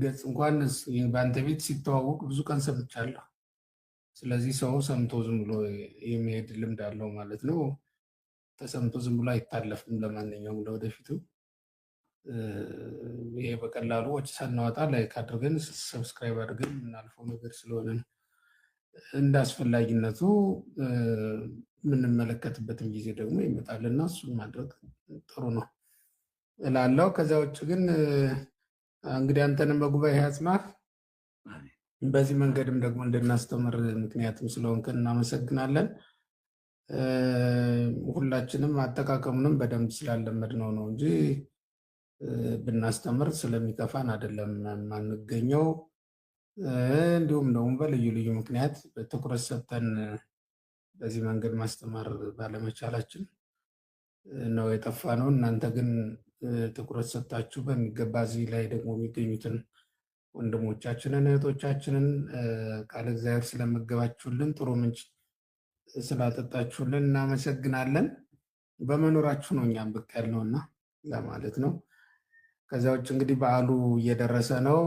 ገጽ እንኳን በአንተ ቤት ሲተዋወቅ ብዙ ቀን ሰምቻለሁ። ስለዚህ ሰው ሰምቶ ዝም ብሎ የሚሄድ ልምድ አለው ማለት ነው። ተሰምቶ ዝም ብሎ አይታለፍም። ለማንኛውም ለወደፊቱ ይሄ በቀላሉ ወጪ ሳናወጣ ላይክ አድርገን ሰብስክራይብ አድርገን የምናልፈው ነገር ስለሆነ እንደ አስፈላጊነቱ የምንመለከትበትን ጊዜ ደግሞ ይመጣልና እሱን ማድረግ ጥሩ ነው እላለሁ። ከዚያ ውጭ ግን እንግዲህ አንተንም በጉባኤ ያጽናህ፣ በዚህ መንገድም ደግሞ እንድናስተምር ምክንያትም ስለሆንክን እናመሰግናለን። ሁላችንም አጠቃቀሙንም በደንብ ስላለመድነው ነው እንጂ ብናስተምር ስለሚከፋን አይደለም የማንገኘው። እንዲሁም ደግሞ በልዩ ልዩ ምክንያት በትኩረት ሰጥተን በዚህ መንገድ ማስተማር ባለመቻላችን ነው የጠፋ ነው። እናንተ ግን ትኩረት ሰጥታችሁ በሚገባ እዚህ ላይ ደግሞ የሚገኙትን ወንድሞቻችንን እህቶቻችንን ቃለ እግዚአብሔር ስለመገባችሁልን ጥሩ ምንጭ ስላጠጣችሁልን እናመሰግናለን። በመኖራችሁ ነው እኛም ብቅ ያልነውና ለማለት ነው። ከዚያ ውጭ እንግዲህ በዓሉ እየደረሰ ነው።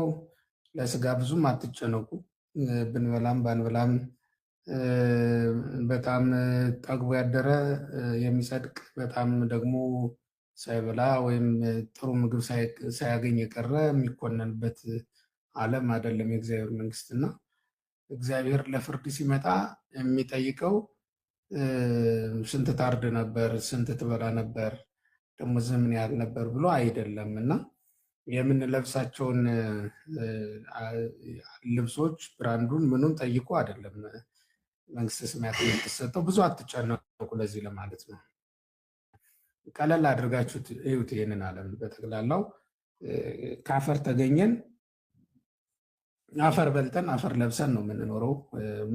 ለስጋ ብዙም አትጨነቁ። ብንበላም ባንበላም በጣም ጠግቦ ያደረ የሚጸድቅ፣ በጣም ደግሞ ሳይበላ ወይም ጥሩ ምግብ ሳያገኝ የቀረ የሚኮነንበት ዓለም አይደለም የእግዚአብሔር መንግስትና እግዚአብሔር ለፍርድ ሲመጣ የሚጠይቀው ስንት ታርድ ነበር፣ ስንት ትበላ ነበር፣ ደሞዝ ምን ያህል ነበር ብሎ አይደለም እና የምንለብሳቸውን ልብሶች ብራንዱን ምኑን ጠይቆ አይደለም መንግስተ ሰማያት የምትሰጠው። ብዙ አትጨነቁ ለዚህ ለማለት ነው። ቀለል አድርጋችሁት እዩት ይህንን ዓለም በጠቅላላው። ከአፈር ተገኘን፣ አፈር በልተን አፈር ለብሰን ነው የምንኖረው።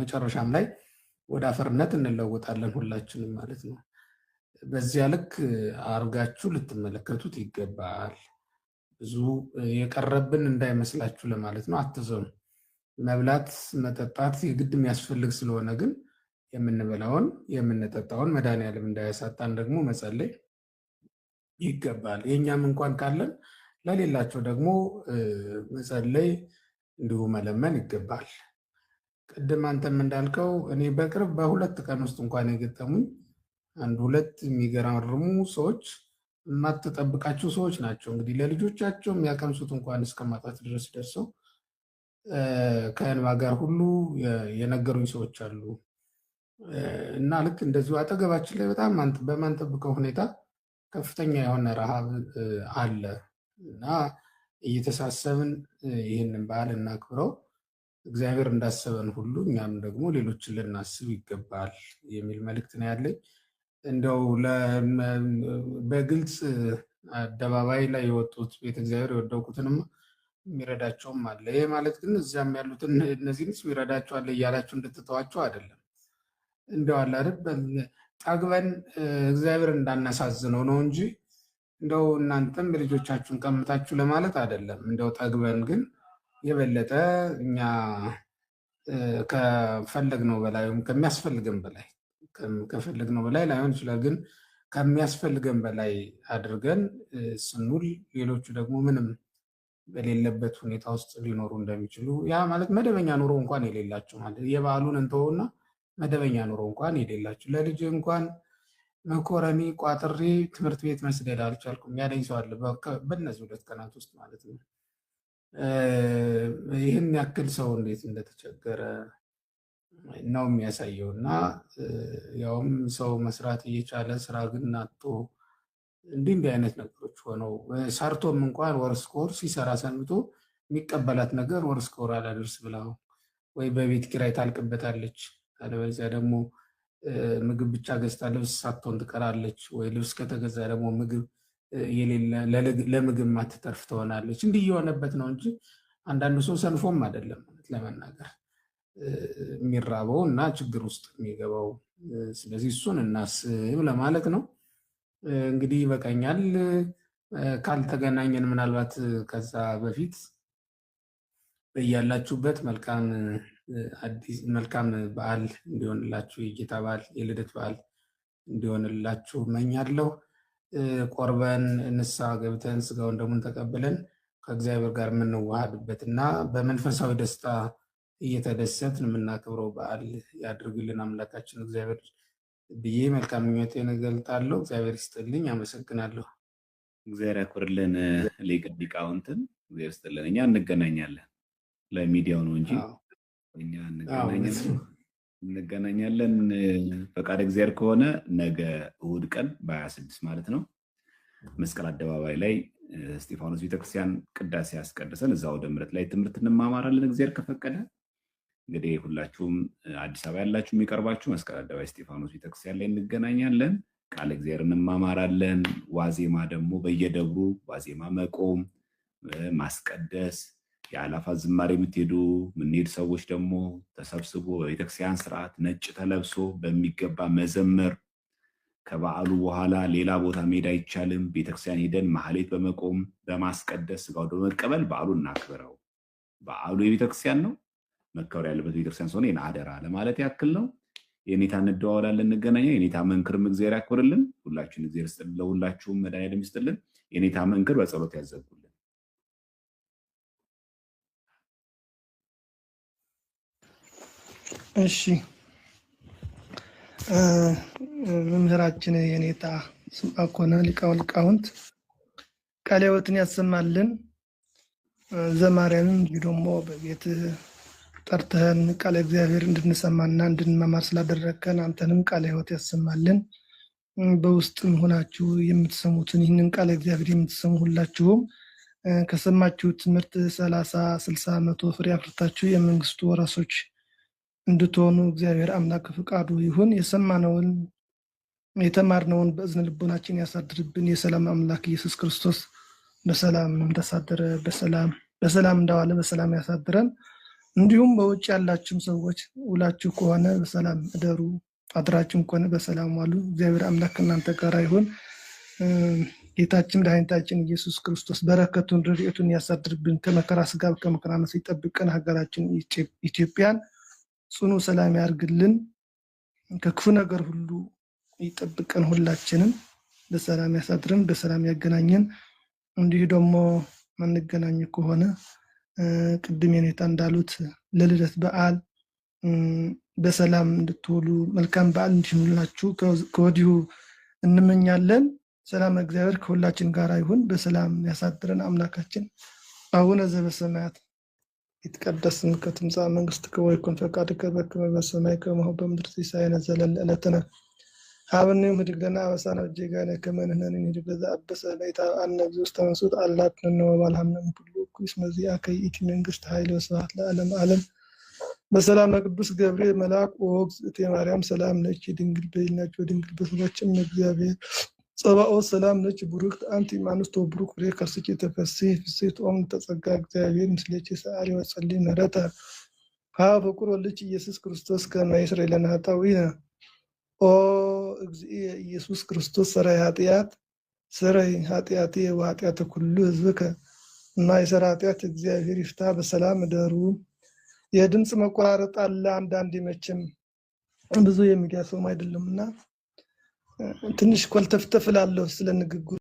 መጨረሻም ላይ ወደ አፈርነት እንለወጣለን ሁላችንም ማለት ነው። በዚያ ልክ አርጋችሁ ልትመለከቱት ይገባል። ብዙ የቀረብን እንዳይመስላችሁ ለማለት ነው። አትዘኑ። መብላት መጠጣት የግድ የሚያስፈልግ ስለሆነ ግን የምንበላውን የምንጠጣውን መድኃኒዓለም እንዳያሳጣን ደግሞ መጸለይ ይገባል። የእኛም እንኳን ካለን ለሌላቸው ደግሞ መጸለይ እንዲሁ መለመን ይገባል። ቅድም አንተም እንዳልከው እኔ በቅርብ በሁለት ቀን ውስጥ እንኳን የገጠሙኝ አንድ ሁለት የሚገራርሙ ሰዎች፣ የማትጠብቃቸው ሰዎች ናቸው። እንግዲህ ለልጆቻቸው የሚያቀምሱት እንኳን እስከ ማጣት ድረስ ደርሰው ከእንባ ጋር ሁሉ የነገሩኝ ሰዎች አሉ። እና ልክ እንደዚሁ አጠገባችን ላይ በጣም በማንጠብቀው ሁኔታ ከፍተኛ የሆነ ረሃብ አለ እና እየተሳሰብን ይህንን በዓል እናክብረው። እግዚአብሔር እንዳሰበን ሁሉ እኛም ደግሞ ሌሎችን ልናስብ ይገባል የሚል መልእክት ነው ያለኝ። እንደው በግልጽ አደባባይ ላይ የወጡት ቤተ እግዚአብሔር የወደቁትንም የሚረዳቸውም አለ። ይሄ ማለት ግን እዚያም ያሉትን እነዚህንስ ይረዳቸዋል እያላችሁ እንድትተዋቸው አይደለም። እንደው አለ አይደል ጠግበን እግዚአብሔር እንዳናሳዝነው ነው እንጂ እንደው እናንተም ልጆቻችሁን ቀምታችሁ ለማለት አይደለም። እንደው ጠግበን ግን የበለጠ እኛ ከፈለግነው በላይ ወይም ከፈለግነው በላይ ላይሆን ይችላል፣ ግን ከሚያስፈልገን በላይ አድርገን ስንውል ሌሎቹ ደግሞ ምንም በሌለበት ሁኔታ ውስጥ ሊኖሩ እንደሚችሉ ያ ማለት መደበኛ ኑሮ እንኳን የሌላቸው ማለት የበዓሉን እንተውና መደበኛ ኑሮ እንኳን የሌላቸው ለልጅ እንኳን መኮረኒ ቋጥሬ ትምህርት ቤት መስደድ አልቻልኩም ያለኝ ሰው አለ በእነዚህ 2 ቀናት ውስጥ ማለት ነው። ይህን ያክል ሰው እንዴት እንደተቸገረ ነው የሚያሳየው። እና ያውም ሰው መስራት እየቻለ ስራ ግን አጥቶ እንዲህ አይነት ነገሮች ሆነው ሰርቶም እንኳን ወር እስከ ወር ሲሰራ ሰንብቶ የሚቀበላት ነገር ወር እስከ ወር አላደርስ ብላው ወይ በቤት ኪራይ ታልቅበታለች፣ አለበለዚያ ደግሞ ምግብ ብቻ ገዝታ ልብስ ሳትሆን ትቀራለች፣ ወይ ልብስ ከተገዛ ደግሞ ምግብ ለምግብ ማትተርፍ ትሆናለች። እንዲህ የሆነበት ነው እንጂ አንዳንዱ ሰው ሰንፎም አይደለም ለመናገር የሚራበው እና ችግር ውስጥ የሚገባው። ስለዚህ እሱን እናስብ ለማለት ነው። እንግዲህ ይበቃኛል። ካልተገናኘን ምናልባት ከዛ በፊት በያላችሁበት መልካም በዓል እንዲሆንላችሁ፣ የጌታ በዓል የልደት በዓል እንዲሆንላችሁ እመኛለሁ። ቆርበን ንስሐ ገብተን ስጋውን ደሙን ተቀብለን ከእግዚአብሔር ጋር የምንዋሃድበት እና በመንፈሳዊ ደስታ እየተደሰትን የምናከብረው በዓል ያድርግልን አምላካችን እግዚአብሔር ብዬ መልካም ምኞቴን እገልጣለሁ። እግዚአብሔር ይስጥልኝ። አመሰግናለሁ። እግዚአብሔር ያክብርልን። ሊቀ ሊቃውንትን እግዚአብሔር ይስጥልን። እኛ እንገናኛለን፣ ለሚዲያው ነው እንጂ እኛ እንገናኛለን። ፈቃድ እግዚአብሔር ከሆነ ነገ እሑድ ቀን በ26 ማለት ነው መስቀል አደባባይ ላይ እስጢፋኖስ ቤተክርስቲያን ቅዳሴ ያስቀድሰን እዛ ወደ ምሕረት ላይ ትምህርት እንማማራለን እግዚአብሔር ከፈቀደ። እንግዲህ ሁላችሁም አዲስ አበባ ያላችሁ የሚቀርባችሁ መስቀል አደባባይ እስጢፋኖስ ቤተክርስቲያን ላይ እንገናኛለን። ቃል እግዚአብሔር እንማማራለን። ዋዜማ ደግሞ በየደብሩ ዋዜማ መቆም፣ ማስቀደስ፣ የአላፋት ዝማሬ የምትሄዱ የምንሄድ ሰዎች ደግሞ ተሰብስቦ በቤተክርስቲያን ስርዓት ነጭ ተለብሶ በሚገባ መዘመር። ከበዓሉ በኋላ ሌላ ቦታ መሄድ አይቻልም። ቤተክርስቲያን ሄደን ማህሌት በመቆም በማስቀደስ ስጋው በመቀበል በዓሉን እናክብረው። በዓሉ የቤተክርስቲያን ነው፣ መከበር ያለበት ቤተክርስቲያን ስለሆነ ይህን አደራ ለማለት ያክል ነው። የኔታ እንደዋወላለን፣ እንገናኛለን። የኔታ መንክርም እግዚአብሔር ያክብርልን። ሁላችሁን እግዚአብሔር ይስጥልን። ለሁላችሁም መድኃኒዓለም ይስጥልን። የኔታ መንክር በጸሎት ያዘጉልን። እሺ መምህራችን የኔታ ስምዐኮነ ሊቃውንት ቃለ ሕይወትን ያሰማልን። ዘማርያንም ደግሞ በቤት ጠርተህን ቃለ እግዚአብሔር እንድንሰማና እንድንመማር ስላደረግከን አንተንም ቃለ ሕይወት ያሰማልን። በውስጥም ሆናችሁ የምትሰሙትን ይህንን ቃለ እግዚአብሔር የምትሰሙ ሁላችሁም ከሰማችሁ ትምህርት 30፣ 60፣ 100 ፍሬ አፍርታችሁ የመንግስቱ ወራሾች እንድትሆኑ እግዚአብሔር አምላክ ፈቃዱ ይሁን። የሰማነውን የተማርነውን በእዝነ ልቦናችን ያሳድርብን። የሰላም አምላክ ኢየሱስ ክርስቶስ በሰላም እንዳሳደረ በሰላም እንዳዋለ በሰላም ያሳድረን። እንዲሁም በውጭ ያላችሁም ሰዎች ውላችሁ ከሆነ በሰላም እደሩ፣ አድራችሁም ከሆነ በሰላም ዋሉ። እግዚአብሔር አምላክ እናንተ ጋር ይሁን። ጌታችን መድኃኒታችን ኢየሱስ ክርስቶስ በረከቱን ረድኤቱን ያሳድርብን። ከመከራ ስጋ ከመከራ ነፍስ ይጠብቀን። ሀገራችን ኢትዮጵያን ጽኑ ሰላም ያርግልን። ከክፉ ነገር ሁሉ ይጠብቀን። ሁላችንም በሰላም ያሳድረን፣ በሰላም ያገናኘን። እንዲሁ ደግሞ ማንገናኝ ከሆነ ቅድም የኔታ እንዳሉት ለልደት በዓል በሰላም እንድትውሉ መልካም በዓል እንዲሆንላችሁ ከወዲሁ እንመኛለን። ሰላም እግዚአብሔር ከሁላችን ጋር ይሁን። በሰላም ያሳድረን አምላካችን። አቡነ ዘበሰማያት ይትቀደስ ስምከ ትምጻእ መንግሥትከ ወይኩን ፈቃድከ በከመ በሰማይ ከማሁ በምድር ሲሳየነ ዘለለ ዕለትነ ሀበነ ዮም ህድግ ለነ አበሳነ ወጌጋየነ ከመ ንሕነኒ ንህድግ ለዘአበሰ ለኢታብአነ እግዚኦ ውስተ መንሱት አላትነ ወባልሐምነ እምኩሉ እኩይ እስመ ዚአከ ይእቲ መንግሥት ኃይል ወስብሐት ለዓለመ ዓለም በሰላም ቅዱስ ገብርኤል መልአክ ወእግዝእቴ ማርያም ሰላም ነች ድንግል በይናቸው ድንግል በስጋችም እግዚአብሔር ጸባኦት ሰላም ነች ቡሩክት አንቲ እምአንስቶ ቡሩክ ፍሬ ከርሥኪ ተፈሥሒ ፍሥሕት ኦም ተጸጋ እግዚአብሔር ምስሌኪ ሰአሊ ወጸልይ ምህረተ ሀበ ፍቁር ወልድኪ ኢየሱስ ክርስቶስ ከመ ይስረይ ለነ ኃጣውኢነ ኦ እግዚእ ኢየሱስ ክርስቶስ ሰራይ ኃጢአት ሰራይ ኃጢአቴ ወኃጢአተ ኩሉ ሕዝብከ እና የሰራ ኃጢአት እግዚአብሔር ይፍታ። በሰላም እደሩ። የድምፅ መቆራረጥ አለ አንዳንዴ መቼም ብዙ የሚዲያ ሰውም አይደለምና ትንሽ ኮልተፍተፍ እላለሁ ስለ ንግግሩ።